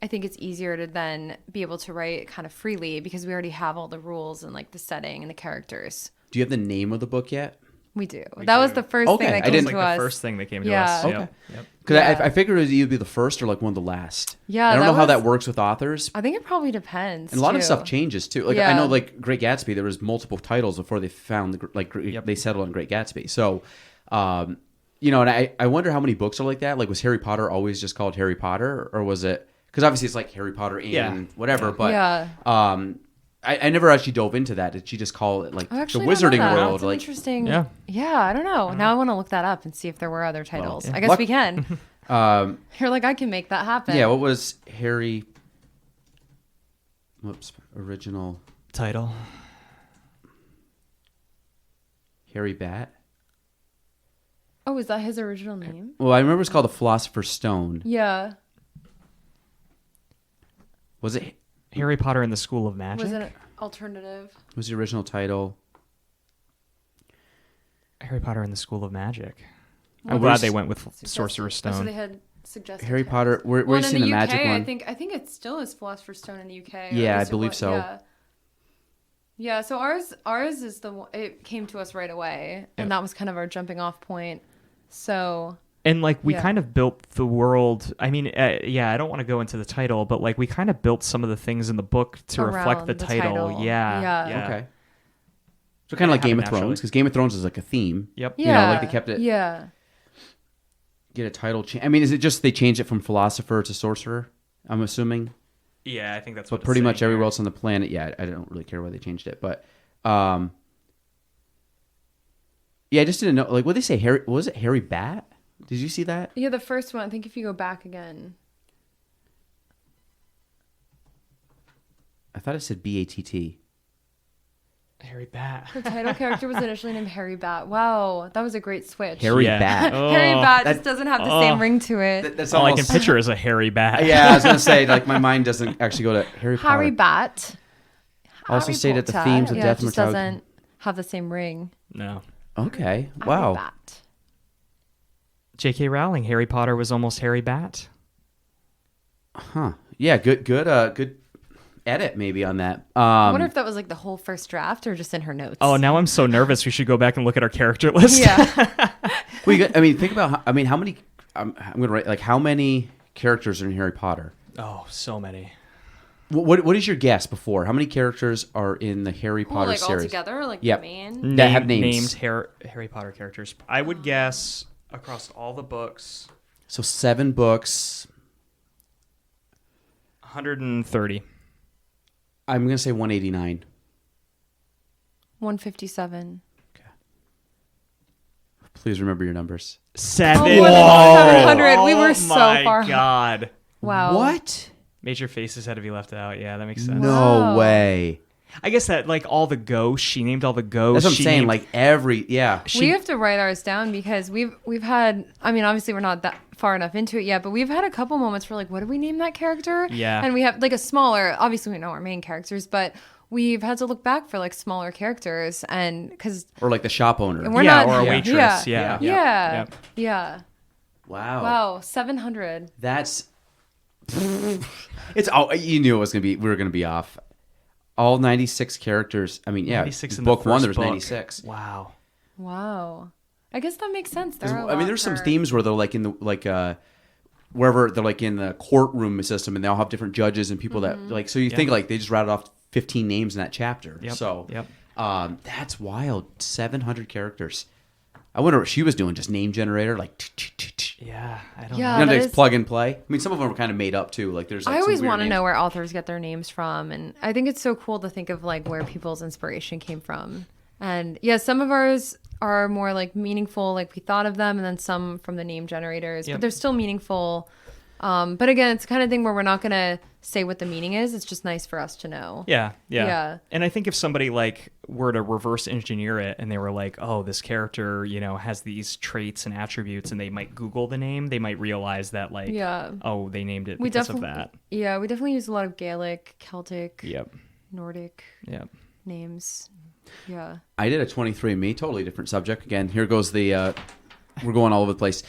I think it's easier to then be able to write kind of freely because we already have all the rules and like the setting and the characters. Do you have the name of the book yet? We do. That was the first thing that I came didn't- to Like us. the first thing that came to Yeah. us. Okay. Yep. Because Yeah. I figured you'd be the first or like one of the last. Yeah, I don't that know how was- that works with authors. I think it probably depends. And a lot of too. stuff changes too. Like I Yeah. know, like Great Gatsby, there was multiple titles before they found they settled on Great Gatsby. So, and I wonder how many books are like that. Like, was Harry Potter always just called Harry Potter, or was it? Because obviously it's like Harry Potter and whatever. But Yeah. I never actually dove into that. Did she just call it like I the actually don't know Wizarding that. World? That's an Like, interesting. Yeah. Yeah, I don't know. Now I want to look that up and see if there were other titles. yeah. I guess Luck- we can. You're like, I can make that happen. yeah. What was Harry? Original Title. Harry Bat. Oh, is that his original name? Well, I remember it's called the Philosopher's Stone. Yeah. Was it? Harry Potter and the School of Magic. Was it an alternative? Was the original title? Harry Potter and the School of Magic. And I'm glad where's- they went with Sorcerer's Oh, so Stone. they had suggested Harry titles. Potter. Where Well, you in seen the UK, magic one? I think it still is Philosopher's Stone in the UK. or Yeah, at I least it believe was. so. Yeah. Yeah, so ours is the one, it came to us right away, and that was kind of our jumping off point. So And like we Yeah. kind of built the world. I mean, I don't want to go into the title, but like we kind of built some of the things in the book to reflect Around the the title. title. Yeah. Yeah. Okay. So kind of like Have Game it of Thrones, naturally. because Game of Thrones is like a theme. Yep. yeah, like they kept it- Yeah, Get a title change. I mean, is it just they changed it from philosopher to sorcerer? I'm assuming. Yeah, I think that's But what. pretty it's much saying everywhere here. else on the planet, yeah, I don't really care why they changed it, but yeah, I just didn't know. Like, what did they say? Harry? Was it Harry Bat? Did you see that? yeah. The first one, I think, if you go back again, I thought it said BATT. Harry Bat. the title character was initially named Harry Bat. Wow, that was a great switch. Harry Yeah. Bat. Oh. Harry Bat that- just doesn't have the same ring to it. That's All I can picture is a hairy bat. Yeah, I was gonna say like my mind doesn't actually go to Harry Potter. Harry Bat. Also Harry stated the Potter. themes of yeah, death it just mortality. doesn't have the same ring. No. Okay. Harry Wow. Bat. J.K. Rowling. Harry Potter was almost Harry Bat. Huh. Yeah. Good edit maybe on that. I wonder if that was like the whole first draft or just in her notes. Oh, now I'm so nervous. We should go back and look at our character list. Yeah. I mean, think about. How many? I'm gonna write like how many characters are in Harry Potter? Oh, so many. What is your guess before? How many characters are in the Harry Potter like all series? together, like Yep. the main. That have names. Named Harry Potter characters. I would guess across all the books, So 7 books. 130. I'm gonna say 189. 157. Please remember your numbers. 700. more than 700. We were so my far. God. Wow. What? Major faces had to be left out. Yeah, that makes sense. No Wow. way. I guess that like all the ghosts. She named all the ghosts. That's what I'm She saying. named- Like every yeah. We have to write ours down because we've had. I mean, obviously we're not that far enough into it yet, but we've had a couple moments where like, what do we name that character? Yeah. And we have like a smaller. Obviously, we know our main characters, but we've had to look back for like smaller characters, and because Or like the shop owner. we're yeah, not or a Yeah. waitress. Yeah. Yeah. Yeah. Yep. Yeah. Wow. Wow. 700. That's it's all you knew it was gonna be. We were gonna be off. All 96 characters. I mean, yeah. 96 in the book 1 first there was book. 96. Wow. Wow. I guess that makes sense. 'Cause, There are a I mean, lot there's some for- themes where they're like in the wherever they're like in the courtroom system, and they all have different judges and people that like. So you think like they just rattled off 15 names in that chapter. Yep. So Yep. that's wild. 700 characters. I wonder what she was doing, just name generator, like, Yeah, I don't Yeah. know. you know, that just is- plug and play. I mean, some of them are kind of made up too. Like there's like I some always weird want to names. know where authors get their names from, and I think it's so cool to think of like where people's inspiration came from. And yeah, some of ours are more like meaningful, like we thought of them, and then some from the name generators, Yep. but they're still meaningful. But again, it's the kind of thing where we're not gonna say what the meaning is. It's just nice for us to know. Yeah. Yeah. And I think if somebody like were to reverse engineer it and they were like, oh, this character, you know, has these traits and attributes, and they might Google the name, they might realize that like, Yeah. oh, they named it We because of definitely, that. yeah, we definitely use a lot of Gaelic, Celtic, Yep. Nordic Yep. names. Yeah. I did a 23andMe, totally different subject. Again, here goes the. We're going all over the place.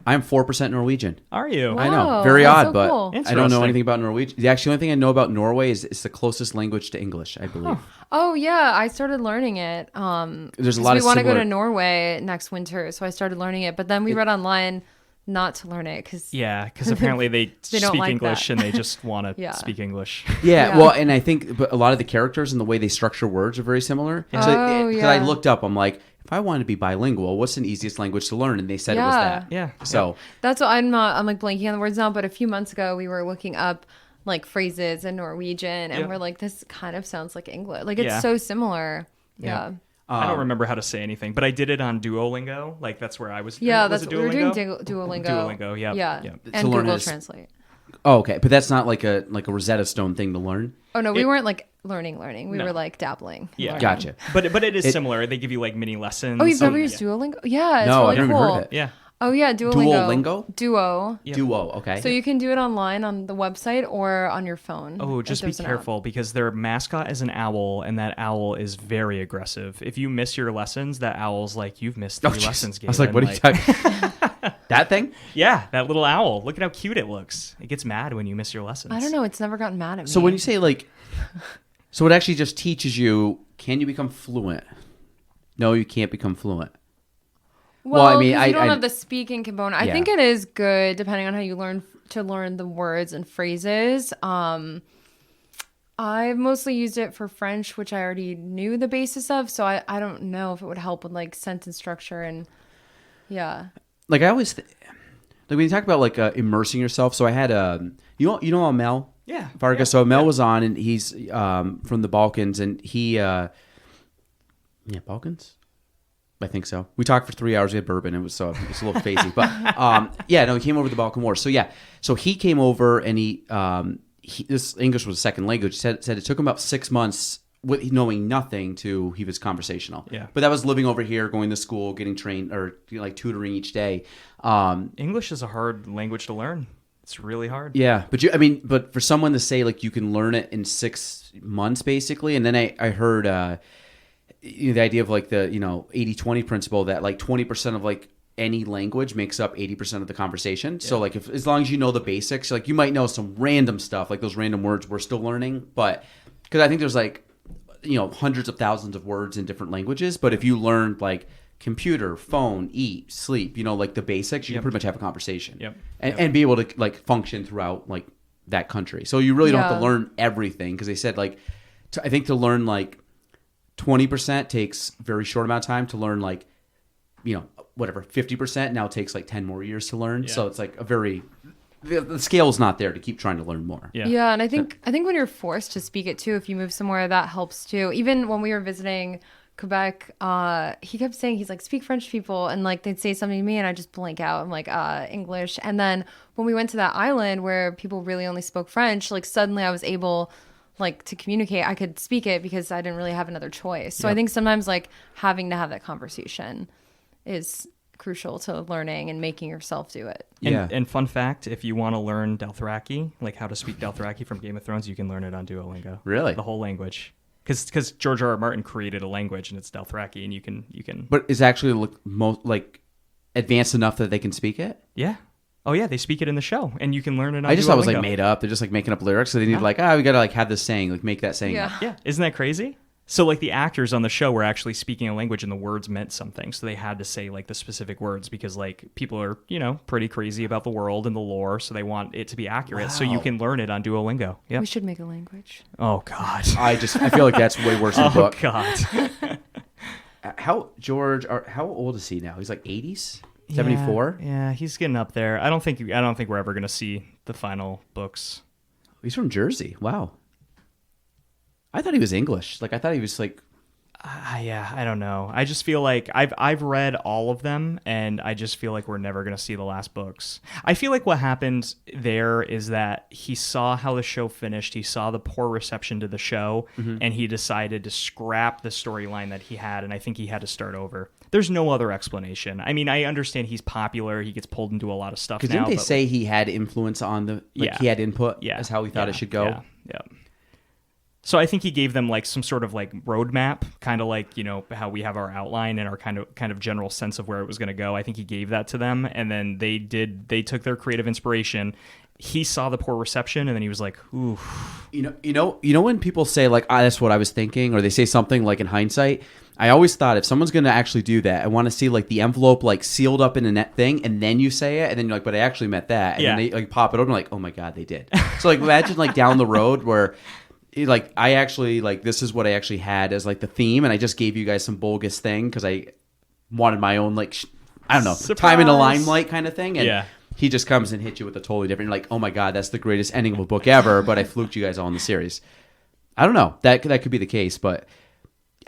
I'm 4% Norwegian. Are you? Wow. I know, very that's odd, so but cool. I don't know Interesting. anything about Norwegian. The only thing I know about Norway is it's the closest language to English, I believe. Oh yeah, I started learning it. There's a 'cause lot we of want to go similar- to Norway next winter, so I started learning it. But then we read online not to learn it because Yeah, because apparently they They don't speak like English that. and they just want to Yeah. speak English. Yeah, Yeah. well, and I think but a lot of the characters and the way they structure words are very similar. So Oh, because I yeah. looked up, I'm like, if I wanted to be bilingual, what's the easiest language to learn? And they said it was Yeah. that. Yeah. So that's what I'm like blanking on the words now. But a few months ago, we were looking up like phrases in Norwegian, and Yeah. we're like, this kind of sounds like English. Like it's Yeah. so similar. Yeah. I don't remember how to say anything, but I did it on Duolingo. Like that's where I was. Yeah, was that's it we were doing Duolingo? Duolingo. Duolingo, yeah, Yeah. yeah. And To learn how Google to Translate. oh, okay, but that's not like a Rosetta Stone thing to learn. Oh no, we It- weren't like learning. We No. were like dabbling. Yeah. learning. Gotcha. But it is similar. They give you like mini lessons. Oh, you've never Yeah. used Duolingo? Yeah, it's No, really I've never cool. heard of it. Yeah. Oh yeah, Duolingo. Duolingo? Duo. Yep. Duo, okay. So you can do it online on the website or on your phone. Oh, if just be there's an app. careful because their mascot is an owl, and that owl is very aggressive. If you miss your lessons, that owl's like, "You've missed Oh, three jeez. lessons." I was like, what are you talking? That thing? Yeah, that little owl. Look at how cute it looks. It gets mad when you miss your lessons. I don't know. It's never gotten mad at me. So when you say like, so it actually just teaches you, can you become fluent? No, you can't become fluent. well, I mean, 'cause you don't I- have the speaking component. I Yeah. think it is good depending on how you learn the words and phrases. I've mostly used it for French, which I already knew the basis of. So I don't know if it would help with like sentence structure and yeah. Like I always, like when you talk about like immersing yourself. So I had you know Mel. Yeah, Vargas. yeah, So Mel yeah. was on, and he's from the Balkans, and he Balkans. I think so. We talked for 3 hours. We had bourbon. It was a little phasey, but yeah, no, he came over to the Balkan War. So yeah, so he came over, and he this English was a second language. Said it took him about 6 months with knowing nothing to he was conversational. Yeah. But that was living over here, going to school, getting trained, or like tutoring each day. English is a hard language to learn. It's really hard. Yeah, but for someone to say like you can learn it in 6 months basically, and then I heard the idea of like the 80-20 principle that like 20% of like any language makes up 80% of the conversation. So like as long as you know the basics, like you might know some random stuff, like those random words we're still learning, but because I think there's like hundreds of thousands of words in different languages, but if you learned like computer, phone, eat, sleep, like the basics, you can pretty much have a conversation. Yep. And be able to like function throughout like that country. So you really don't have to Yeah. learn everything, because they said like I think to learn like 20% takes a very short amount of time to learn, like 50% now takes like 10 more years to learn. Yeah. So it's like the scale's not there to keep trying to learn more. Yeah. Yeah, and I think when you're forced to speak it too, if you move somewhere, that helps too. Even when we were visiting Quebec, he kept saying, he's like, speak French to people, and like they'd say something to me and I just blank out. I'm like, English. And then when we went to that island where people really only spoke French, like suddenly I was able like to communicate. I could speak it because I didn't really have another choice. So I think sometimes like having to have that conversation is crucial to learning and making yourself do it. And fun fact, if you want to learn Dothraki, like how to speak Dothraki from Game of Thrones, you can learn it on Duolingo. Really? The whole language. Because George R.R. Martin created a language, and it's Dothraki, and you can. But is actually like advanced enough that they can speak it? Yeah. Oh yeah, they speak it in the show, and you can learn it on I just thought it was like Duolingo. made up. They're just like making up lyrics. So they need we got to like have this saying, like make that saying Yeah. up. Yeah, isn't that crazy? So like the actors on the show were actually speaking a language, and the words meant something, so they had to say like the specific words because like people are pretty crazy about the world and the lore, so they want it to be accurate. So you Wow. can learn it on Duolingo. Yeah. We should make a language. Oh God. I feel like that's way worse than the Oh book. God. how old is he now? He's like 80s, 74. Yeah, he's getting up there. I don't think we're ever gonna see the final books. He's from Jersey. Wow. I thought he was English. Like I thought he was like. Yeah, I don't know. I just feel like I've read all of them, and I just feel like we're never going to see the last books. I feel like what happened there is that he saw how the show finished. He saw the poor reception to the show, and he decided to scrap the storyline that he had, and I think he had to start over. There's no other explanation. I mean, I understand he's popular. He gets pulled into a lot of stuff now. Because didn't they say he had influence on the... Like he had input as how he thought it should go? Yeah. So I think he gave them like some sort of like roadmap, kind of like, you know, how we have our outline and our kind of general sense of where it was going to go. I think he gave that to them, and then they took their creative inspiration. He saw the poor reception, and then he was like, "Ooh." You know when people say like, that's what I was thinking, or they say something like in hindsight. I always thought if someone's going to actually do that, I want to see like the envelope like sealed up in a net thing, and then you say it, and then you're like, but I actually meant that, and then they like pop it open, like, oh my god, they did. So like imagine like down the road where. Like I actually like this is what I actually had as like the theme, and I just gave you guys some bogus thing because I wanted my own like I don't know time in the limelight kind of thing, and he just comes and hits you with a totally different. You're like, oh my god, that's the greatest ending of a book ever, but I fluked you guys all in the series. I don't know, that could be the case, but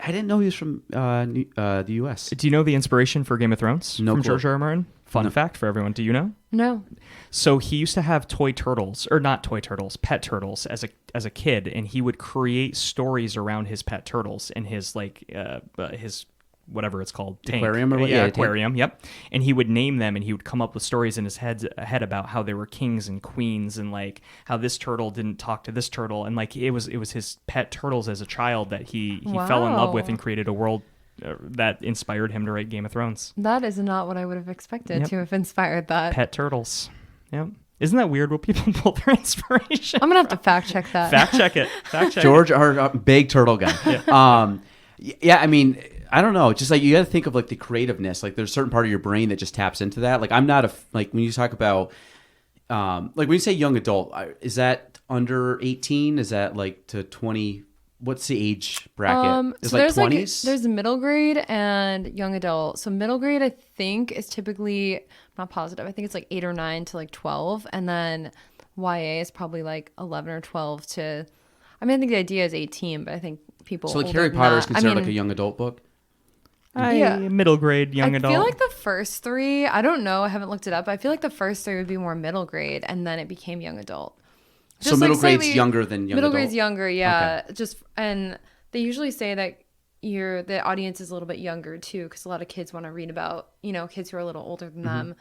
I didn't know he was from the U.S. Do you know the inspiration for Game of Thrones No from clue. George R. R. Martin? Fun fact for everyone. Do you know? No. So he used to have toy turtles, or not toy turtles, pet turtles as a kid, and he would create stories around his pet turtles and his like his whatever it's called, tank. Aquarium or what? Yeah, aquarium. Yep. And he would name them, and he would come up with stories in his head about how they were kings and queens, and like how this turtle didn't talk to this turtle, and like it was his pet turtles as a child that he fell in love with and created a world that inspired him to write Game of Thrones. That is not what I would have expected to have inspired that. Pet turtles. Yep. Isn't that weird when people pull their inspiration? I'm going to have to fact check that. Fact check it. George, our big turtle guy. I mean, I don't know. Just like you got to think of like the creativeness. Like there's a certain part of your brain that just taps into that. Like I'm not like when you talk about like when you say young adult, is that under 18? Is that like to 20? What's the age bracket? Is so like there's 20s? There's middle grade and young adult. So middle grade, I think, is typically, I'm not positive. I think it's like 8 or 9 to like 12. And then YA is probably like 11 or 12 to, I mean, I think the idea is 18, but I think people. So like older Harry than Potter is that- considered like a young adult book? Middle grade, young adult. I feel like the first 3, I don't know, I haven't looked it up. I feel like the first 3 would be more middle grade, and then it became young adult. So middle grade's younger than young middle adult? grade's younger, yeah. Okay. And they usually say that the audience is a little bit younger too, because a lot of kids want to read about, kids who are a little older than them.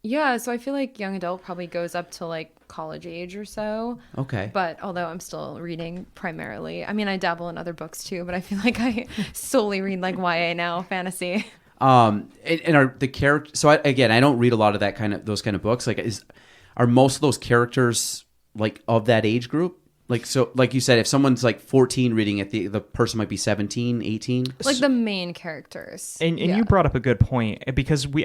So I feel like young adult probably goes up to like college age or so. Okay. But although I'm still reading primarily, I mean, I dabble in other books too, but I feel like I solely read like YA now, fantasy. And are the character? So I don't read a lot of those kind of books. Like, are most of those characters like of that age group? Like, so like you said, if someone's like 14 reading it, the person might be 17, 18. Like the main characters. And you brought up a good point, because we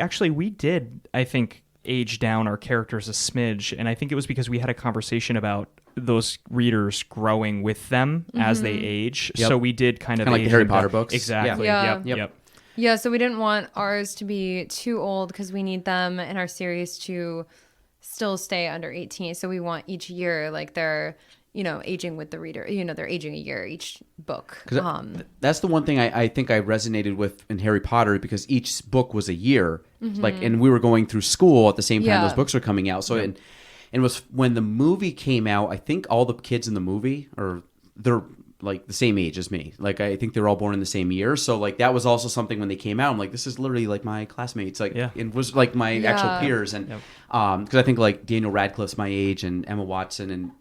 did, I think, age down our characters a smidge, and I think it was because we had a conversation about those readers growing with them as they age. Yep. So we did kind of like the Harry Potter books. Exactly. Yeah. Yep. Yeah, so we didn't want ours to be too old because we need them in our series to still stay under 18. So we want each year, like they're, aging with the reader. They're aging a year each book. That's the one thing I think I resonated with in Harry Potter, because each book was a year. Like, and we were going through school at the same time those books were coming out. So and it was when the movie came out, I think all the kids in the movie they're like the same age as me. Like, I think they're all born in the same year. So like that was also something when they came out, I'm like, this is literally like my classmates. Like, it was like my actual peers. And because I think like Daniel Radcliffe's my age, and Emma Watson, and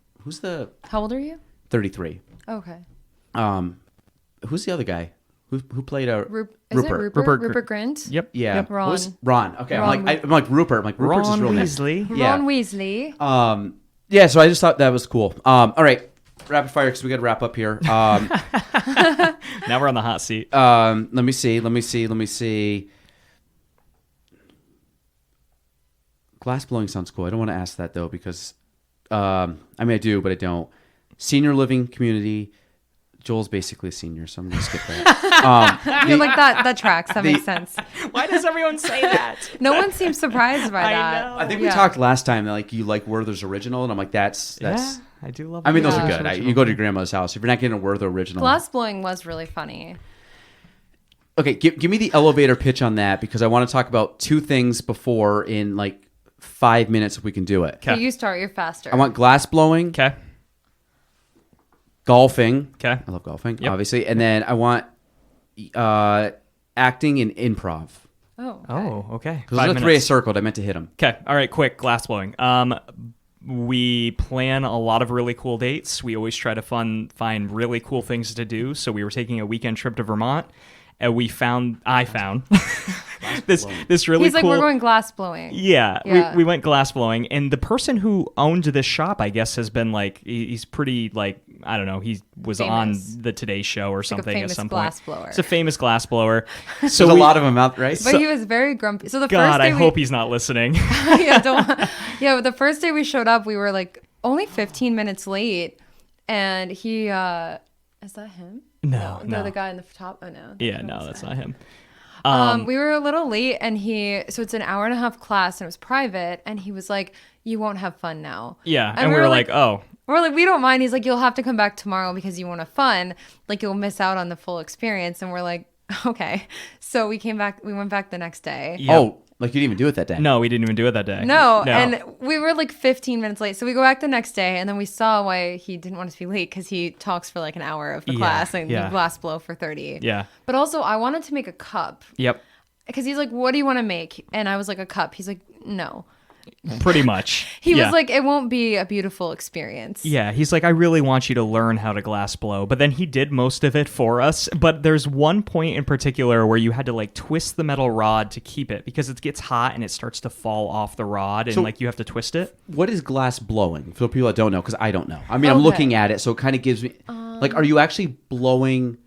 how old are you? 33. Okay. Who's the other guy who played Rupert? Rupert Grint? Yep. Yeah. Yep. Ron. Ron. Okay. Ron. I'm like Rupert. I'm like Rupert's his real name. Weasley. Yeah. Ron Weasley. Yeah. So I just thought that was cool. All right. Rapid fire, because we got to wrap up here. Now we're on the hot seat. Let me see. Glass blowing sounds cool. I don't want to ask that though, because I do, but I don't. Senior living community, Joel's basically a senior, so I'm gonna skip that. You're like that tracks. That makes sense. Why does everyone say that? No one seems surprised by that. know. I think we talked last time that like you like Werther's original, and I'm like that's. Yeah, I do love. I mean, those Yeah. are good. You go to your grandma's house if you're not getting a Werther original. Glass blowing was really funny. Okay, give me the elevator pitch on that because I want to talk about two things before in like 5 minutes if we can do it. Okay. You start. You're faster. I want glass blowing, Okay. golfing. Okay. I love golfing, Yep. obviously, and then I want acting and improv. Oh. Okay. Oh, okay. Because those are the three I circled. I meant to hit them. Okay. All right. Quick. Glass blowing. We plan a lot of really cool dates. We always try to find really cool things to do. So we were taking a weekend trip to Vermont, and I found this really He's like, cool. we're going glass blowing. Yeah, Yeah. We went glass blowing, and the person who owned this shop, I guess, has been like he's pretty like I don't know. He was Famous. on the Today Show or something famous at some glass point. blower. It's a famous glass blower. So There's a lot of them out, right? But he was very grumpy. So the God, first day I hope he's not listening. but the first day we showed up, we were like only 15 minutes late, and he is that him? No. The guy in the top. Oh no. Yeah, no, that's not him. We were a little late, and so it's an hour and a half class, and it was private, and he was like, "You won't have fun now." Yeah, and we were like, oh. We're like, we don't mind. He's like, you'll have to come back tomorrow because you won't have fun. Like, you'll miss out on the full experience. And we're like, okay. So we came back. We went back the next day. Yep. Oh, like you didn't even do it that day. No, we didn't even do it that day. No, and we were like 15 minutes late. So we go back the next day, and then we saw why he didn't want us to be late because he talks for like an hour of the class and yeah. glass blow for 30. Yeah. But also, I wanted to make a cup Yep. because he's like, what do you want to make? And I was like, a cup. He's like, no. Pretty much. He Yeah. was like, it won't be a beautiful experience. Yeah, he's like, I really want you to learn how to glass blow. But then he did most of it for us. But there's one point in particular where you had to like twist the metal rod to keep it because it gets hot and it starts to fall off the rod and So- like you have to twist it. What is glass blowing? For people that don't know, because I don't know. I mean, I'm looking at it, so it kind of gives me like, are you actually blowing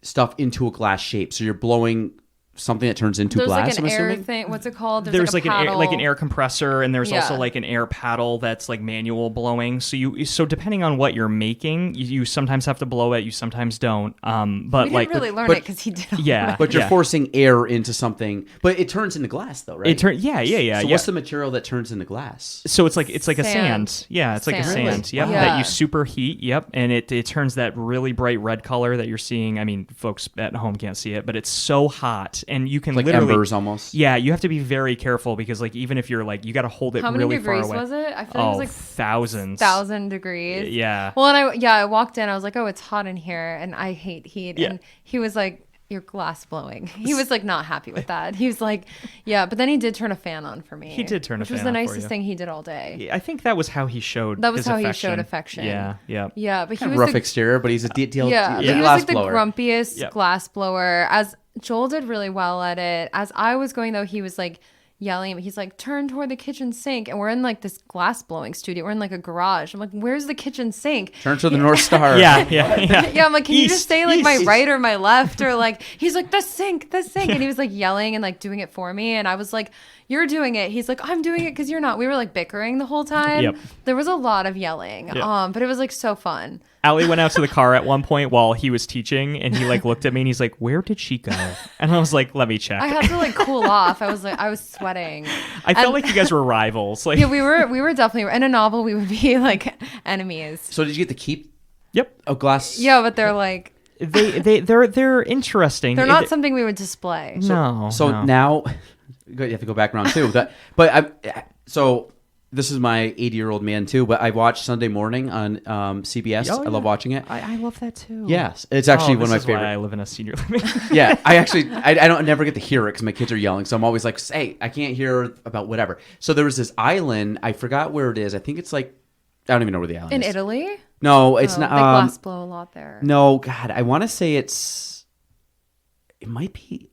stuff into a glass shape? So you're blowing something that turns into There's glass. like an I'm air assuming. thing. What's it called? There's like a paddle. an air compressor and there's also Yeah. like an air paddle that's like manual blowing. So depending on what you're making, you sometimes have to blow it, you sometimes don't. But We like didn't really learn but- it because he did. all yeah, that. But you're yeah. forcing air into something. But it turns into glass, though, right? Yeah. So what's the material that turns into glass? So it's like a Sand. sand. Yeah, it's like a Sand. sand. Yep. Yeah. That you superheat. Yep. And it turns that really bright red color that you're seeing. I mean, folks at home can't see it, but it's so hot and you can Like literally embers almost. Yeah, you have to be very careful because like even if you're like you got to hold it How many really far degrees away. was it? I feel like it was like thousands. 1,000 degrees. Yeah. Well, and I walked in. I was like, oh, it's hot in here, and I hate heat. Yeah. And he was like, you're glass blowing. He was like not happy with that. He was like, yeah. But then he did turn a fan on for me. He did turn a which was fan the on for nicest you. thing he did all day. I think that was how he showed. That was his how he affection. showed affection. Yeah. Yeah, but he Kind was of rough the, exterior, but he's a deal. yeah, but he's a he was glass like the blower. grumpiest Yep. glass blower. As Joel did really well at it. As I was going though, he was like yelling at me. He's like, turn toward the kitchen sink. And we're in like this glass blowing studio. We're in like a garage. I'm like, where's the kitchen sink? Turn to the North Star. Yeah. Yeah, I'm like, can you just East, say like my east. right or my left? Or like, he's like, the sink. And he was like yelling and like doing it for me. And I was like, you're doing it. He's like, I'm doing it because you're not. We were like bickering the whole time. Yep. There was a lot of yelling. But it was like so fun. Allie went out to the car at one point while he was teaching, and he like looked at me and he's like, "Where did she go?" And I was like, "Let me check." I had to like cool off. I was sweating. I felt And- like you guys were rivals. Like, Yeah, we were definitely in a novel. We would be like enemies. So did you get to keep yep. a glass? Yeah, but they're like They're interesting. they're not something we would display. No. So no. now you have to go back around too. So this is my 80-year-old man too. But I watch Sunday Morning on CBS. Oh, I love yeah. watching it. I love that too. Yes, it's actually one of my this is why favorite. I live in a senior living. Yeah, I don't never get to hear it because my kids are yelling. So I'm always like, hey, I can't hear about whatever. So there was this island. I forgot where it is. I think it's like I don't even know where the island In is. Italy? No, it's not. They glass blow a lot there. No, God, I want to say it might be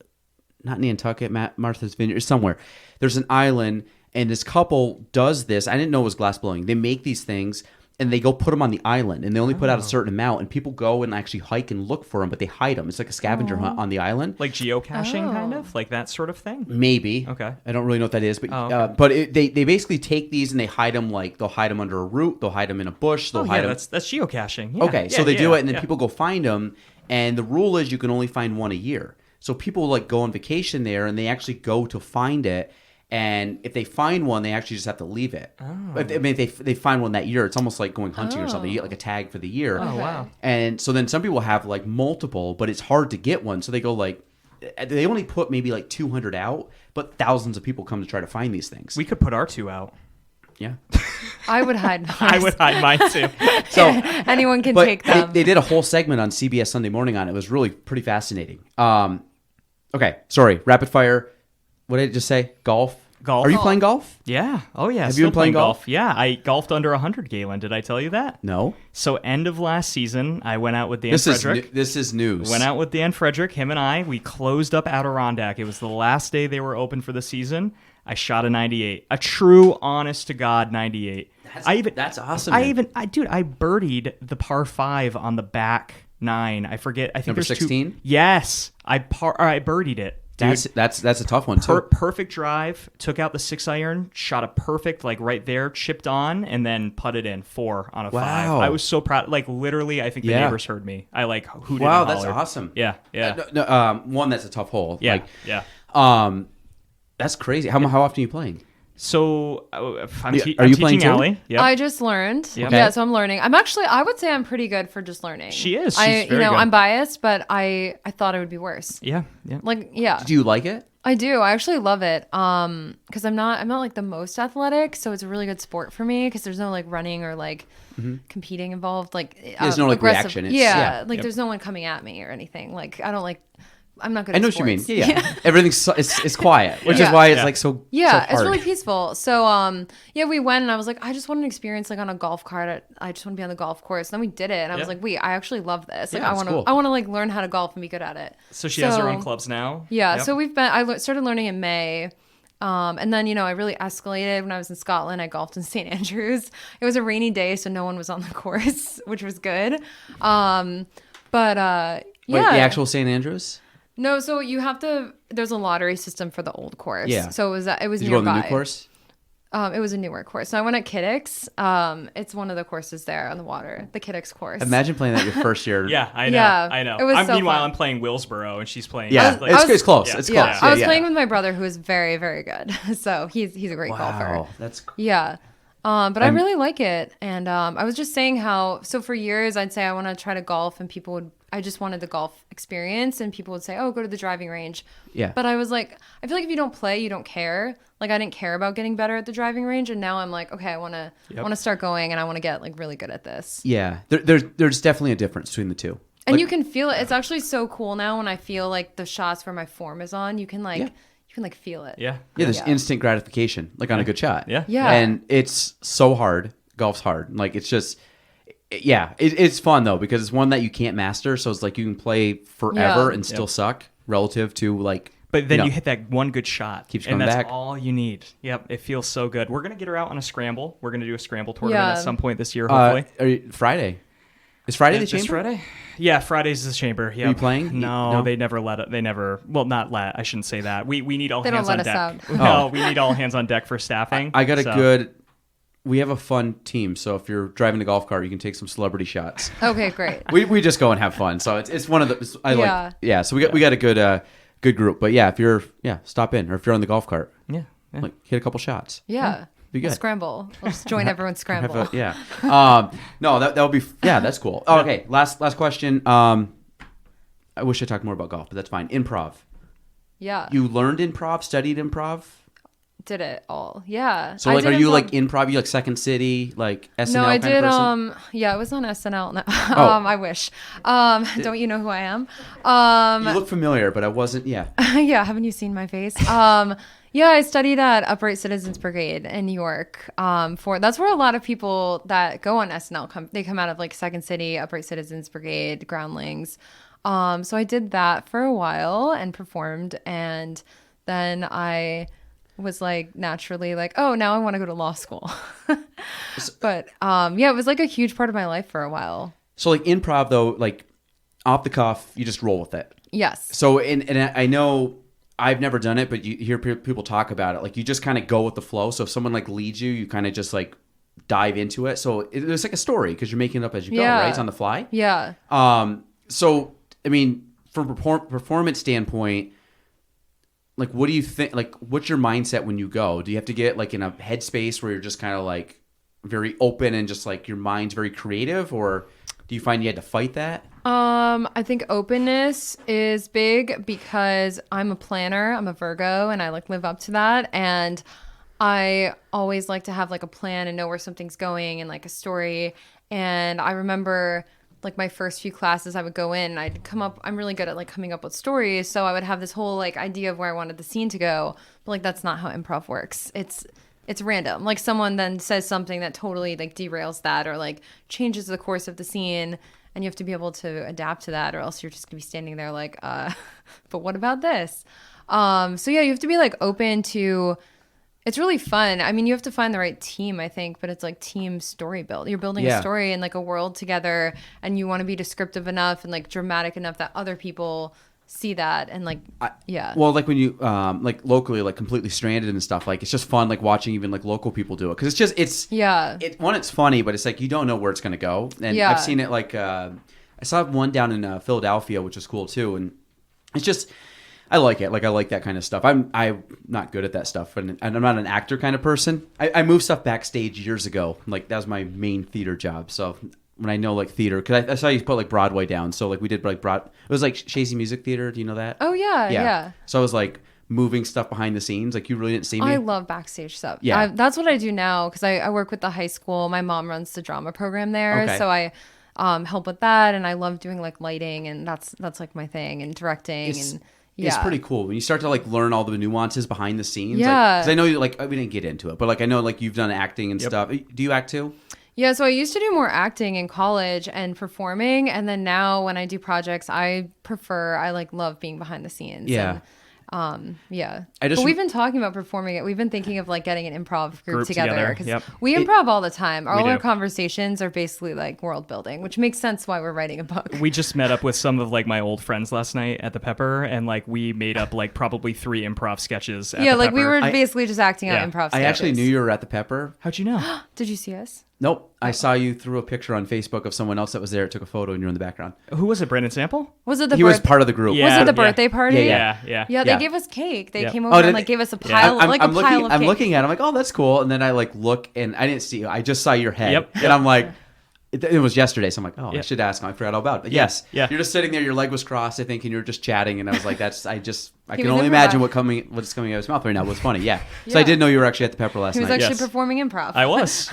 not Nantucket, Martha's Vineyard, somewhere. There's an island, and this couple does this. I didn't know it was glass blowing. They make these things, and they go put them on the island, and they only put out a certain amount, and people go and actually hike and look for them, but they hide them. It's like a scavenger hunt on the island. Like geocaching, kind of? Like that sort of thing? Maybe. Okay. I don't really know what that is, but okay. they basically take these and they hide them. Like they'll hide them under a root, they'll hide them in a bush, they'll hide them. That's geocaching. Yeah. Okay, so they do it, and then people go find them, and the rule is you can only find one a year. So people like go on vacation there, and they actually go to find it. And if they find one, they actually just have to leave it. Oh. If they find one that year, it's almost like going hunting or something. You get like a tag for the year. Oh, wow. And so then some people have like multiple, but it's hard to get one. So they go like, they only put maybe like 200 out, but thousands of people come to try to find these things. We could put our 2 out. Yeah. I would hide mine. I would hide mine too. So anyone can but take them. They did a whole segment on CBS Sunday Morning on it. It was really pretty fascinating. Okay, sorry. Rapid fire. What did it just say? Golf. Golf. Are you playing golf? Yeah. Oh, yeah. Have you been playing golf? Yeah. I golfed under 100, Galen. Did I tell you that? No. So end of last season, I went out with Dan Frederick. This is news. Went out with Dan Frederick. Him and I, we closed up Adirondack. It was the last day they were open for the season. I shot a 98. A true, honest to God 98. That's awesome. Man. I birdied the par 5 on the back 9. I forget. I think Number there's 16? 2. Yes. I birdied it. Dude, That's a tough one too. Perfect drive. Took out the 6-iron, shot a perfect like right there, chipped on, and then putted in 4 on a 5. I was so proud. Like literally, I think the neighbors heard me. I like hooted. Wow, and that's hollered. awesome. Yeah. One that's a tough hole. Yeah, That's crazy. How often are you playing? So I'm Are you teaching playing too? Allie. Yeah. I just learned. Yep. Yeah, so I'm learning. I would say I'm pretty good for just learning. She is. She's very good. I'm biased, but I thought it would be worse. Yeah. Do you like it? I do. I actually love it. Because I'm not like the most athletic, so it's a really good sport for me because there's no like running or like competing involved. Like there's no like aggressive. reaction. There's no one coming at me or anything. Like I don't like. I'm not good. I know at what you sports. mean. Yeah. Everything's it's quiet, which is why it's like so. Yeah, so it's hard. really peaceful. So we went and I was like, I just want an experience like on a golf cart. I just want to be on the golf course. And then we did it, and I was like, wait, I actually love this. Like, Yeah, I want to like learn how to golf and be good at it. So she has her own clubs now. Yeah. Yep. So started learning in May. And then, I really escalated when I was in Scotland. I golfed in St. Andrews. It was a rainy day, so no one was on the course, which was good. Wait, the actual St. Andrews? No, so you have to. There's a lottery system for the old course. Yeah. So it was Did you go nearby. on the new course? It was a newer course. So I went at Kiddix. It's one of the courses there on the water, the Kiddix course. Imagine playing that your first year. Yeah, I know. Yeah, I know. it was so meanwhile, fun. I'm playing Willsboro, and she's playing. Yeah, it's close. Yeah. It's Yeah, close. I was yeah. playing with my brother, who is very, very good. So he's a great golfer. Wow, that's Yeah. But I really like it. And I was just saying so for years I'd say I want to try to golf and I just wanted the golf experience and people would say, oh, go to the driving range. Yeah. But I was like, I feel like if you don't play, you don't care. Like I didn't care about getting better at the driving range. And now I'm like, okay, I want to start going and I want to get like really good at this. Yeah. There's definitely a difference between the two. And Like- you can feel it. It's actually so cool now when I feel like the shots where my form is on, you can feel it. Yeah. Yeah, there's instant gratification, like on a good shot. Yeah. Yeah. And it's so hard. Golf's hard. Like it's just, it's fun though because it's one that you can't master. So it's like you can play forever Yeah. and still suck relative to like. But then you hit that one good shot. Keeps and coming that's back. all you need. Yep. It feels so good. We're going to get her out on a scramble. We're going to do a scramble tournament Yeah. at some point this year, hopefully. Friday. Is Friday the This chamber? Friday? Yeah, Friday's the chamber. Yep. Are you playing? No, they never let it. They never. Well, not let. I shouldn't say that. We need all They don't hands let on us deck. out. No, we need all hands on deck for staffing. I got a so. good. We have a fun team, so if you're driving a golf cart, you can take some celebrity shots. Okay, great. We just go and have fun. So it's one of the. Yeah. So we got a good group. But yeah, if you're stop in, or if you're on the golf cart, Yeah. like hit a couple shots. Yeah. Be good. We'll scramble. We'll just join everyone's scramble. No, that would be that's cool. Oh, okay, last question. I wish I talked more about golf, but that's fine. Improv. Yeah. You learned improv, studied improv. Did it all. Yeah. So I like, did are you improv- like improv? You like Second City, like SNL? No, I kind did. Of person? Yeah, it was on SNL. No. Oh. I wish. Don't you know who I am? You look familiar, but I wasn't. Yeah. Yeah, haven't you seen my face? Yeah, I studied at Upright Citizens Brigade in New York. That's where a lot of people that go on SNL come. They come out of like Second City, Upright Citizens Brigade, Groundlings. So I did that for a while and performed, and then I was like naturally like, oh, now I want to go to law school. But yeah, it was like a huge part of my life for a while. So like improv though, like off the cuff, you just roll with it. Yes. So and I know I've never done it, but you hear people talk about it. Like you just kind of go with the flow. So if someone like leads you, you kind of just like dive into it. So it's like a story because you're making it up as you go, right? It's on the fly. Yeah. So I mean, from a performance standpoint, like what do you think? Like, what's your mindset when you go? Do you have to get like in a headspace where you're just kind of like very open and just like your mind's very creative, or do you find you had to fight that? I think openness is big because I'm a planner. I'm a Virgo, and I like live up to that. And I always like to have like a plan and know where something's going and like a story. And I remember like my first few classes, I would go in and I'd come up. I'm really good at like coming up with stories, so I would have this whole like idea of where I wanted the scene to go. But like that's not how improv works. It's random. Like someone then says something that totally like derails that or like changes the course of the scene, and you have to be able to adapt to that, or else you're just gonna be standing there like, but what about this? So yeah, you have to be like open to. It's really fun. I mean, you have to find the right team, I think, but it's like team story build. You're building a story and like a world together, and you want to be descriptive enough and like dramatic enough that other people see that and like Well, like when you like locally like Completely Stranded and stuff, like it's just fun like watching even like local people do it because it's funny, but it's like you don't know where it's gonna go. And I've seen it like I saw one down in Philadelphia, which was cool too, and it's just I like it. Like I like that kind of stuff. I'm not good at that stuff, and I'm not an actor kind of person. I moved stuff backstage years ago. Like that was my main theater job. So when I know like theater, because I saw you put like Broadway down. So like we did like it was like Shazy Music Theater. Do you know that? Oh yeah. So I was like moving stuff behind the scenes. Like you really didn't see me. I love backstage stuff. Yeah, that's what I do now because I work with the high school. My mom runs the drama program there, so I help with that, and I love doing like lighting, and that's like my thing, and directing It's pretty cool when you start to like learn all the nuances behind the scenes. Yeah, because I know you like we didn't get into it, but like I know like you've done acting and stuff. Do you act too? Yeah, so I used to do more acting in college and performing, and then now when I do projects, I like love being behind the scenes. Yeah. And, but we've been talking about performing it. We've been thinking of like getting an improv group together because we improv all the time. All our conversations are basically like world building, which makes sense why we're writing a book. We just met up with some of like my old friends last night at the Pepper, and like we made up like probably 3 improv sketches. At the like Pepper. we were basically just acting out improv sketches. I actually knew you were at the Pepper. How'd you know? Did you see us? Nope. I saw you through a picture on Facebook of someone else that was there. Took a photo and you're in the background. Who was it? Brandon Sample? Was it the He was part of the group. Was it the birthday party? Yeah. They gave us cake. They came over and like gave us a pile, I'm of cake. I'm looking at it. I'm like, oh, that's cool. And then I like look and I didn't see you. I just saw your head. And I'm like, it was yesterday. So I'm like, oh, I should ask him. I forgot all about it. But yes. You're just sitting there. Your leg was crossed, I think, and you're just chatting. And I was like, I can only imagine what's coming out of his mouth right now. It was funny. Yeah. So I did know you were actually at the Pepper last night. He was actually performing improv. I was.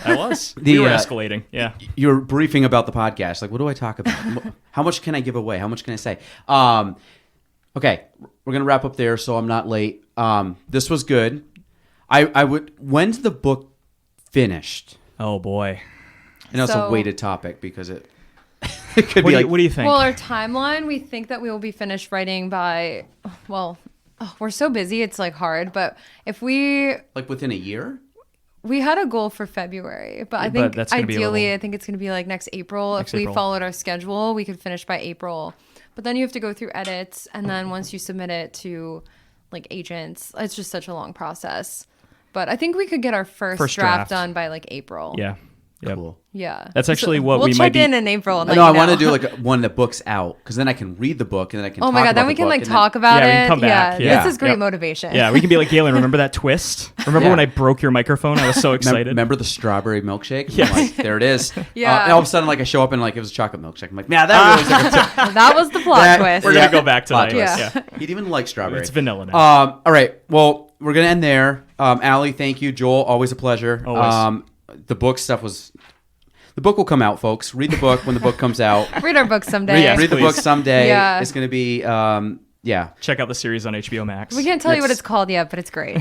We were escalating. Yeah. You were briefing about the podcast. Like, what do I talk about? How much can I give away? How much can I say? Okay. We're going to wrap up there so I'm not late. This was good. When's the book finished? Oh, boy. I know it's a weighted topic because it could be what do you think? Well, our timeline, we think that we will be finished writing by, we're so busy, it's like hard. But if we... Like within a year? We had a goal for February, but I think ideally, I think it's going to be like next April. If we followed our schedule, we could finish by April. But then you have to go through edits. And then once you submit it to like agents, it's just such a long process. But I think we could get our first draft done by like April. Yeah. Yep. Cool. Yeah. That's actually what we'll we might check in April. And I want to do like when the book's out because then I can read the book and then I can. Oh my god! Then we can like talk about it. We can come back. Yeah. This is great motivation. Yeah, we can be like, Galen, remember that twist? Remember when I broke your microphone? I was so excited. Remember the strawberry milkshake? Yeah. I'm like, there it is. Yeah. And all of a sudden, like I show up and like it was a chocolate milkshake. I'm like, man, that really was like that was the plot twist. We're gonna go back to that. Yeah. He didn't even like strawberry. It's vanilla now. All right. Well, we're gonna end there. Allie, thank you. Joel, always a pleasure. Always. The book stuff was. The book will come out, folks. Read the book when the book comes out. Read our book someday. Read the book someday. Yeah. It's going to be, Check out the series on HBO Max. We can't tell you what it's called yet, but it's great.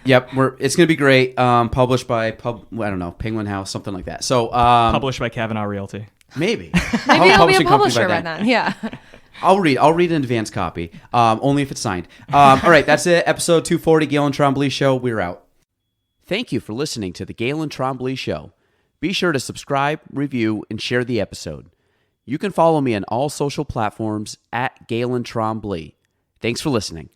Yep. It's going to be great. Published by, I don't know, Penguin House, something like that. So published by Kavanaugh Realty. Maybe. Maybe it'll be a publisher by then. Yeah. I'll read an advance copy, only if it's signed. All right, that's it. Episode 240, Galen Trombley Show. We're out. Thank you for listening to the Galen Trombley Show. Be sure to subscribe, review, and share the episode. You can follow me on all social platforms at Galen Trombley. Thanks for listening.